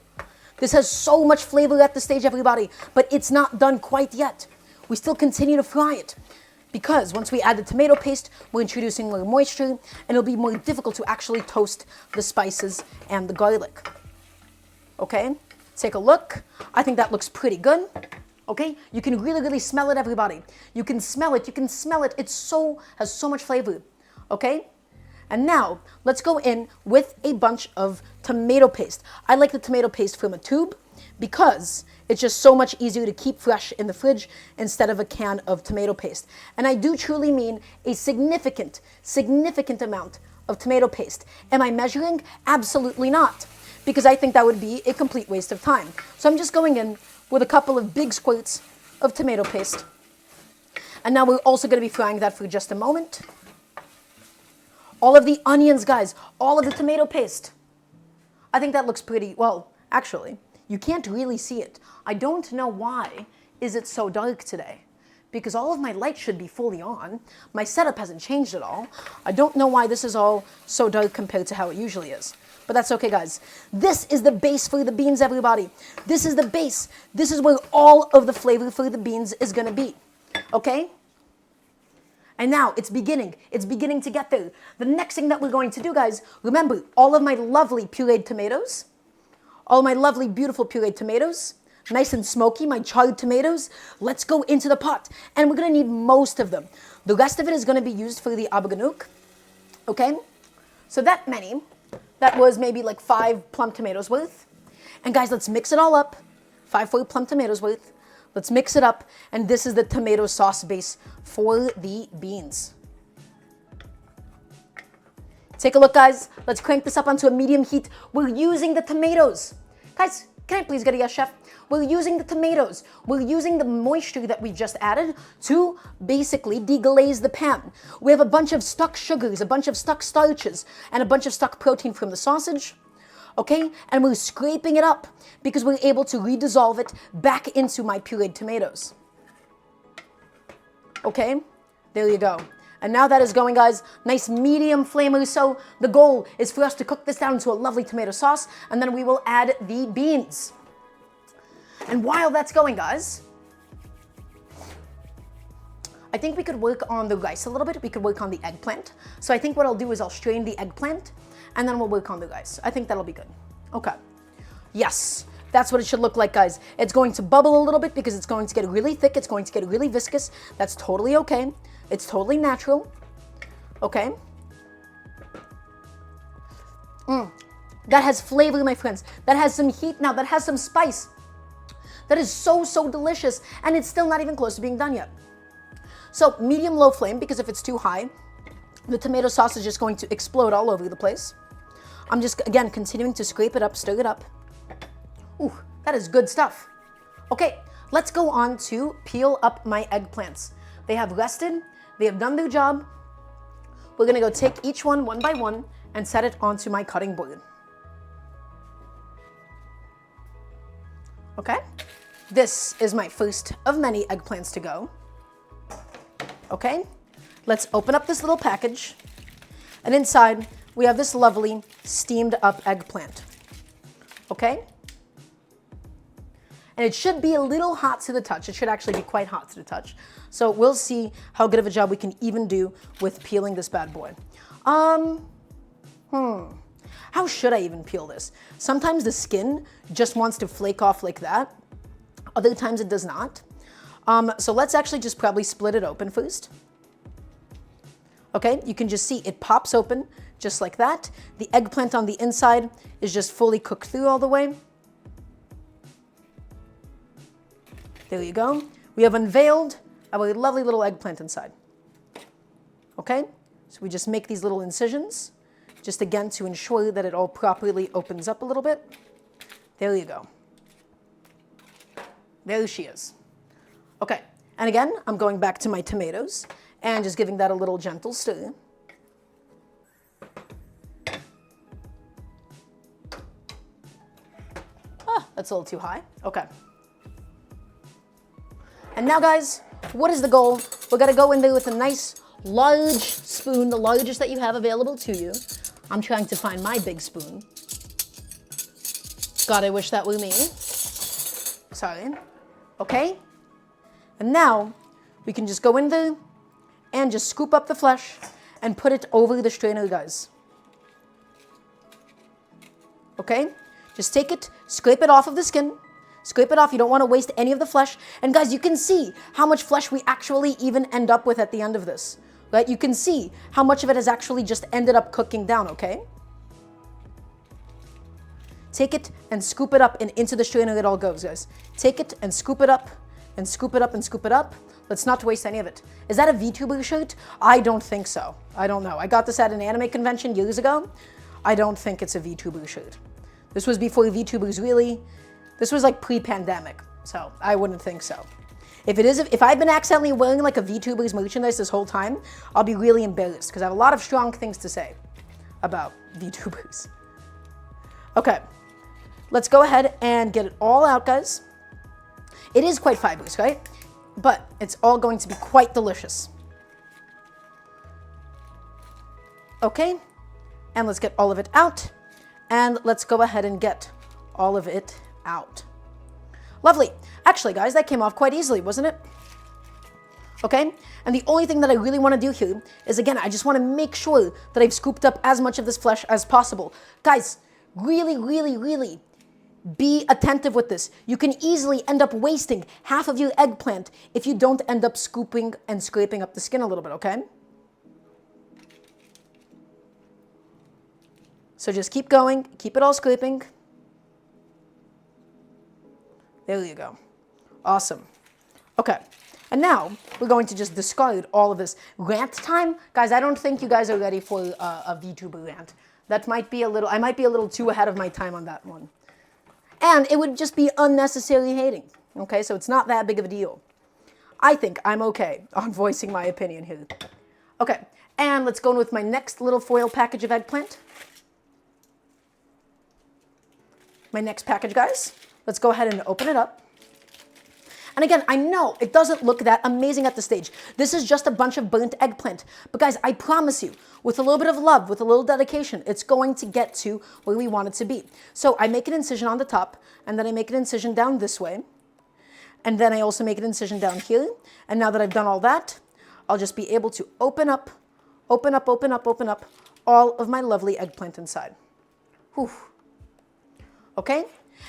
This has so much flavor at the stage, everybody, but it's not done quite yet. We still continue to fry it because once we add the tomato paste, we're introducing more moisture and it'll be more difficult to actually toast the spices and the garlic. Okay, take a look. I think that looks pretty good. Okay, you can really smell it, everybody. You can smell it, It has so much flavor, okay? And now, let's go in with a bunch of tomato paste. I like the tomato paste from a tube because it's just so much easier to keep fresh in the fridge instead of a can of tomato paste. And I do truly mean a significant amount of tomato paste. Am I measuring? Absolutely not, because I think that would be a complete waste of time. So I'm just going in with a couple of big squirts of tomato paste. And now we're also going to be frying that for just a moment. All of the onions, guys, all of the tomato paste. I think that looks pretty, well, actually, you can't really see it. I don't know why is it so dark today, because all of my lights should be fully on. My setup hasn't changed at all. I don't know why this is all so dark compared to how it usually is. But that's okay, guys. This is the base for the beans, everybody. This is the base. This is where all of the flavor for the beans is going to be. Okay? And now it's beginning to get there. The next thing that we're going to do, guys, remember all of my lovely pureed tomatoes, all my lovely, beautiful pureed tomatoes, nice and smoky, my charred tomatoes. Let's go into the pot. And we're going to need most of them. The rest of it is going to be used for the Abagannuc. Okay? So that was maybe like 5 plum tomatoes worth. And guys, let's mix it all up. 5 full plum tomatoes worth. Let's mix it up. And this is the tomato sauce base for the beans. Take a look, guys. Let's crank this up onto a medium heat. We're using the tomatoes. Guys, can I please get a yes, chef? We're using the tomatoes. We're using the moisture that we just added to basically deglaze the pan. We have a bunch of stuck sugars, a bunch of stuck starches, and a bunch of stuck protein from the sausage. Okay? And we're scraping it up because we're able to redissolve it back into my pureed tomatoes. Okay? There you go. And now that is going, guys, nice medium flame or so. The goal is for us to cook this down to a lovely tomato sauce, and then we will add the beans. And while that's going, guys, I think we could work on the rice a little bit. We could work on the eggplant. So I think what I'll do is I'll strain the eggplant, and then we'll work on the rice. I think that'll be good. Okay. Yes, that's what it should look like, guys. It's going to bubble a little bit because it's going to get really thick. It's going to get really viscous. That's totally okay. It's totally natural. Okay. That has flavor, my friends. That has some heat now. That has some spice. That is so delicious. And it's still not even close to being done yet. So medium-low flame, because if it's too high, the tomato sauce is just going to explode all over the place. I'm just, again, continuing to scrape it up, stir it up. Ooh, that is good stuff. Okay, let's go on to peel up my eggplants. They have rested. They have done their job. We're going to go take each one by one and set it onto my cutting board. Okay, this is my first of many eggplants to go. Okay, let's open up this little package. And inside, we have this lovely steamed up eggplant. Okay? And it should be a little hot to the touch. It should actually be quite hot to the touch. So we'll see how good of a job we can even do with peeling this bad boy. How should I even peel this? Sometimes the skin just wants to flake off like that. Other times it does not. So let's actually just probably split it open first. Okay, you can just see it pops open just like that. The eggplant on the inside is just fully cooked through all the way. There you go. We have unveiled our lovely little eggplant inside. Okay, so we just make these little incisions, just again to ensure that it all properly opens up a little bit. There you go. There she is. Okay, and again, I'm going back to my tomatoes and just giving that a little gentle stir. Ah, that's a little too high. Okay. And now, guys, what is the goal? We're gonna go in there with a nice large spoon, the largest that you have available to you. I'm trying to find my big spoon. God, I wish that were me. Sorry. Okay. And now we can just go in there and just scoop up the flesh and put it over the strainer, guys. Okay? Just take it, scrape it off of the skin. Scrape it off. You don't want to waste any of the flesh. And guys, you can see how much flesh we actually even end up with at the end of this. Right? You can see how much of it has actually just ended up cooking down, okay? Take it and scoop it up and into the strainer it all goes, guys. Take it and scoop it up and scoop it up and scoop it up. Let's not waste any of it. Is that a VTuber shirt? I don't think so. I don't know. I got this at an anime convention years ago. I don't think it's a VTuber shirt. This was before VTubers really... This was like pre-pandemic, so I wouldn't think so. If it is, if I've been accidentally wearing like a VTuber's merchandise this whole time, I'll be really embarrassed because I have a lot of strong things to say about VTubers. Okay, let's go ahead and get it all out, guys. It is quite fibrous, right? But it's all going to be quite delicious. Okay, and let's get all of it out. And let's go ahead and get all of it out. Lovely. Actually, guys, that came off quite easily, wasn't it? Okay, and the only thing that I really want to do here is, again, I just want to make sure that I've scooped up as much of this flesh as possible. Guys, really, really, really be attentive with this. You can easily end up wasting half of your eggplant if you don't end up scooping and scraping up the skin a little bit, okay? So just keep going, keep it all scraping. There you go. Awesome. Okay. And now we're going to just discard all of this rant time. Guys, I don't think you guys are ready for a VTuber rant. That might be a little, I might be a little too ahead of my time on that one. And it would just be unnecessary hating. Okay, so it's not that big of a deal. I think I'm okay on voicing my opinion here. Okay, and let's go in with my next little foil package of eggplant. My next package, guys. Let's go ahead and open it up. And again, I know it doesn't look that amazing at the stage. This is just a bunch of burnt eggplant. But guys, I promise you, with a little bit of love, with a little dedication, it's going to get to where we want it to be. So I make an incision on the top, and then I make an incision down this way. And then I also make an incision down here. And now that I've done all that, I'll just be able to open up all of my lovely eggplant inside. Whew. Okay?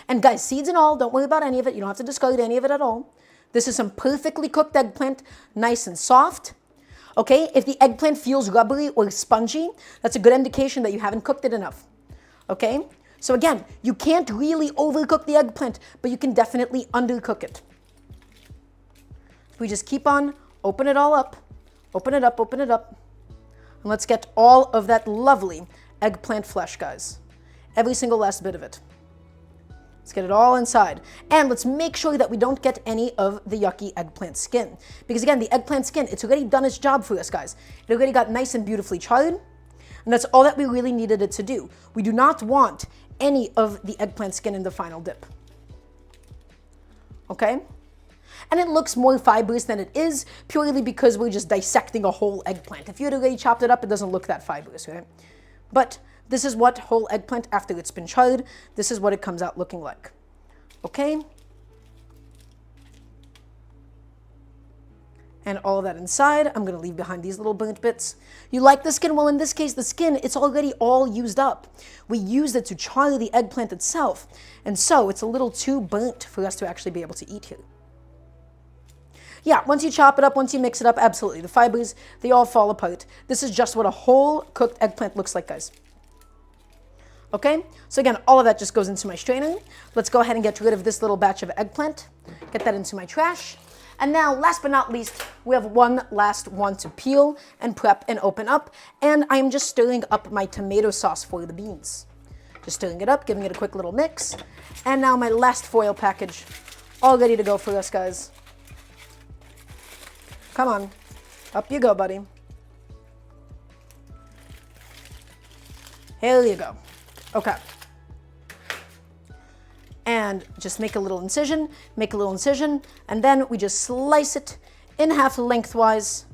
And guys, seeds and all, don't worry about any of it. You don't have to discard any of it at all. This is some perfectly cooked eggplant, nice and soft. Okay? If the eggplant feels rubbery or spongy, that's a good indication that you haven't cooked it enough. Okay? So again, you can't really overcook the eggplant, but you can definitely undercook it. We just keep on, open it all up, open it up, and let's get all of that lovely eggplant flesh, guys. Every single last bit of it. Let's get it all inside. And let's make sure that we don't get any of the yucky eggplant skin. Because again, the eggplant skin, it's already done its job for us, guys. It already got nice and beautifully charred. And that's all that we really needed it to do. We do not want any of the eggplant skin in the final dip. Okay? And it looks more fibrous than it is, purely because we're just dissecting a whole eggplant. If you had already chopped it up, it doesn't look that fibrous, right? But this is what whole eggplant, after it's been charred, this is what it comes out looking like. Okay? And all of that inside, I'm going to leave behind these little burnt bits. You like the skin? Well, in this case, the skin, it's already all used up. We used it to char the eggplant itself. And so it's a little too burnt for us to actually be able to eat here. Yeah, once you chop it up, once you mix it up, absolutely. The fibers, they all fall apart. This is just what a whole cooked eggplant looks like, guys. Okay, so again, all of that just goes into my strainer. Let's go ahead and get rid of this little batch of eggplant. Get that into my trash. And now, last but not least, we have one last one to peel and prep and open up. And I'm just stirring up my tomato sauce for the beans. Just stirring it up, giving it a quick little mix. And now my last foil package, all ready to go for us, guys. Come on, up you go, buddy. Here you go. Okay. And just make a little incision, and then we just slice it in half lengthwise.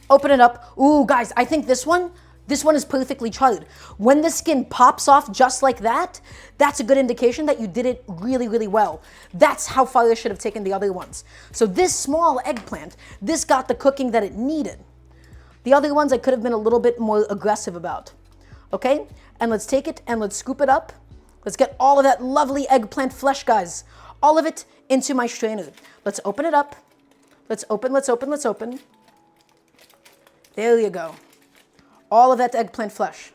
Open it up. Ooh, guys, I think this one is perfectly charred. When the skin pops off just like that, that's a good indication that you did it really, really well. That's how far I should have taken the other ones. So this small eggplant, this got the cooking that it needed. The other ones I could have been a little bit more aggressive about. Okay? And let's take it and let's scoop it up. Let's get all of that lovely eggplant flesh, guys. All of it into my strainer. Let's open it up. Let's open. There you go. All of that eggplant flesh.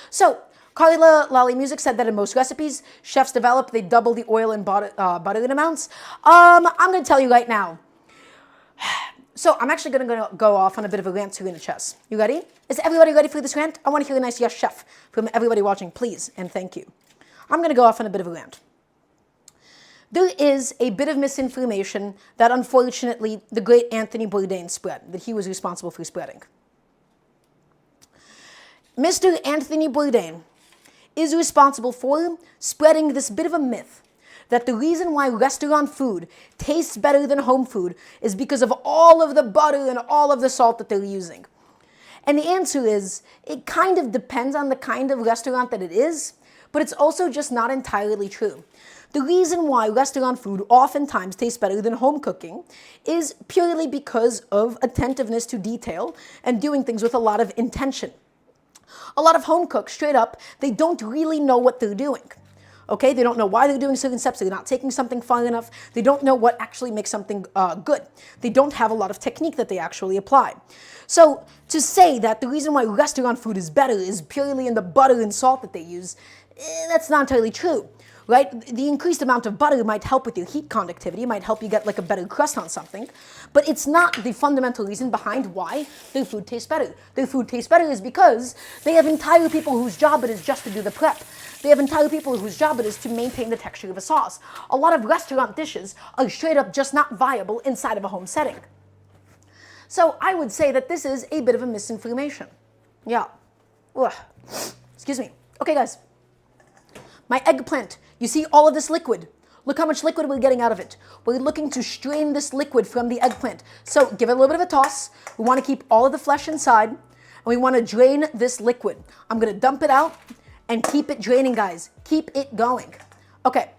So, Carla Lally Music said that in most recipes, chefs develop, they double the oil and butter in amounts. I'm going to tell you right now. So, I'm actually going to go off on a bit of a rant here in the chest. You ready? Is everybody ready for this rant? I want to hear a nice yes, chef, from everybody watching, please, and thank you. I'm going to go off on a bit of a rant. There is a bit of misinformation that, unfortunately, the great Anthony Bourdain spread, that he was responsible for spreading. Mr. Anthony Bourdain is responsible for spreading this bit of a myth that the reason why restaurant food tastes better than home food is because of all of the butter and all of the salt that they're using. And the answer is, it kind of depends on the kind of restaurant that it is, but it's also just not entirely true. The reason why restaurant food oftentimes tastes better than home cooking is purely because of attentiveness to detail and doing things with a lot of intention. A lot of home cooks, straight up, they don't really know what they're doing. Okay, they don't know why they're doing certain steps. They're not taking something far enough. They don't know what actually makes something good. They don't have a lot of technique that they actually apply. So to say that the reason why restaurant food is better is purely in the butter and salt that they use, that's not entirely true. Right? The increased amount of butter might help with your heat conductivity, might help you get like a better crust on something, but it's not the fundamental reason behind why their food tastes better. Their food tastes better is because they have entire people whose job it is just to do the prep. They have entire people whose job it is to maintain the texture of a sauce. A lot of restaurant dishes are straight up just not viable inside of a home setting. So I would say that this is a bit of a misinformation. Yeah. Ugh. Excuse me. Okay, guys. My eggplant. You see all of this liquid. Look how much liquid we're getting out of it. We're looking to strain this liquid from the eggplant. So give it a little bit of a toss. We want to keep all of the flesh inside, and we want to drain this liquid. I'm going to dump it out and keep it draining, guys. Keep it going. Okay.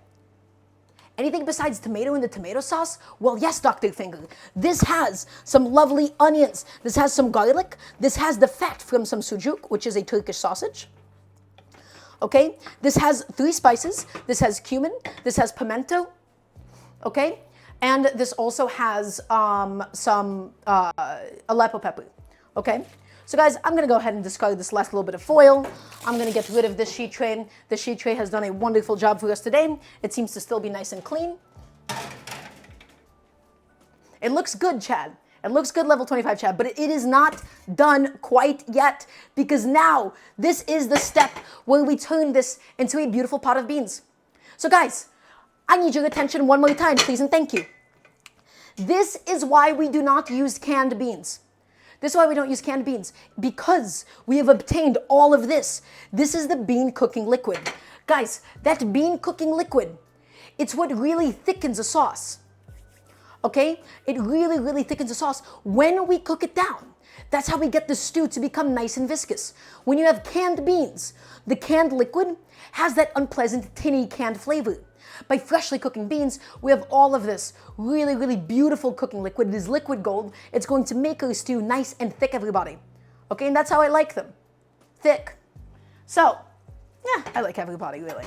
Anything besides tomato in the tomato sauce? Well, yes, Dr. Finger. This has some lovely onions. This has some garlic. This has the fat from some sujuk, which is a Turkish sausage. Okay, this has 3 spices. This has cumin. This has pimento. Okay, and this also has some Aleppo pepper. Okay, so guys, I'm gonna go ahead and discard this last little bit of foil. I'm gonna get rid of this sheet tray. The sheet tray has done a wonderful job for us today. It seems to still be nice and clean. It looks good, Chad. It looks good, level 25, Chad, but it is not done quite yet, because now this is the step where we turn this into a beautiful pot of beans. So guys, I need your attention one more time, please, and thank you. This is why we do not use canned beans. This is why we don't use canned beans, because we have obtained all of this. This is the bean cooking liquid. Guys, that bean cooking liquid, it's what really thickens a sauce. Okay? It really, really thickens the sauce when we cook it down. That's how we get the stew to become nice and viscous. When you have canned beans, the canned liquid has that unpleasant, tinny canned flavor. By freshly cooking beans, we have all of this really, really beautiful cooking liquid. It is liquid gold. It's going to make our stew nice and thick, everybody. Okay? And that's how I like them. Thick. So, yeah, I like everybody, really.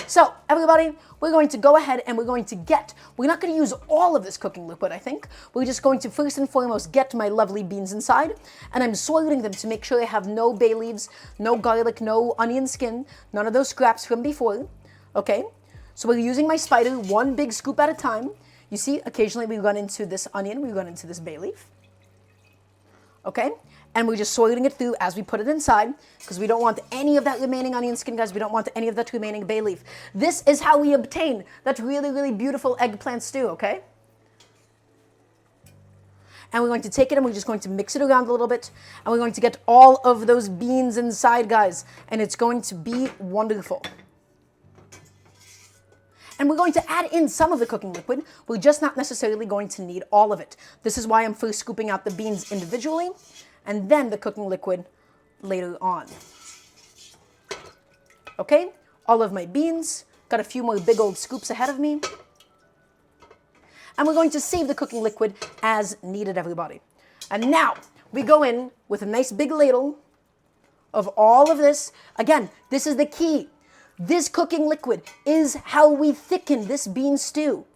So everybody, we're going to go ahead and we're not going to use all of this cooking liquid, I think. We're just going to first and foremost get my lovely beans inside, and I'm swirling them to make sure I have no bay leaves, no garlic, no onion skin, none of those scraps from before, okay? So we're using my spider one big scoop at a time. You see, occasionally we run into this onion, we run into this bay leaf, okay? And we're just swirling it through as we put it inside because we don't want any of that remaining onion skin, guys. We don't want any of that remaining bay leaf. This is how we obtain that really, really beautiful eggplant stew, okay? And we're going to take it and we're just going to mix it around a little bit. And we're going to get all of those beans inside, guys. And it's going to be wonderful. And we're going to add in some of the cooking liquid. We're just not necessarily going to need all of it. This is why I'm first scooping out the beans individually, and then the cooking liquid later on. Okay, all of my beans, got a few more big old scoops ahead of me. And we're going to save the cooking liquid as needed, everybody. And now we go in with a nice big ladle of all of this. Again, this is the key. This cooking liquid is how we thicken this bean stew.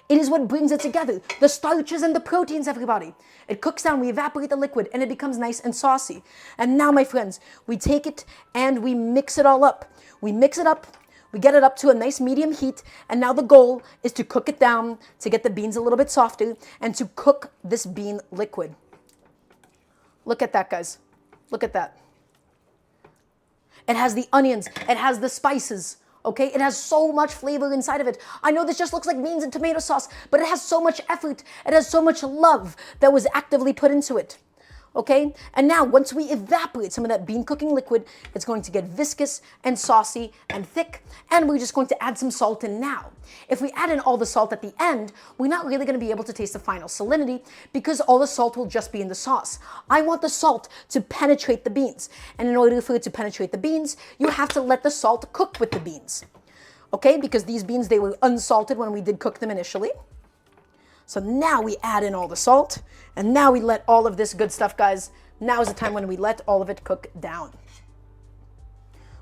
It is what brings it together. The starches and the proteins, everybody. It cooks down, we evaporate the liquid, and it becomes nice and saucy. And now, my friends, we take it and we mix it all up. We mix it up, we get it up to a nice medium heat, and now the goal is to cook it down, to get the beans a little bit softer, and to cook this bean liquid. Look at that, guys. Look at that. It has the onions, it has the spices. Okay, it has so much flavor inside of it. I know this just looks like beans and tomato sauce, but it has so much effort. It has so much love that was actively put into it. Okay, and now once we evaporate some of that bean cooking liquid, it's going to get viscous and saucy and thick, and we're just going to add some salt in now. If we add in all the salt at the end, we're not really going to be able to taste the final salinity because all the salt will just be in the sauce. I want the salt to penetrate the beans, and in order for it to penetrate the beans, you have to let the salt cook with the beans. Okay, because these beans, they were unsalted when we did cook them initially. So now we add in all the salt, and now we let all of this good stuff, guys. Now is the time when we let all of it cook down.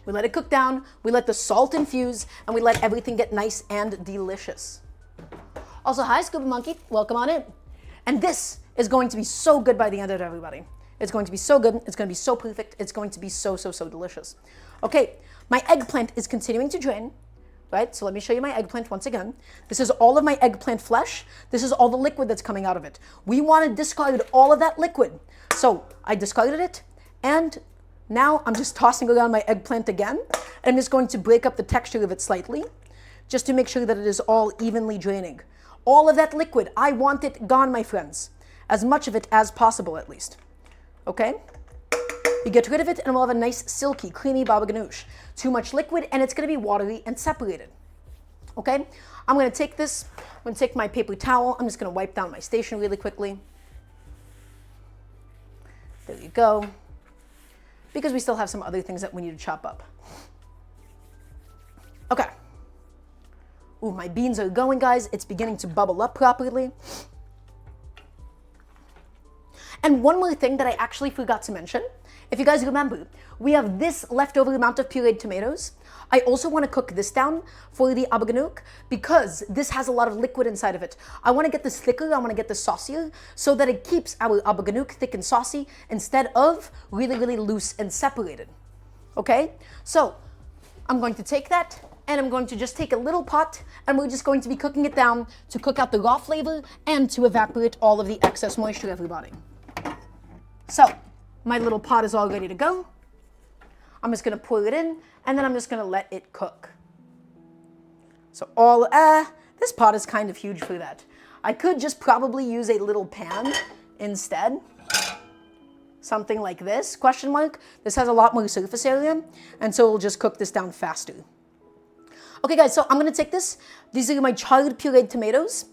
We let it cook down, we let the salt infuse, and we let everything get nice and delicious. Also, hi, Scuba Monkey. Welcome on in. And this is going to be so good by the end of it, everybody. It's going to be so good. It's going to be so perfect. It's going to be so, so, so delicious. Okay, my eggplant is continuing to drain. Right? So let me show you my eggplant once again. This is all of my eggplant flesh. This is all the liquid that's coming out of it. We want to discard all of that liquid. So I discarded it, and now I'm just tossing around my eggplant again, and I'm just going to break up the texture of it slightly, just to make sure that it is all evenly draining. All of that liquid, I want it gone, my friends. As much of it as possible, at least. Okay? You get rid of it and we'll have a nice silky, creamy baba ganoush. Too much liquid and it's going to be watery and separated. Okay? I'm going to take this, I'm going to take my paper towel, I'm just going to wipe down my station really quickly. There you go. Because we still have some other things that we need to chop up. Okay. Ooh, my beans are going, guys. It's beginning to bubble up properly. And one more thing that I actually forgot to mention. If you guys remember, we have this leftover amount of pureed tomatoes. I also want to cook this down for the Abagannuc because this has a lot of liquid inside of it. I want to get this thicker, I want to get this saucier so that it keeps our Abagannuc thick and saucy instead of really, really loose and separated. Okay? So I'm going to take that and I'm going to just take a little pot and we're just going to be cooking it down to cook out the raw flavor and to evaporate all of the excess moisture, everybody. So my little pot is all ready to go. I'm just going to pour it in, and then I'm just going to let it cook. So this pot is kind of huge for that. I could just probably use a little pan instead. Something like this, question mark. This has a lot more surface area, and so we'll just cook this down faster. Okay, guys, so I'm going to take this. These are my charred pureed tomatoes,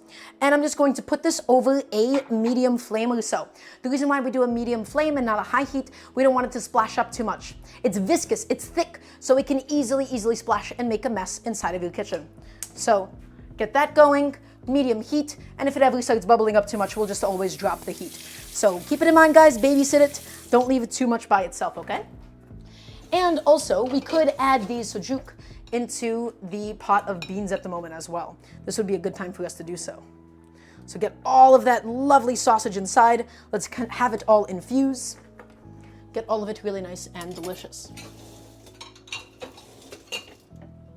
and I'm just going to put this over a medium flame or so. The reason why we do a medium flame and not a high heat, we don't want it to splash up too much. It's viscous, it's thick, so it can easily splash and make a mess inside of your kitchen. So get that going, medium heat, and if it ever starts bubbling up too much, we'll just always drop the heat. So keep it in mind, guys, babysit it. Don't leave it too much by itself, okay? And also, we could add these Sujuk into the pot of beans at the moment as well. This would be a good time for us to do so. So get all of that lovely sausage inside. Let's have it all infuse. Get all of it really nice and delicious.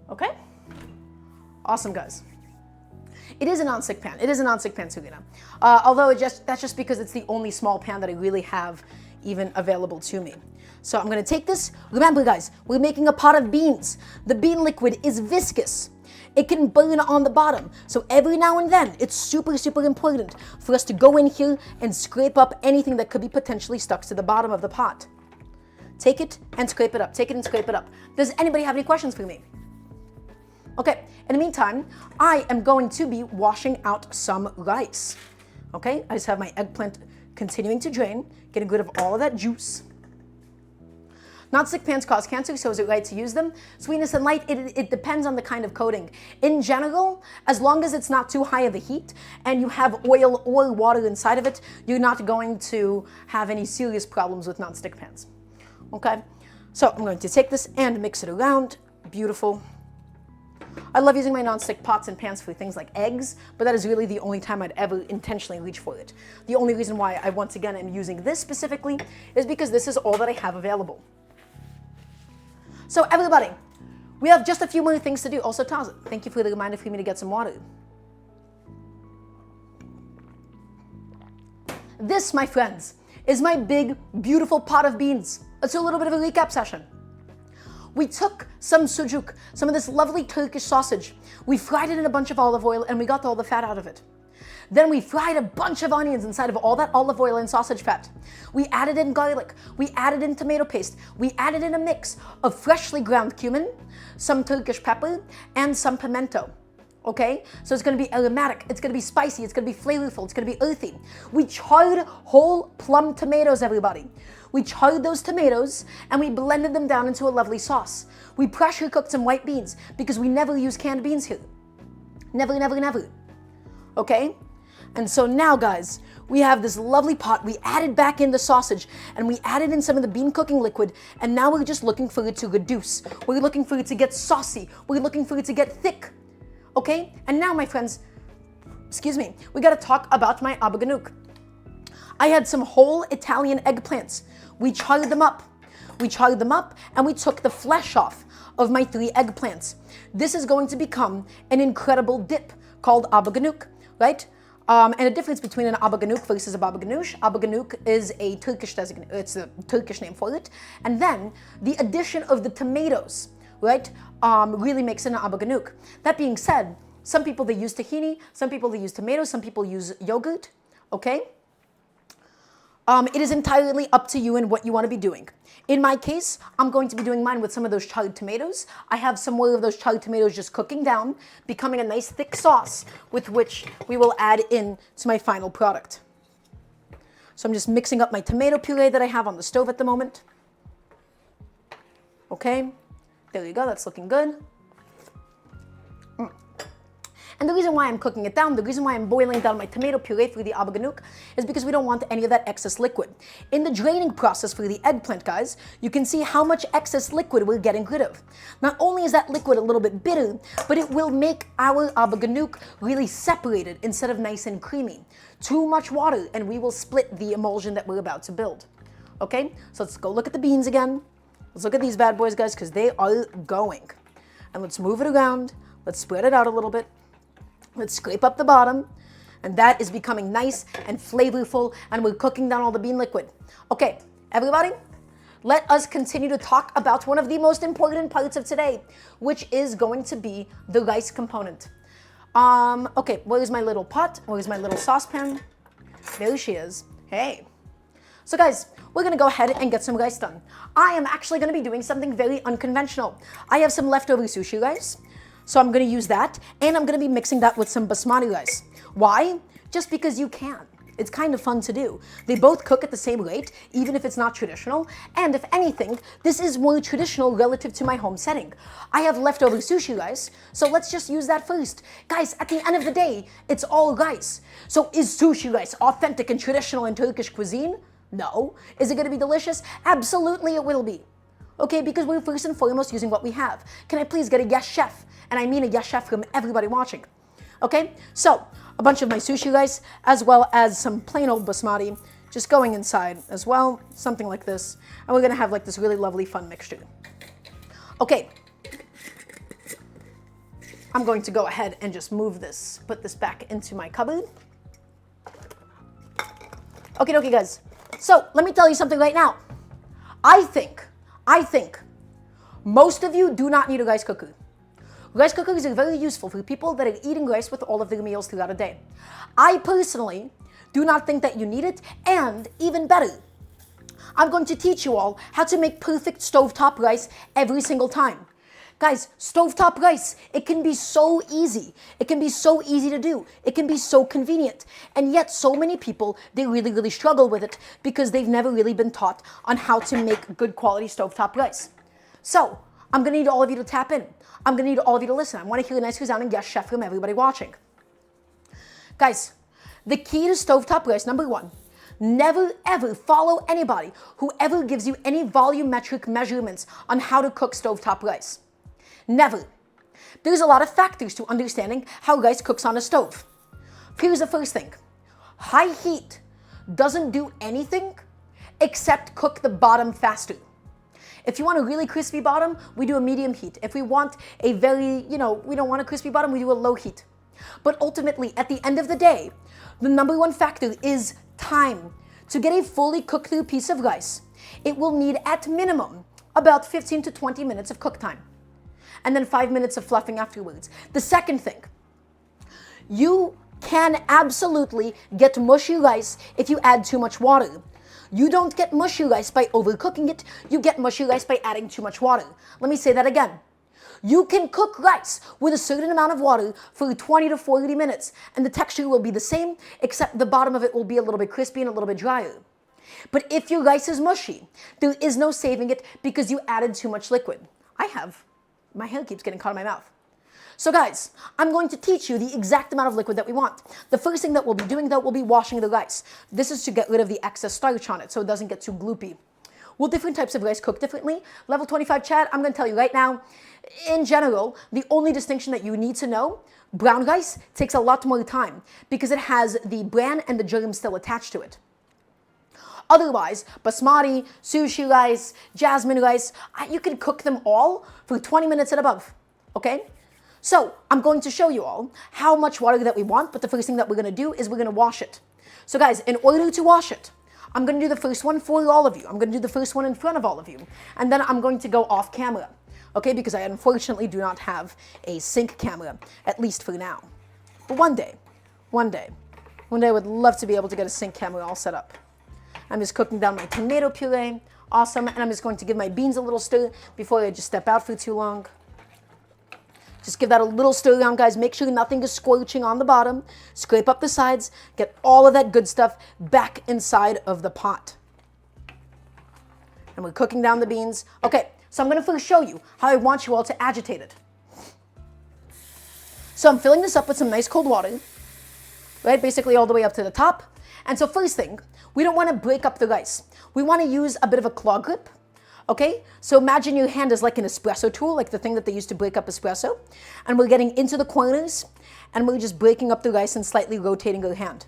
Okay? Awesome, guys. It is a non-stick pan. It is a non-stick pan, Sulina. Although that's just because it's the only small pan that I really have even available to me. So I'm gonna take this. Remember, guys, we're making a pot of beans. The bean liquid is viscous. It can burn on the bottom. So every now and then, it's super, super important for us to go in here and scrape up anything that could be potentially stuck to the bottom of the pot. Take it and scrape it up. Take it and scrape it up. Does anybody have any questions for me? Okay, in the meantime, I am going to be washing out some rice. Okay, I just have my eggplant continuing to drain, getting rid of all of that juice. Non-stick pans cause cancer, so is it right to use them? Sweetness and light, it depends on the kind of coating. In general, as long as it's not too high of a heat and you have oil or water inside of it, you're not going to have any serious problems with non-stick pans. Okay, so I'm going to take this and mix it around. Beautiful. I love using my non-stick pots and pans for things like eggs, but that is really the only time I'd ever intentionally reach for it. The only reason why I once again am using this specifically is because this is all that I have available. So everybody, we have just a few more things to do. Also, Taz, thank you for the reminder for me to get some water. This, my friends, is my big, beautiful pot of beans. Let's do a little bit of a recap session. We took some sujuk, some of this lovely Turkish sausage. We fried it in a bunch of olive oil and we got all the fat out of it. Then we fried a bunch of onions inside of all that olive oil and sausage fat. We added in garlic. We added in tomato paste. We added in a mix of freshly ground cumin, some Turkish pepper, and some pimento. Okay? So it's going to be aromatic. It's going to be spicy. It's going to be flavorful. It's going to be earthy. We charred whole plum tomatoes, everybody. We charred those tomatoes and we blended them down into a lovely sauce. We pressure cooked some white beans because we never use canned beans here. Never, never, never. Okay? And so now, guys, we have this lovely pot. We added back in the sausage and we added in some of the bean cooking liquid. And now we're just looking for it to reduce. We're looking for it to get saucy. We're looking for it to get thick. Okay? And now, my friends, excuse me, we got to talk about my Abagannuc. I had some whole Italian eggplants. We charred them up. We charred them up and we took the flesh off of my 3 eggplants. This is going to become an incredible dip called Abagannuc, right? And the difference between an Abagannuc versus a Abagannuc. Abagannuc is a Turkish designation, it's a Turkish name for it. And then the addition of the tomatoes, right, really makes it an Abagannuc. That being said, some people they use tahini, some people they use tomatoes, some people use yogurt, okay? It is entirely up to you and what you want to be doing. In my case, I'm going to be doing mine with some of those charred tomatoes. I have some more of those charred tomatoes just cooking down, becoming a nice thick sauce with which we will add in to my final product. So I'm just mixing up my tomato puree that I have on the stove at the moment. Okay, there you go, that's looking good. And the reason why I'm cooking it down, the reason why I'm boiling down my tomato puree for the Abagannuc is because we don't want any of that excess liquid. In the draining process for the eggplant, guys, you can see how much excess liquid we're getting rid of. Not only is that liquid a little bit bitter, but it will make our Abagannuc really separated instead of nice and creamy. Too much water and we will split the emulsion that we're about to build. Okay, so let's go look at the beans again. Let's look at these bad boys, guys, because they are going. And let's move it around. Let's spread it out a little bit. Let's scrape up the bottom, and that is becoming nice and flavorful, and we're cooking down all the bean liquid. Okay, everybody, let us continue to talk about one of the most important parts of today, which is going to be the rice component. Okay, where's my little pot? Where's my little saucepan? There she is. Hey. So guys, we're gonna go ahead and get some rice done. I am actually gonna be doing something very unconventional. I have some leftover sushi rice. So I'm going to use that, and I'm going to be mixing that with some basmati rice. Why? Just because you can. It's kind of fun to do. They both cook at the same rate, even if it's not traditional, and if anything, this is more traditional relative to my home setting. I have leftover sushi rice, so let's just use that first. Guys, at the end of the day, it's all rice. So is sushi rice authentic and traditional in Turkish cuisine? No. Is it going to be delicious? Absolutely it will be. okay? Because we're first and foremost using what we have. Can I please get a yes chef? And I mean a yes chef from everybody watching, okay? So, a bunch of my sushi rice, as well as some plain old basmati, just going inside as well, something like this. And we're gonna have like this really lovely fun mixture. Okay, I'm going to go ahead and just move this, put this back into my cupboard. Okay, guys. So let me tell you something right now. I think most of you do not need a rice cooker. Rice cookers are very useful for people that are eating rice with all of their meals throughout a day. I personally do not think that you need it, and even better, I'm going to teach you all how to make perfect stovetop rice every single time. Guys, stovetop rice, it can be so easy. It can be so easy to do. It can be so convenient. And yet so many people, they really struggle with it because they've never really been taught on how to make good quality stovetop rice. So, I'm gonna need all of you to tap in. I'm gonna need all of you to listen. I wanna hear a nice resounding yes chef from everybody watching. Guys, the key to stovetop rice, number one, never ever follow anybody who ever gives you any volumetric measurements on how to cook stovetop rice. Never. There's a lot of factors to understanding how rice cooks on a stove. Here's the first thing. High heat doesn't do anything except cook the bottom faster. If you want a really crispy bottom, we do a medium heat. If we want a very, we don't want a crispy bottom, we do a low heat. But ultimately, at the end of the day, the number one factor is time. To get a fully cooked through piece of rice, it will need at minimum about 15 to 20 minutes of cook time. And then 5 minutes of fluffing afterwards. The second thing, you can absolutely get mushy rice if you add too much water. You don't get mushy rice by overcooking it, you get mushy rice by adding too much water. Let me say that again. You can cook rice with a certain amount of water for 20 to 40 minutes, and the texture will be the same, except the bottom of it will be a little bit crispy and a little bit drier. But if your rice is mushy, there is no saving it because you added too much liquid. My hair keeps getting caught in my mouth. So guys, I'm going to teach you the exact amount of liquid that we want. The first thing that we'll be doing though will be washing the rice. This is to get rid of the excess starch on it so it doesn't get too gloopy. Will different types of rice cook differently? Level 25 chat, I'm going to tell you right now, in general, the only distinction that you need to know, brown rice takes a lot more time because it has the bran and the germ still attached to it. Otherwise, basmati, sushi rice, jasmine rice, you can cook them all for 20 minutes and above, okay? So, I'm going to show you all how much water that we want, but the first thing that we're gonna do is we're gonna wash it. So guys, in order to wash it, I'm gonna do the first one for all of you. I'm gonna do the first one in front of all of you. And then I'm going to go off camera, okay? Because I unfortunately do not have a sync camera, at least for now. But one day I would love to be able to get a sync camera all set up. I'm just cooking down my tomato puree. Awesome. And I'm just going to give my beans a little stir before I just step out for too long. Just give that a little stir around, guys. Make sure nothing is scorching on the bottom. Scrape up the sides. Get all of that good stuff back inside of the pot. And we're cooking down the beans. Okay, so I'm going to first show you how I want you all to agitate it. So I'm filling this up with some nice cold water, right? Basically all the way up to the top. And so first thing, we don't want to break up the rice. We want to use a bit of a claw grip, okay? So imagine your hand is like an espresso tool, like the thing that they used to break up espresso. And we're getting into the corners, and we're just breaking up the rice and slightly rotating our hand.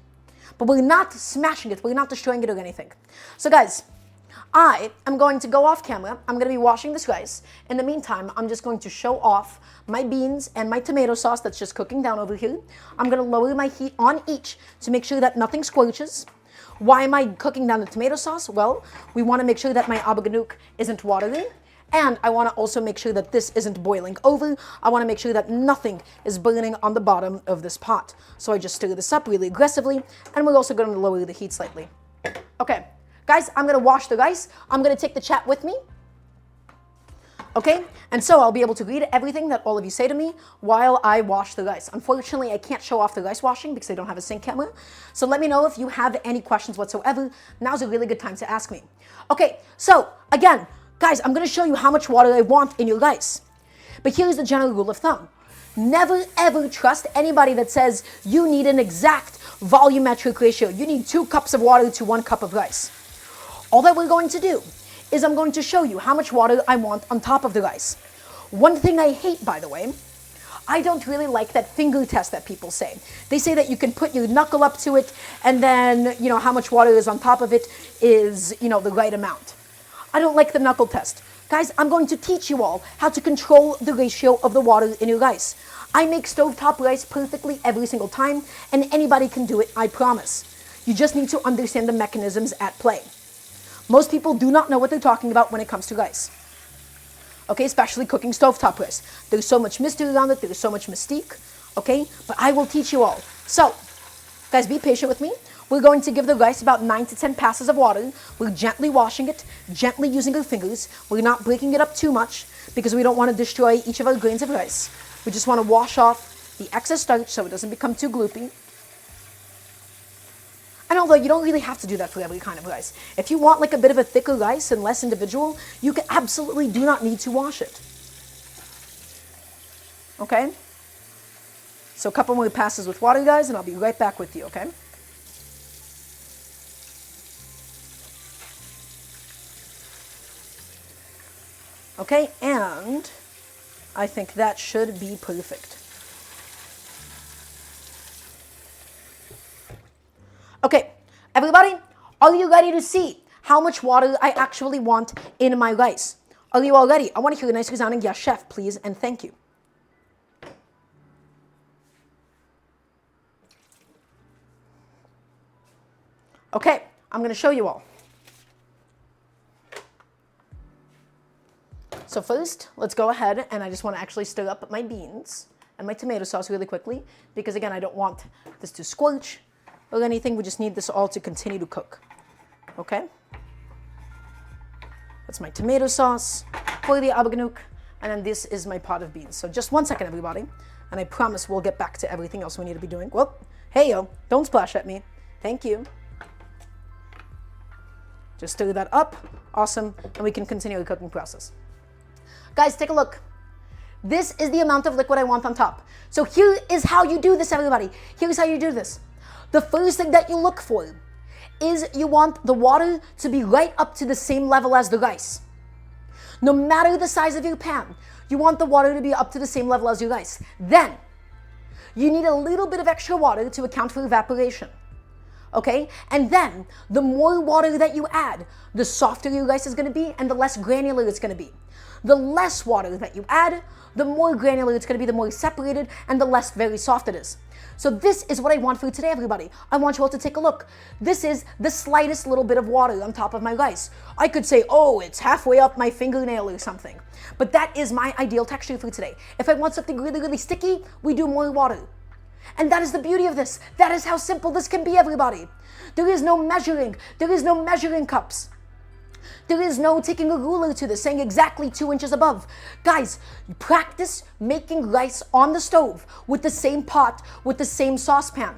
But we're not smashing it, we're not destroying it or anything. So guys, I am going to go off camera. I'm going to be washing this rice. In the meantime, I'm just going to show off my beans and my tomato sauce that's just cooking down over here. I'm going to lower my heat on each to make sure that nothing scorches. Why am I cooking down the tomato sauce? Well, we want to make sure that my Abagannuc isn't watering. And I want to also make sure that this isn't boiling over. I want to make sure that nothing is burning on the bottom of this pot. So I just stir this up really aggressively. And we're also going to lower the heat slightly. Okay. Guys, I'm going to wash the rice. I'm going to take the chat with me. Okay? And so I'll be able to read everything that all of you say to me while I wash the rice. Unfortunately, I can't show off the rice washing because I don't have a sync camera. So let me know if you have any questions whatsoever. Now's a really good time to ask me. Okay, so again, guys, I'm going to show you how much water I want in your rice. But here's the general rule of thumb. Never ever trust anybody that says you need an exact volumetric ratio. You need 2 cups of water to 1 cup of rice. All that we're going to do is I'm going to show you how much water I want on top of the rice. One thing I hate, by the way, I don't really like that finger test that people say. They say that you can put your knuckle up to it and then, how much water is on top of it is, the right amount. I don't like the knuckle test. Guys, I'm going to teach you all how to control the ratio of the water in your rice. I make stovetop rice perfectly every single time, and anybody can do it, I promise. You just need to understand the mechanisms at play. Most people do not know what they're talking about when it comes to rice. Okay, especially cooking stovetop rice. There's so much mystery around it, there's so much mystique, okay? But I will teach you all. So, guys, be patient with me. We're going to give the rice about 9 to 10 passes of water. We're gently washing it, gently using our fingers. We're not breaking it up too much because we don't want to destroy each of our grains of rice. We just want to wash off the excess starch so it doesn't become too gloopy. And although you don't really have to do that for every kind of rice. If you want like a bit of a thicker rice and less individual, you can absolutely do not need to wash it. Okay? So a couple more passes with water, guys, and I'll be right back with you, okay? Okay, and I think that should be perfect. Okay, everybody, are you ready to see how much water I actually want in my rice? Are you all ready? I want to hear a nice resounding yes, chef, please, and thank you. Okay, I'm going to show you all. So first, let's go ahead and I just want to actually stir up my beans and my tomato sauce really quickly because again, I don't want this to squelch or anything. We just need this all to continue to cook. Okay? That's my tomato sauce for the Abagannuc, and then this is my pot of beans. So just 1 second, everybody, and I promise we'll get back to everything else we need to be doing. Well, hey yo, don't splash at me. Thank you. Just stir that up. Awesome. And we can continue the cooking process. Guys, take a look. This is the amount of liquid I want on top. So here is how you do this, everybody. Here's how you do this. The first thing that you look for is you want the water to be right up to the same level as the rice. No matter the size of your pan, you want the water to be up to the same level as your rice. Then, you need a little bit of extra water to account for evaporation. Okay? And then, the more water that you add, the softer your rice is going to be and the less granular it's going to be. The less water that you add, the more granular it's going to be, the more separated, and the less very soft it is. So this is what I want for today, everybody. I want you all to take a look. This is the slightest little bit of water on top of my rice. I could say, oh, it's halfway up my fingernail or something. But that is my ideal texture for today. If I want something really, really sticky, we do more water. And that is the beauty of this. That is how simple this can be, everybody. There is no measuring. There is no measuring cups. There is no taking a ruler to this, saying exactly 2 inches above. Guys, practice making rice on the stove with the same pot, with the same saucepan.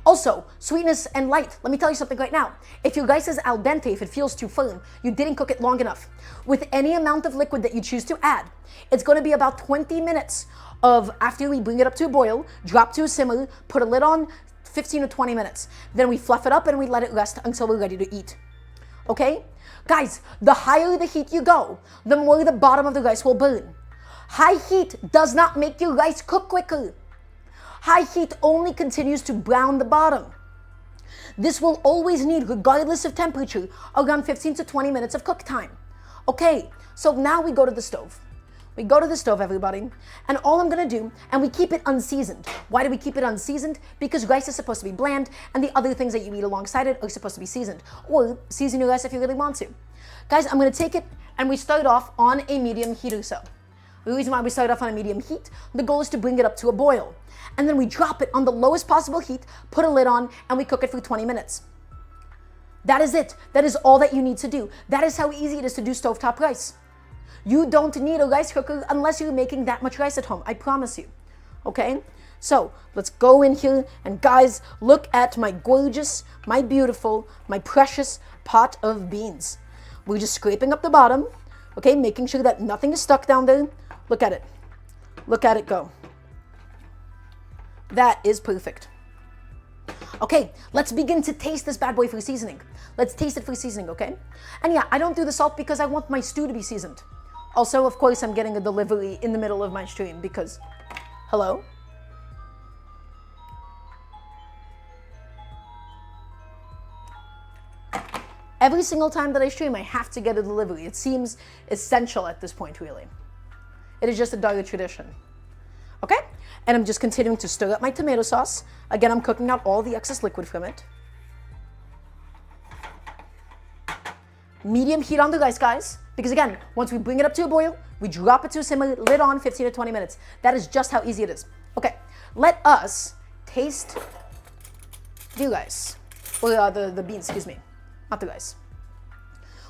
Also, sweetness and light. Let me tell you something right now. If your rice is al dente, if it feels too firm, you didn't cook it long enough. With any amount of liquid that you choose to add, it's going to be about 20 minutes of, after we bring it up to a boil, drop to a simmer, put a lid on, 15 to 20 minutes. Then we fluff it up and we let it rest until we're ready to eat. Okay? Guys, the higher the heat you go, the more the bottom of the rice will burn. High heat does not make your rice cook quicker. High heat only continues to brown the bottom. This will always need, regardless of temperature, around 15 to 20 minutes of cook time. Okay, so now we go to the stove. We go to the stove, everybody, and all I'm gonna do, and we keep it unseasoned. Why do we keep it unseasoned? Because rice is supposed to be bland, and the other things that you eat alongside it are supposed to be seasoned. Or season your rice if you really want to. Guys, I'm gonna take it, and we start off on a medium heat or so. The reason why we start off on a medium heat, the goal is to bring it up to a boil. And then we drop it on the lowest possible heat, put a lid on, and we cook it for 20 minutes. That is it. That is all that you need to do. That is how easy it is to do stovetop rice. You don't need a rice cooker unless you're making that much rice at home. I promise you. Okay? So, let's go in here. And guys, look at my gorgeous, my beautiful, my precious pot of beans. We're just scraping up the bottom. Okay? Making sure that nothing is stuck down there. Look at it. Look at it go. That is perfect. Okay, let's begin to taste this bad boy for seasoning. Let's taste it for seasoning, okay? And yeah, I don't do the salt because I want my stew to be seasoned. Also, of course, I'm getting a delivery in the middle of my stream because, hello? Every single time that I stream, I have to get a delivery. It seems essential at this point, really. It is just a daily tradition. Okay? And I'm just continuing to stir up my tomato sauce. Again, I'm cooking out all the excess liquid from it. Medium heat on the rice, guys. Because again, once we bring it up to a boil, we drop it to a simmer, lid on, 15 to 20 minutes. That is just how easy it is. Okay, let us taste the rice. Or the beans, excuse me. Not the rice.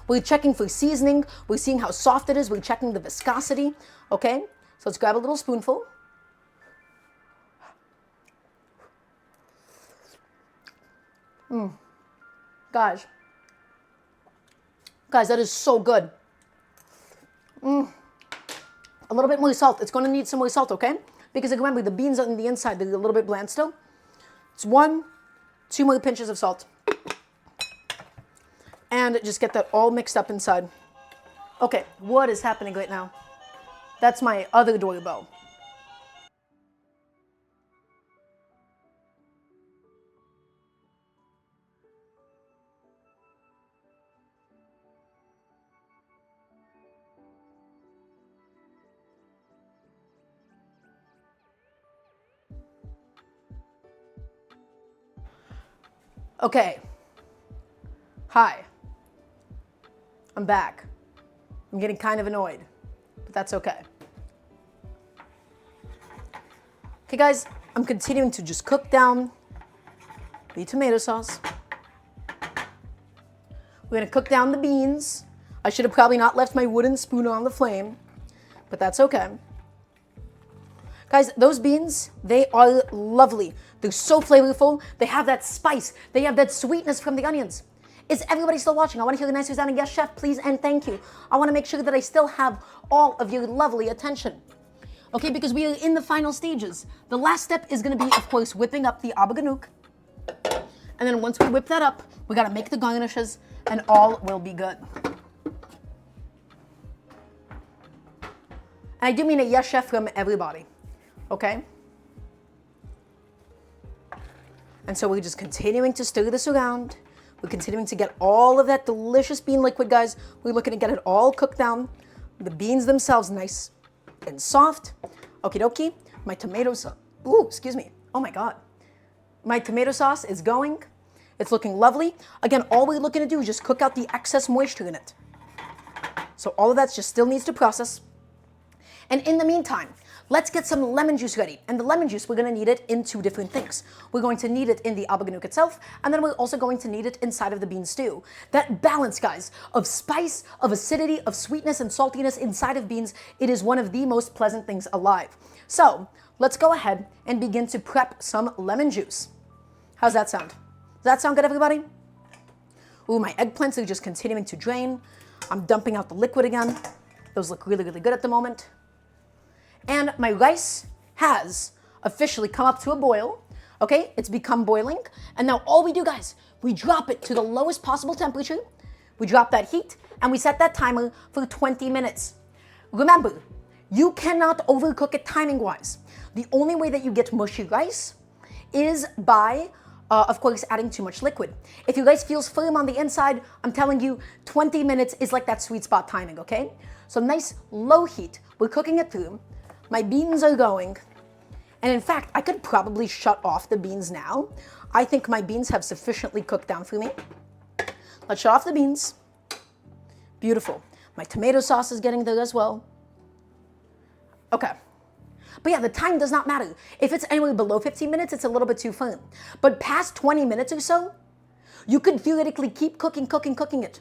We're checking for seasoning. We're seeing how soft it is. We're checking the viscosity. Okay, so let's grab a little spoonful. Guys, that is so good. A little bit more salt. It's going to need some more salt, okay? Because remember, the beans on the inside, they're a little bit bland still. It's 2 more pinches of salt. And just get that all mixed up inside. Okay, what is happening right now? That's my other doorbell. Okay. Hi. I'm back. I'm getting kind of annoyed, but that's okay. Okay, guys, I'm continuing to just cook down the tomato sauce. We're gonna cook down the beans. I should have probably not left my wooden spoon on the flame, but that's okay. Guys, those beans, they are lovely. They're so flavorful. They have that spice. They have that sweetness from the onions. Is everybody still watching? I want to hear the nice resounding yes, chef, please, and thank you. I want to make sure that I still have all of your lovely attention. Okay, because we are in the final stages. The last step is going to be, of course, whipping up the Abagannuc. And then once we whip that up, we got to make the garnishes, and all will be good. And I do mean a yes, chef from everybody. Okay? And so we're just continuing to stir this around. We're continuing to get all of that delicious bean liquid, guys. We're looking to get it all cooked down. The beans themselves nice and soft. Okie dokie. My tomato sauce. Ooh, excuse me. Oh my God. My tomato sauce is going. It's looking lovely. Again, all we're looking to do is just cook out the excess moisture in it. So all of that just still needs to process. And in the meantime, let's get some lemon juice ready. And the lemon juice, we're going to need it in 2 different things. We're going to need it in the Abagannuc itself, and then we're also going to need it inside of the bean stew. That balance, guys, of spice, of acidity, of sweetness and saltiness inside of beans, it is one of the most pleasant things alive. So let's go ahead and begin to prep some lemon juice. How's that sound? Does that sound good, everybody? Ooh, my eggplants are just continuing to drain. I'm dumping out the liquid again. Those look really, really good at the moment. And my rice has officially come up to a boil. Okay, it's become boiling. And now all we do, guys, we drop it to the lowest possible temperature. We drop that heat and we set that timer for 20 minutes. Remember, you cannot overcook it timing-wise. The only way that you get mushy rice is by, of course, adding too much liquid. If your rice feels firm on the inside, I'm telling you, 20 minutes is like that sweet spot timing, okay? So nice low heat, we're cooking it through. My beans are going, and in fact, I could probably shut off the beans now. I think my beans have sufficiently cooked down for me. Let's shut off the beans. Beautiful. My tomato sauce is getting there as well. Okay. But yeah, the time does not matter. If it's anywhere below 15 minutes, it's a little bit too firm. But past 20 minutes or so, you could theoretically keep cooking it.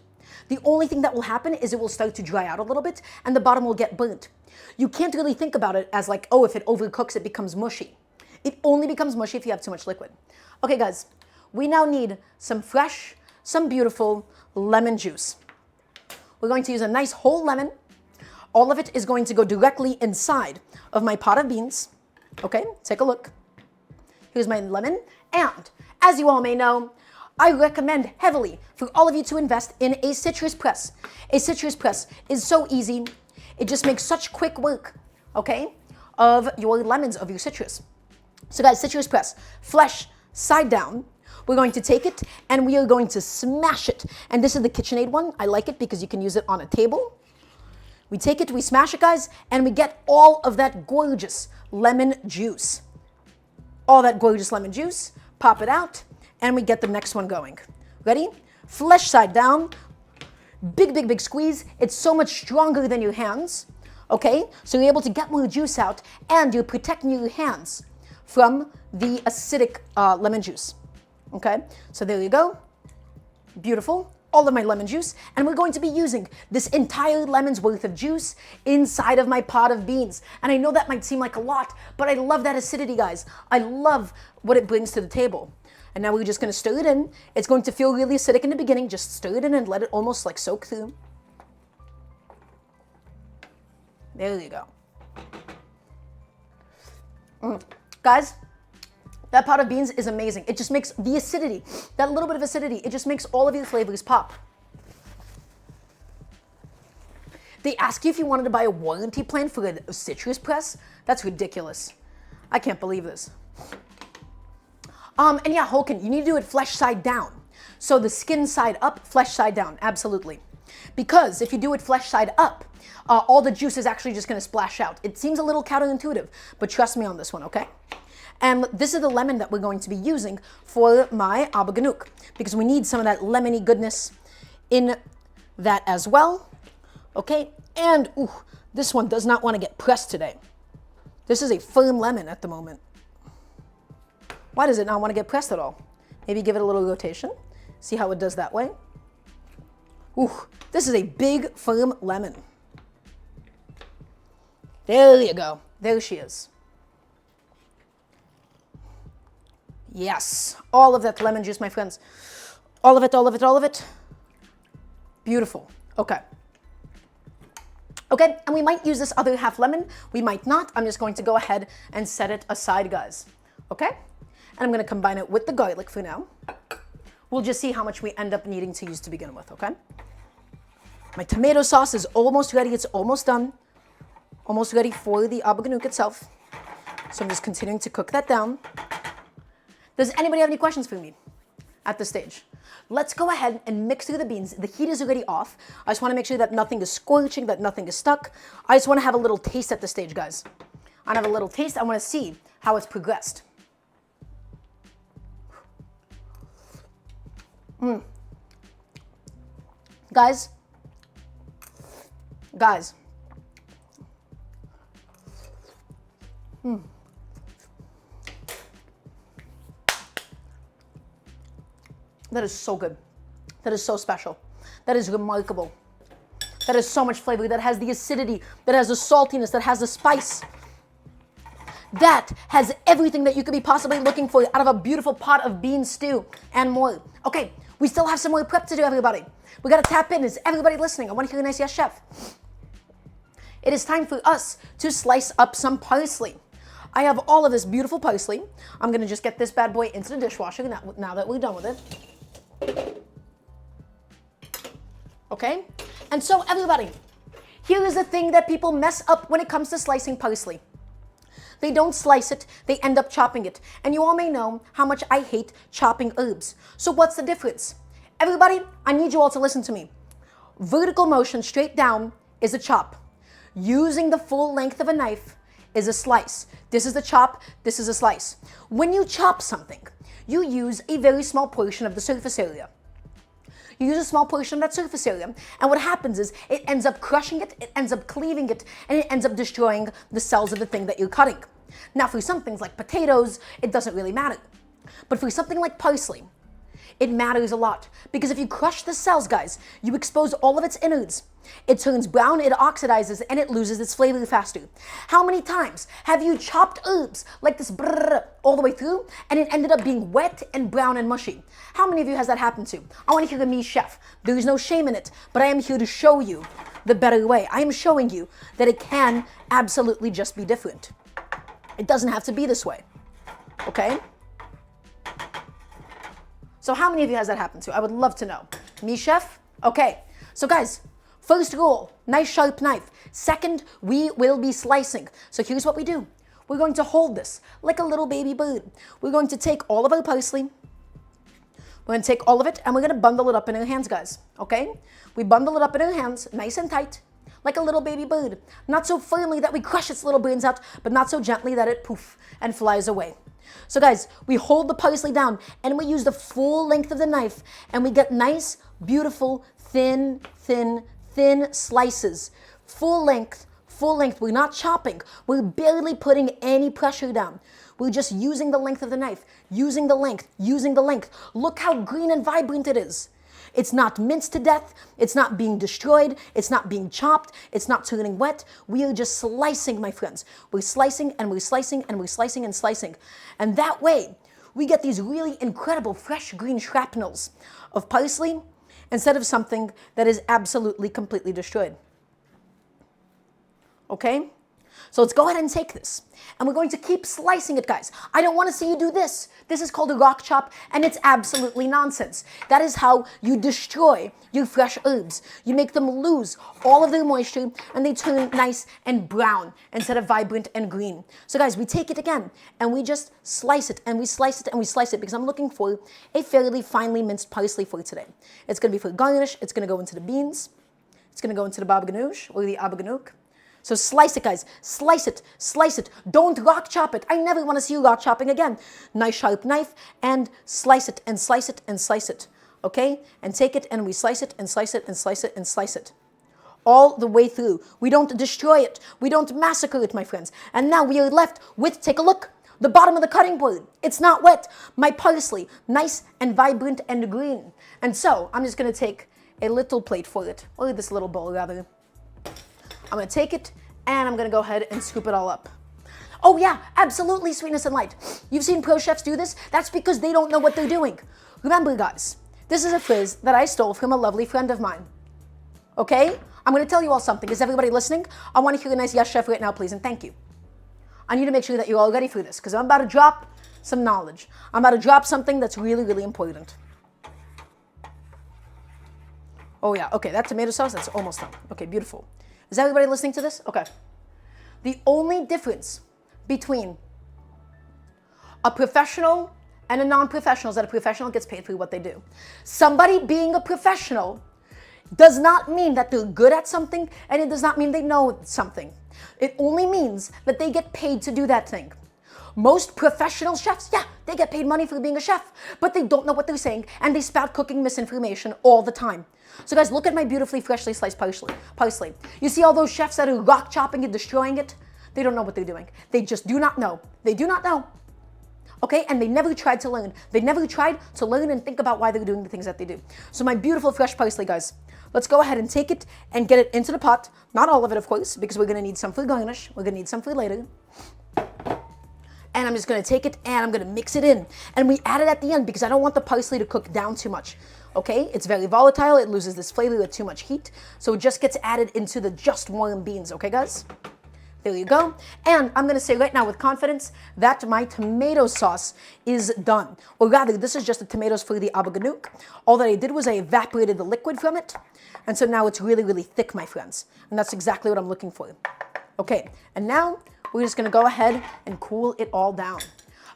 The only thing that will happen is it will start to dry out a little bit and the bottom will get burnt. You can't really think about it as like, oh, if it overcooks, it becomes mushy. It only becomes mushy if you have too much liquid. Okay, guys, we now need some fresh, some beautiful lemon juice. We're going to use a nice whole lemon. All of it is going to go directly inside of my pot of beans. Okay, take a look. Here's my lemon, And as you all may know, I recommend heavily for all of you to invest in a citrus press. A citrus press is so easy. It just makes such quick work, okay, of your lemons, of your citrus. So guys, citrus press, flesh side down. We're going to take it and we are going to smash it. And this is the KitchenAid one. I like it because you can use it on a table. We take it, we smash it, guys, and we get all of that gorgeous lemon juice. All that gorgeous lemon juice, pop it out, and we get the next one going. Ready? Flesh side down. Big, big, big squeeze. It's so much stronger than your hands, okay? So you're able to get more juice out, and you're protecting your hands from the acidic lemon juice, okay? So there you go. Beautiful. All of my lemon juice, and we're going to be using this entire lemon's worth of juice inside of my pot of beans. And I know that might seem like a lot, but I love that acidity, guys. I love what it brings to the table. And now we're just going to stir it in. It's going to feel really acidic in the beginning. Just stir it in and let it almost like soak through. There you go. Guys, that pot of beans is amazing. It just makes the acidity, that little bit of acidity, it just makes all of your flavors pop. They ask you if you wanted to buy a warranty plan for a citrus press. That's ridiculous. I can't believe this. And yeah, Holken, you need to do it flesh side down. So the skin side up, flesh side down, absolutely. Because if you do it flesh side up, all the juice is actually just going to splash out. It seems a little counterintuitive, but trust me on this one, okay? And this is the lemon that we're going to be using for my Abagannuc, because we need some of that lemony goodness in that as well. Okay, and ooh, this one does not want to get pressed today. This is a firm lemon at the moment. Why does it not want to get pressed at all? Maybe give it a little rotation. See how it does that way. Ooh, this is a big, firm lemon. There you go. There she is. Yes, all of that lemon juice, my friends. All of it, all of it, all of it. Beautiful. Okay. Okay, and we might use this other half lemon. We might not. I'm just going to go ahead and set it aside, guys. Okay? And I'm going to combine it with the garlic for now. We'll just see how much we end up needing to use to begin with, okay? My tomato sauce is almost ready. It's almost done. Almost ready for the Abagannuc itself. So I'm just continuing to cook that down. Does anybody have any questions for me at this stage? Let's go ahead and mix through the beans. The heat is already off. I just want to make sure that nothing is scorching, that nothing is stuck. I just want to have a little taste at this stage, guys. I want to have a little taste. I want to see how it's progressed. Guys. That is so good. That is so special. That is remarkable. That is so much flavor. That has the acidity. That has the saltiness. That has the spice. That has everything that you could be possibly looking for out of a beautiful pot of bean stew and more. Okay, we still have some more prep to do, everybody. We got to tap in. Is everybody listening? I want to hear a nice yes, chef. It is time for us to slice up some parsley. I have all of this beautiful parsley. I'm going to just get this bad boy into the dishwasher now that we're done with it. Okay, and so everybody, here is the thing that people mess up when it comes to slicing parsley. They don't slice it, they end up chopping it. And you all may know how much I hate chopping herbs. So what's the difference? Everybody, I need you all to listen to me. Vertical motion straight down is a chop. Using the full length of a knife is a slice. This is the chop, this is a slice. When you chop something, you use a very small portion of the surface area. You use a small portion of that surface area, and what happens is it ends up crushing it, it ends up cleaving it, and it ends up destroying the cells of the thing that you're cutting. Now, for some things like potatoes, it doesn't really matter. But for something like parsley, it matters a lot, because if you crush the cells, guys, you expose all of its innards. It turns brown, it oxidizes, and it loses its flavor faster. How many times have you chopped herbs like this all the way through, and it ended up being wet and brown and mushy? How many of you has that happened to? I want to hear me, chef. There is no shame in it, but I am here to show you the better way. I am showing you that it can absolutely just be different. It doesn't have to be this way, okay? So how many of you has that happened to? I would love to know. Me, chef? Okay. So guys, first rule, nice sharp knife. Second, we will be slicing. So here's what we do. We're going to hold this like a little baby bird. We're going to take all of our parsley. We're going to take all of it and we're going to bundle it up in our hands, guys. Okay? We bundle it up in our hands, nice and tight, like a little baby bird. Not so firmly that we crush its little brains out, but not so gently that it poof and flies away. So guys, we hold the parsley down and we use the full length of the knife and we get nice, beautiful, thin slices. Full length. We're not chopping. We're barely putting any pressure down. We're just using the length of the knife, using the length. Look how green and vibrant it is. It's not minced to death. It's not being destroyed. It's not being chopped. It's not turning wet. We are just slicing, my friends. We're slicing and we're slicing and we're slicing and slicing. And that way, we get these really incredible fresh green shrapnels of parsley instead of something that is absolutely, completely destroyed. Okay? So let's go ahead and take this. And we're going to keep slicing it, guys. I don't want to see you do this. This is called a rock chop, and it's absolutely nonsense. That is how you destroy your fresh herbs. You make them lose all of their moisture, and they turn nice and brown instead of vibrant and green. So guys, we take it again, and we just slice it, and we slice it, and we slice it, because I'm looking for a fairly finely minced parsley for today. It's going to be for garnish. It's going to go into the beans. It's going to go into the baba ganoush, or the Abagannuc. So slice it, guys. Slice it. Don't rock chop it. I never want to see you rock chopping again. Nice sharp knife and slice it and slice it and slice it. Okay? And take it and we slice it and slice it and slice it and slice it. All the way through. We don't destroy it. We don't massacre it, my friends. And now we are left with, take a look, the bottom of the cutting board. It's not wet. My parsley, nice and vibrant and green. And so I'm just going to take a little plate for it, or this little bowl rather. I'm going to take it, and I'm going to go ahead and scoop it all up. Oh yeah, absolutely, sweetness and light. You've seen pro chefs do this? That's because they don't know what they're doing. Remember, guys, this is a phrase that I stole from a lovely friend of mine. Okay? I'm going to tell you all something. Is everybody listening? I want to hear a nice yes, chef, right now, please, and thank you. I need to make sure that you're all ready for this, because I'm about to drop some knowledge. I'm about to drop something that's really, really important. Oh yeah, okay, that tomato sauce, that's almost done. Okay, beautiful. Is everybody listening to this? Okay. The only difference between a professional and a non-professional is that a professional gets paid for what they do. Somebody being a professional does not mean that they're good at something, and it does not mean they know something. It only means that they get paid to do that thing. Most professional chefs, yeah, they get paid money for being a chef, but they don't know what they're saying, and they spout cooking misinformation all the time. So guys, look at my beautifully freshly sliced parsley. You see all those chefs that are rock chopping and destroying it? They don't know what they're doing. They just do not know. They do not know. Okay, and they never tried to learn. They never tried to learn and think about why they're doing the things that they do. So my beautiful fresh parsley, guys, let's go ahead and take it and get it into the pot. Not all of it, of course, because we're going to need some for garnish. We're going to need some for later. And I'm just going to take it and I'm going to mix it in. And we add it at the end because I don't want the parsley to cook down too much. Okay, it's very volatile. It loses this flavor with too much heat. So it just gets added into the just warm beans. Okay, guys? There you go. And I'm going to say right now with confidence that my tomato sauce is done. Or rather, this is just the tomatoes for the Abagannuc. All that I did was I evaporated the liquid from it. And so now it's really, really thick, my friends. And that's exactly what I'm looking for. Okay, and now we're just going to go ahead and cool it all down.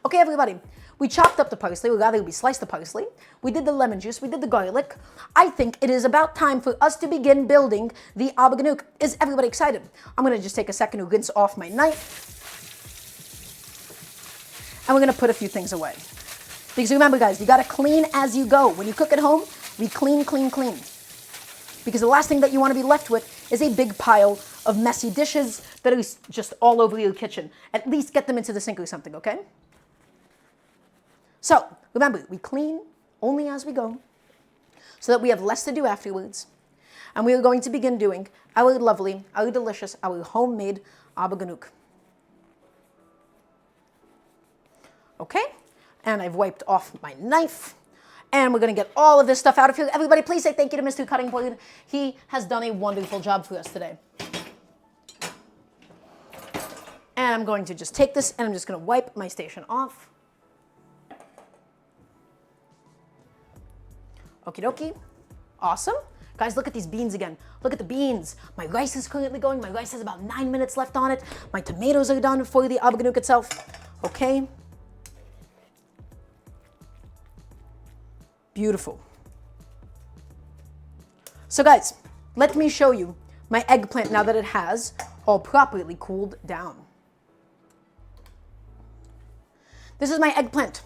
Okay, everybody. We chopped up the parsley, or rather we sliced the parsley. We did the lemon juice, we did the garlic. I think it is about time for us to begin building the Abagannuc. Is everybody excited? I'm gonna just take a second to rinse off my knife. And we're gonna put a few things away. Because remember guys, you gotta clean as you go. When you cook at home, we clean. Because the last thing that you wanna be left with is a big pile of messy dishes that are just all over your kitchen. At least get them into the sink or something, okay? So, remember, we clean only as we go so that we have less to do afterwards. And we are going to begin doing our lovely, our delicious, our homemade Abagannuc. Okay? And I've wiped off my knife. And we're going to get all of this stuff out of here. Everybody, please say thank you to Mr. Cutting Board. He has done a wonderful job for us today. And I'm going to just take this and I'm just going to wipe my station off. Okie dokie. Awesome. Guys, look at these beans again. Look at the beans. My rice is currently going. My rice has about 9 minutes left on it. My tomatoes are done for the Abagannuc itself. Okay. Beautiful. So guys, let me show you my eggplant now that it has all properly cooled down. This is my eggplant.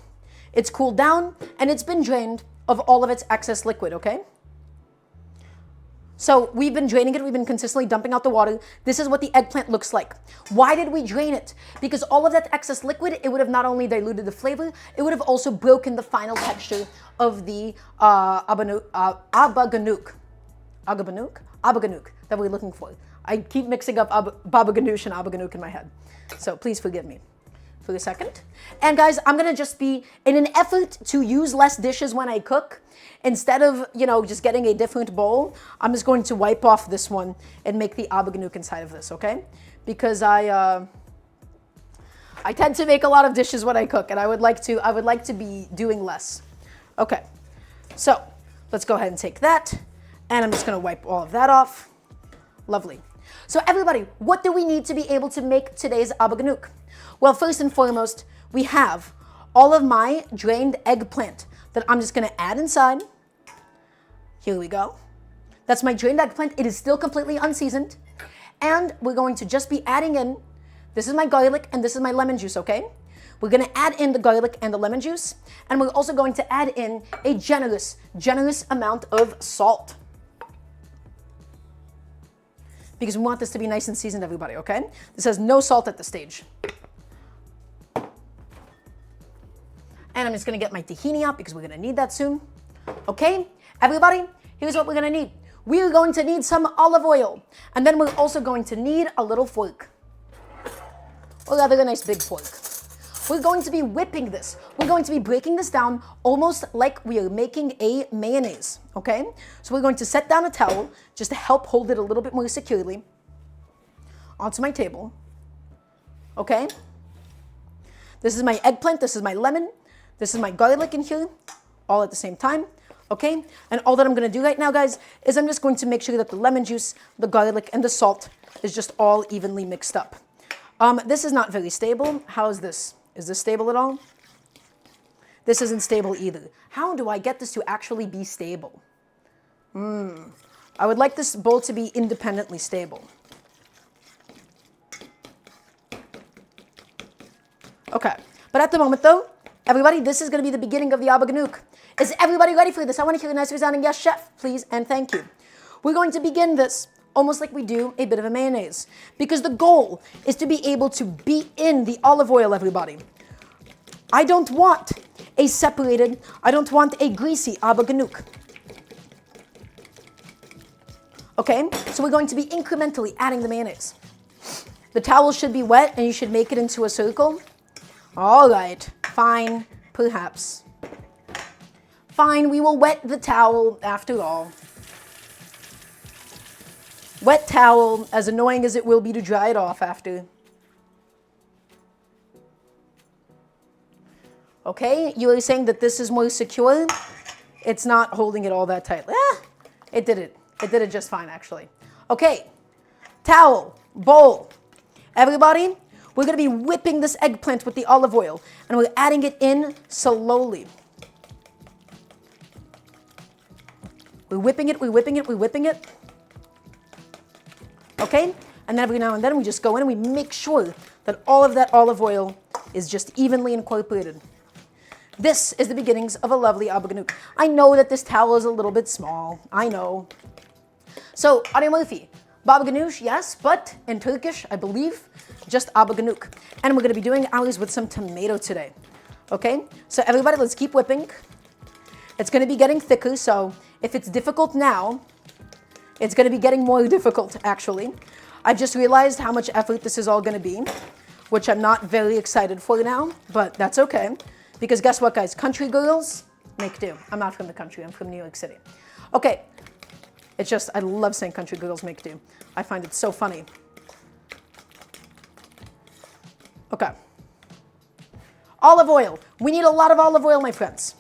It's cooled down and it's been drained of all of its excess liquid, okay? So we've been draining it, we've been consistently dumping out the water. This is what the eggplant looks like. Why did we drain it? Because all of that excess liquid, it would have not only diluted the flavor, it would have also broken the final texture of the Abagannuc that we're looking for. I keep mixing up Baba Ganoush and Abagannuc in my head. So please forgive me for a second. And guys, I'm gonna just be, in an effort to use less dishes when I cook, instead of, just getting a different bowl, I'm just going to wipe off this one and make the Abagannuc inside of this, okay? Because I tend to make a lot of dishes when I cook, and I would like to be doing less. Okay, so let's go ahead and take that, and I'm just gonna wipe all of that off. Lovely. So everybody, what do we need to be able to make today's Abagannuc? Well, first and foremost, we have all of my drained eggplant that I'm just gonna add inside. Here we go. That's my drained eggplant. It is still completely unseasoned. And we're going to just be adding in, this is my garlic and this is my lemon juice, okay? We're gonna add in the garlic and the lemon juice, and we're also going to add in a generous amount of salt. Because we want this to be nice and seasoned, everybody, okay? This has no salt at this stage. And I'm just gonna get my tahini out because we're gonna need that soon. Okay, everybody, here's what we're gonna need. We're going to need some olive oil, and then we're also going to need a little fork. Or rather, a nice big fork. We're going to be whipping this. We're going to be breaking this down almost like we are making a mayonnaise, okay? So we're going to set down a towel just to help hold it a little bit more securely onto my table, okay? This is my eggplant, this is my lemon, this is my garlic in here, all at the same time, okay? And all that I'm gonna do right now, guys, is I'm just going to make sure that the lemon juice, the garlic, and the salt is just all evenly mixed up. This is not very stable. How is this? Is this stable at all? This isn't stable either. How do I get this to actually be stable? I would like this bowl to be independently stable. Okay, but at the moment though, everybody, this is gonna be the beginning of the Abagannuc. Is everybody ready for this? I wanna hear a nice resounding yes, chef, please, and thank you. We're going to begin this almost like we do a bit of a mayonnaise, because the goal is to be able to beat in the olive oil, everybody. I don't want a separated, I don't want a greasy Abagannuc. Okay, so we're going to be incrementally adding the mayonnaise. The towel should be wet and you should make it into a circle. All right, fine, perhaps. Fine, we will wet the towel after all. Wet towel, as annoying as it will be to dry it off after. Okay, you were saying that this is more secure. It's not holding it all that tightly. It did it. It did it just fine, actually. Okay, towel, bowl. Everybody, we're gonna be whipping this eggplant with the olive oil, and we're adding it in slowly. We're whipping it, we're whipping it, we're whipping it. Okay, and then every now and then we just go in and we make sure that all of that olive oil is just evenly incorporated. This is the beginnings of a lovely Abagannuc. I know that this towel is a little bit small, I know. So, Murphy, Baba Ganoush, yes, but in Turkish, I believe, just Abagannuc. And we're gonna be doing ours with some tomato today. Okay, so everybody, let's keep whipping. It's gonna be getting thicker, so if it's difficult now, it's gonna be getting more difficult, actually. I've just realized how much effort this is all gonna be, which I'm not very excited for now, but that's okay. Because guess what, guys? Country girls make do. I'm not from the country, I'm from New York City. Okay, it's just, I love saying country girls make do. I find it so funny. Okay. Olive oil. We need a lot of olive oil, my friends.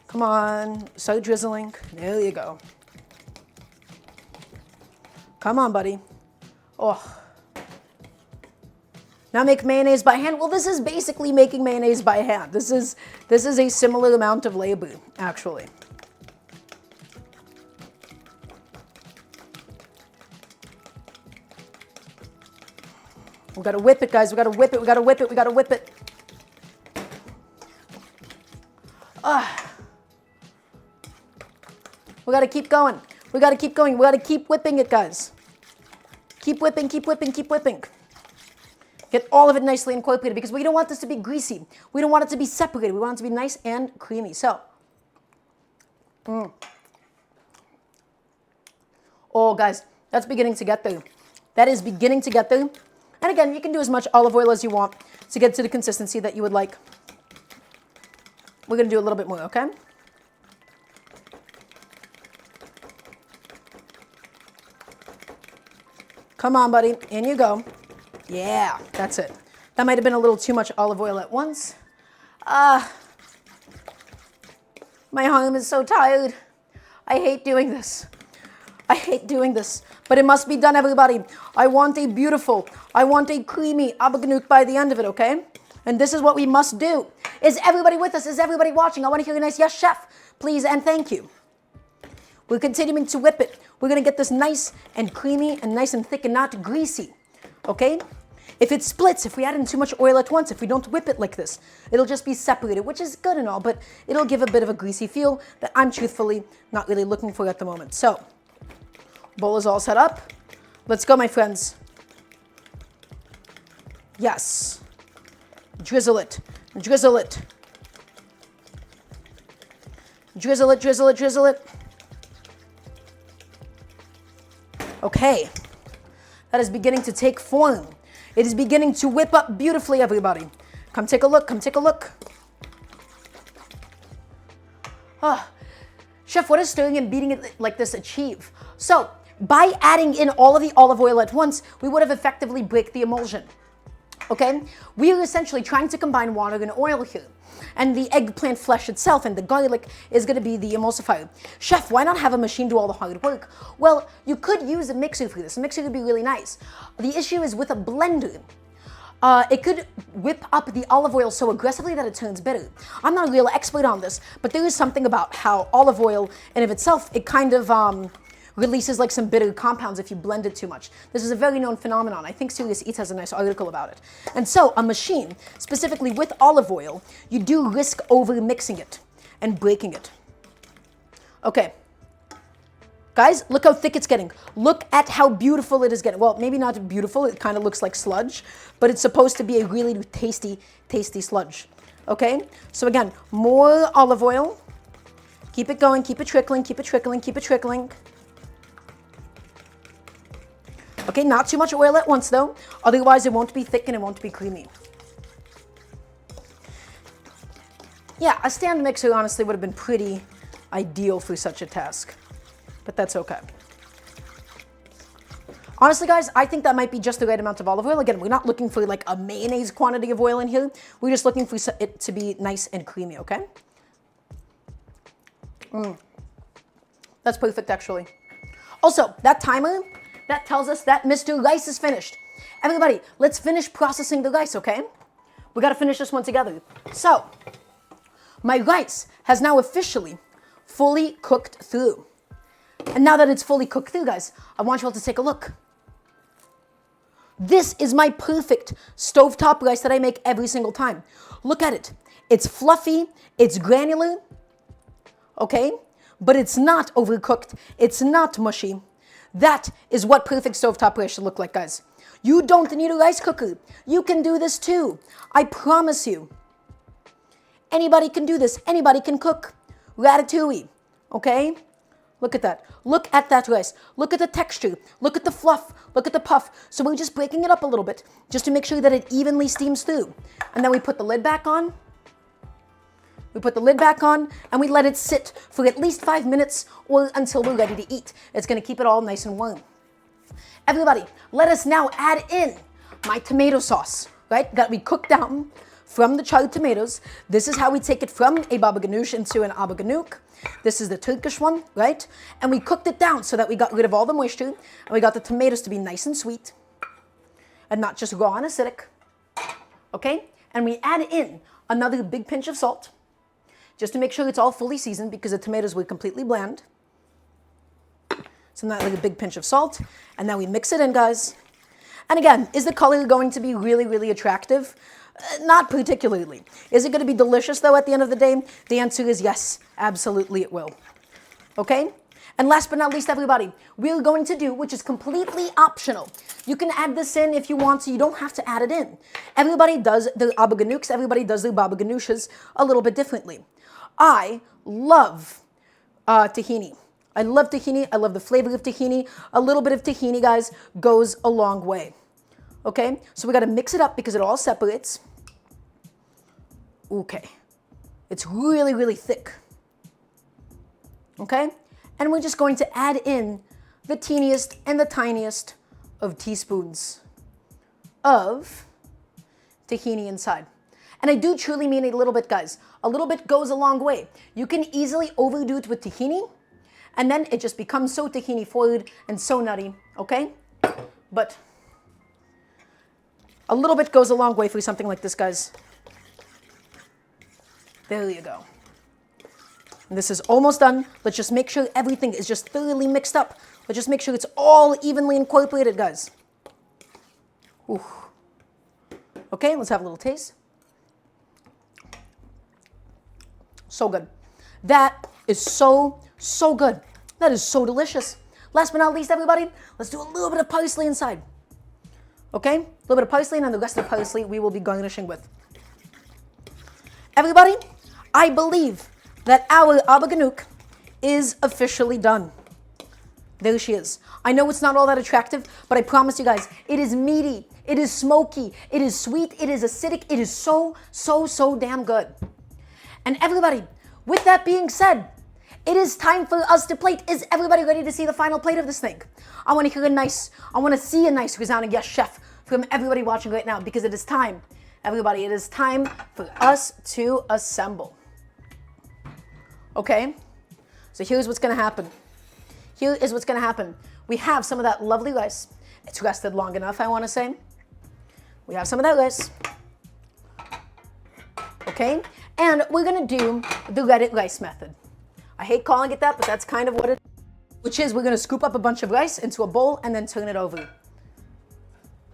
Come on, start drizzling. There you go. Come on, buddy. Oh. Now make mayonnaise by hand. Well, this is basically making mayonnaise by hand. This is a similar amount of labor, actually. We gotta whip it, guys. We gotta whip it. We gotta whip it. We gotta whip it. We gotta keep going. We gotta keep going. We gotta keep whipping it, guys. Keep whipping, keep whipping, keep whipping. Get all of it nicely incorporated because we don't want this to be greasy. We don't want it to be separated. We want it to be nice and creamy. So, oh, guys, that's beginning to get there. That is beginning to get there. And again, you can do as much olive oil as you want to get to the consistency that you would like. We're going to do a little bit more, okay? Come on, buddy. In you go. Yeah, that's it. That might have been a little too much olive oil at once. My arm is so tired. I hate doing this. I hate doing this. But it must be done, everybody. I want a beautiful, I want a creamy Abagannuc by the end of it, okay? And this is what we must do. Is everybody with us? Is everybody watching? I want to hear a nice yes, chef, please, and thank you. We're continuing to whip it. We're going to get this nice and creamy and nice and thick and not greasy, okay? If it splits, if we add in too much oil at once, if we don't whip it like this, it'll just be separated, which is good and all, but it'll give a bit of a greasy feel that I'm truthfully not really looking for at the moment. So, bowl is all set up. Let's go, my friends. Yes. Drizzle it. Drizzle it. Drizzle it, drizzle it, drizzle it. Okay. That is beginning to take form. It is beginning to whip up beautifully, everybody. Come take a look. Come take a look. Oh. Chef, what does stirring and beating it like this achieve? So, by adding in all of the olive oil at once, we would have effectively break the emulsion. Okay? We are essentially trying to combine water and oil here. And the eggplant flesh itself and the garlic is going to be the emulsifier. Chef, why not have a machine do all the hard work? Well, you could use a mixer for this. A mixer would be really nice. The issue is with a blender. It could whip up the olive oil so aggressively that it turns bitter. I'm not a real expert on this, but there is something about how olive oil in of itself, it kind of releases like some bitter compounds if you blend it too much. This is a very known phenomenon. I think Serious Eats has a nice article about it. And so a machine, specifically with olive oil, you do risk over mixing it and breaking it. Okay. Guys, look how thick it's getting. Look at how beautiful it is getting. Well, maybe not beautiful. It kind of looks like sludge, but it's supposed to be a really tasty, tasty sludge. Okay? So again, more olive oil. Keep it going. Keep it trickling. Keep it trickling. Keep it trickling. Okay, not too much oil at once though, otherwise it won't be thick and it won't be creamy. Yeah, a stand mixer honestly would have been pretty ideal for such a task, but that's okay. Honestly guys, I think that might be just the right amount of olive oil. Again, we're not looking for like a mayonnaise quantity of oil in here. We're just looking for it to be nice and creamy, okay? That's perfect actually. Also, that timer, that tells us that Mr. Rice is finished. Everybody, let's finish processing the rice, okay? We gotta finish this one together. So, my rice has now officially fully cooked through. And now that it's fully cooked through, guys, I want you all to take a look. This is my perfect stovetop rice that I make every single time. Look at it. It's fluffy, it's granular, okay? But it's not overcooked, it's not mushy. That is what perfect stovetop rice should look like, guys. You don't need a rice cooker. You can do this too. I promise you. Anybody can do this. Anybody can cook. Ratatouille, okay? Look at that. Look at that rice. Look at the texture. Look at the fluff. Look at the puff. So we're just breaking it up a little bit just to make sure that it evenly steams through. And then we put the lid back on. We put the lid back on and we let it sit for at least 5 minutes or until we're ready to eat. It's going to keep it all nice and warm. Everybody, let us now add in my tomato sauce, right? That we cooked down from the charred tomatoes. This is how we take it from a baba ganoush into an Abagannuc. This is the Turkish one, right? And we cooked it down so that we got rid of all the moisture, and we got the tomatoes to be nice and sweet and not just raw and acidic, okay? And we add in another big pinch of salt just to make sure it's all fully seasoned because the tomatoes were completely bland. So now like a big pinch of salt, and now we mix it in, guys. And again, is the color going to be really, really attractive? Not particularly. Is it going to be delicious, though, at the end of the day? The answer is yes, absolutely it will. Okay? And last but not least, everybody, we're going to do, which is completely optional. You can add this in if you want to. You don't have to add it in. Everybody does their Abagannucs, everybody does their baba ganoushas a little bit differently. I love tahini. I love tahini. I love the flavor of tahini. A little bit of tahini, guys, goes a long way. Okay? So we got to mix it up because it all separates. Okay. It's really, really thick. Okay? And we're just going to add in the teeniest and the tiniest of teaspoons of tahini inside. And I do truly mean a little bit, guys. A little bit goes a long way. You can easily overdo it with tahini, and then it just becomes so tahini forward and so nutty, okay? But a little bit goes a long way for something like this, guys. There you go. And this is almost done. Let's just make sure everything is just thoroughly mixed up. Let's just make sure it's all evenly incorporated, guys. Ooh. Okay, let's have a little taste. So good. That is so, so good. That is so delicious. Last but not least, everybody, let's do a little bit of parsley inside. Okay? A little bit of parsley, and then the rest of the parsley we will be garnishing with. Everybody, I believe that our Abagannuc is officially done. There she is. I know it's not all that attractive, but I promise you guys, it is meaty, it is smoky, it is sweet, it is acidic, it is so, so, so damn good. And everybody, with that being said, it is time for us to plate. Is everybody ready to see the final plate of this thing? I want to hear I want to see a nice resounding yes, chef, from everybody watching right now, because it is time, everybody, it is time for us to assemble. Okay? So here's what's going to happen. Here is what's going to happen. We have some of that lovely rice. It's rested long enough, I want to say. We have some of that rice. Okay? And we're going to do the Reddit rice method. I hate calling it that, but that's kind of what it is. Which is we're going to scoop up a bunch of rice into a bowl and then turn it over.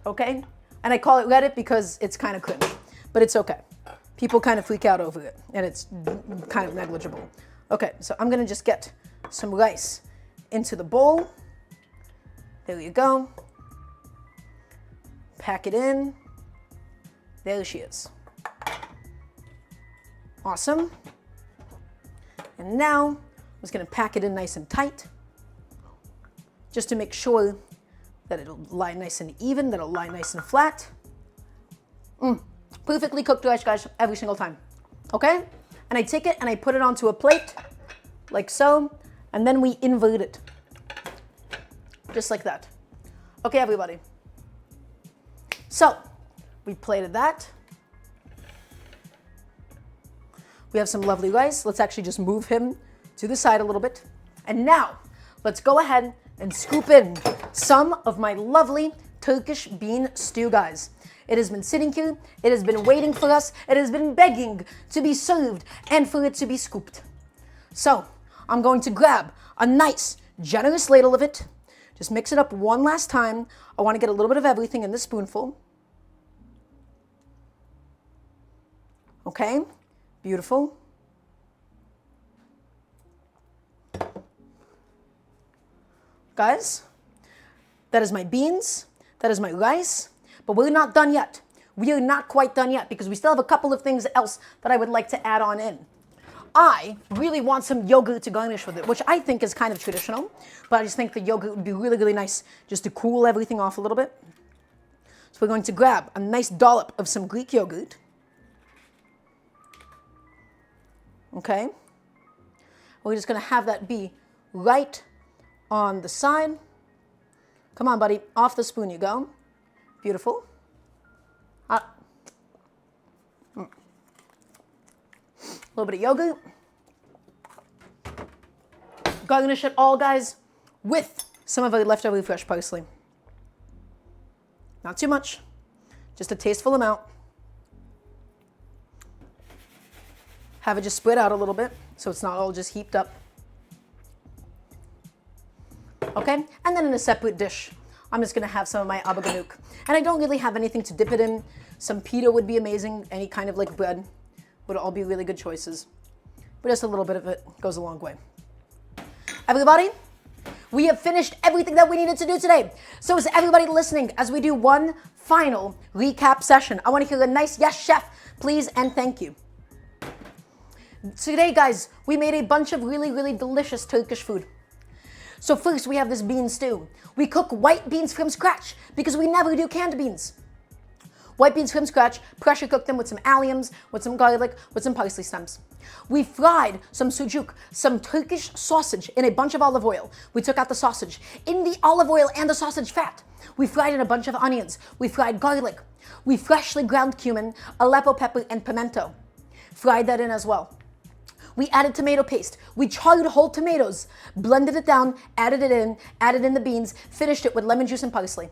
Okay? And I call it Reddit because it's kind of cringe. But it's okay. People kind of freak out over it. And it's kind of negligible. Okay, so I'm going to just get some rice into the bowl. There you go. Pack it in. There she is. Awesome. And now I'm just going to pack it in nice and tight, just to make sure that it'll lie nice and even, that it'll lie nice and flat. Perfectly cooked rice, guys, every single time. Okay? And I take it and I put it onto a plate, like so, and then we invert it. Just like that. Okay, everybody. So, we plated that. We have some lovely rice. Let's actually just move him to the side a little bit. And now, let's go ahead and scoop in some of my lovely Turkish bean stew, guys. It has been sitting here. It has been waiting for us. It has been begging to be served and for it to be scooped. So, I'm going to grab a nice, generous ladle of it. Just mix it up one last time. I want to get a little bit of everything in this spoonful. Okay? Beautiful. Guys, that is my beans, that is my rice, but we're not done yet. We are not quite done yet because we still have a couple of things else that I would like to add on in. I really want some yogurt to garnish with it, which I think is kind of traditional, but I just think the yogurt would be really, really nice just to cool everything off a little bit. So we're going to grab a nice dollop of some Greek yogurt. Okay, we're just going to have that be right on the side. Come on, buddy, off the spoon you go. Beautiful. little bit of yogurt. Garnish it all, guys, with some of our leftover fresh parsley. Not too much, just a tasteful amount. Have it just spread out a little bit so it's not all just heaped up. Okay, and then in a separate dish, I'm just gonna have some of my Abagannuc. And I don't really have anything to dip it in. Some pita would be amazing, any kind of like bread would all be really good choices. But just a little bit of it goes a long way. Everybody, we have finished everything that we needed to do today. So is everybody listening as we do one final recap session? I want to hear a nice yes, chef, please, and thank you. Today, guys, we made a bunch of really, really delicious Turkish food. So first, we have this bean stew. We cook white beans from scratch because we never do canned beans. White beans from scratch, pressure cook them with some alliums, with some garlic, with some parsley stems. We fried some sujuk, some Turkish sausage in a bunch of olive oil. We took out the sausage. In the olive oil and the sausage fat, we fried in a bunch of onions. We fried garlic. We freshly ground cumin, Aleppo pepper, and pimento. Fried that in as well. We added tomato paste. We charred whole tomatoes, blended it down, added it in, added in the beans, finished it with lemon juice and parsley.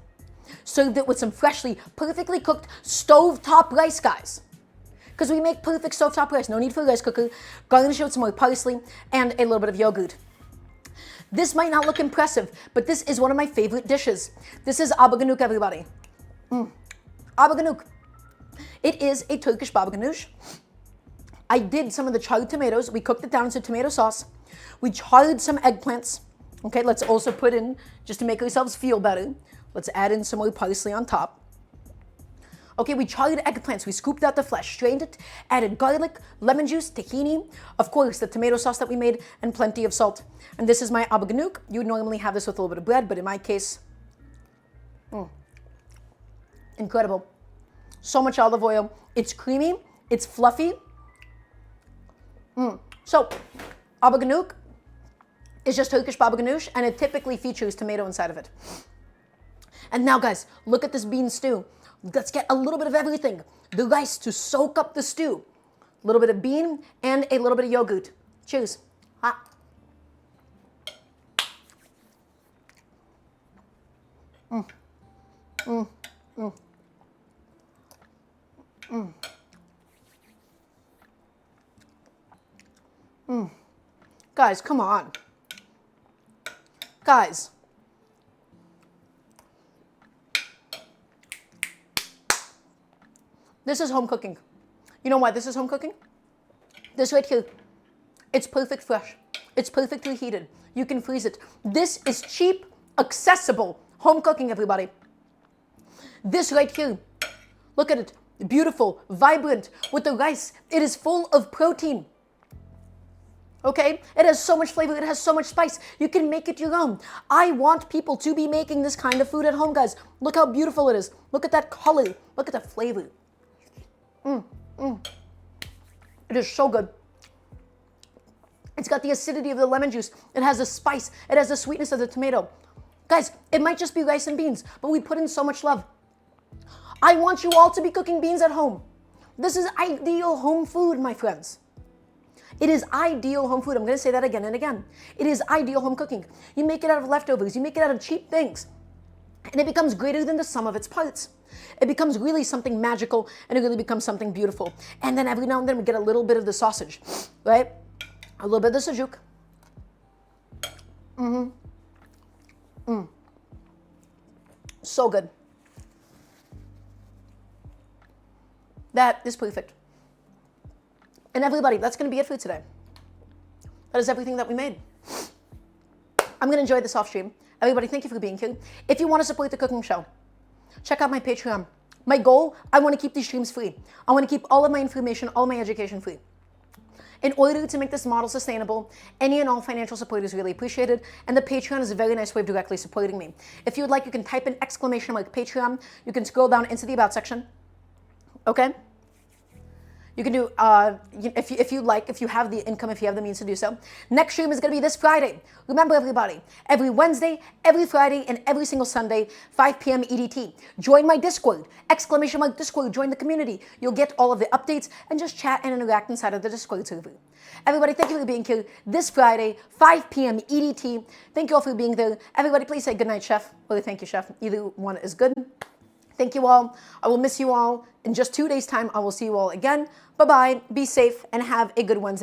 Served it with some freshly, perfectly cooked stovetop rice, guys. Because we make perfect stovetop rice, no need for a rice cooker. Garnish it with some more parsley and a little bit of yogurt. This might not look impressive, but this is one of my favorite dishes. This is Abagannuc, everybody. Abagannuc. It is a Turkish baba gannoush. I did some of the charred tomatoes. We cooked it down into tomato sauce. We charred some eggplants. Okay, let's also put in, just to make ourselves feel better, let's add in some more parsley on top. Okay, we charred eggplants. We scooped out the flesh, strained it, added garlic, lemon juice, tahini, of course, the tomato sauce that we made, and plenty of salt. And this is my Abagannuc. You would normally have this with a little bit of bread, but in my case, incredible. So much olive oil. It's creamy. It's fluffy. So, Abagannuc is just Turkish baba gannoush, and it typically features tomato inside of it. And now, guys, look at this bean stew. Let's get a little bit of everything. The rice to soak up the stew. A little bit of bean and a little bit of yogurt. Cheers. Hot. Guys, come on. Guys. This is home cooking. You know why this is home cooking? This right here. It's perfect fresh. It's perfectly heated. You can freeze it. This is cheap, accessible home cooking, everybody. This right here. Look at it. Beautiful, vibrant, with the rice. It is full of protein. Okay? It has so much flavor. It has so much spice. You can make it your own. I want people to be making this kind of food at home, guys. Look how beautiful it is. Look at that color. Look at the flavor. It is so good. It's got the acidity of the lemon juice. It has the spice. It has the sweetness of the tomato. Guys, it might just be rice and beans, but we put in so much love. I want you all to be cooking beans at home. This is ideal home food, my friends. It is ideal home food. I'm going to say that again and again. It is ideal home cooking. You make it out of leftovers. You make it out of cheap things. And it becomes greater than the sum of its parts. It becomes really something magical, and it really becomes something beautiful. And then every now and then we get a little bit of the sausage, right? A little bit of the sujuk. So good. That is perfect. And everybody, that's going to be it for today. That is everything that we made. I'm going to enjoy this off stream. Everybody, thank you for being here. If you want to support the cooking show, check out my Patreon. My goal, I want to keep these streams free. I want to keep all of my information, all my education free. In order to make this model sustainable, any and all financial support is really appreciated, and the Patreon is a very nice way of directly supporting me. If you would like, you can type in exclamation mark Patreon. You can scroll down into the About section. Okay? You can do, if you like, if you have the income, if you have the means to do so. Next stream is going to be this Friday. Remember, everybody, every Wednesday, every Friday, and every single Sunday, 5 p.m. EDT. Join my Discord, exclamation mark Discord, join the community. You'll get all of the updates and just chat and interact inside of the Discord server. Everybody, thank you for being here this Friday, 5 p.m. EDT. Thank you all for being there. Everybody, please say good night, Chef. Really, thank you, Chef. Either one is good. Thank you all. I will miss you all. In just 2 days' time, I will see you all again. Bye-bye. Be safe and have a good Wednesday night.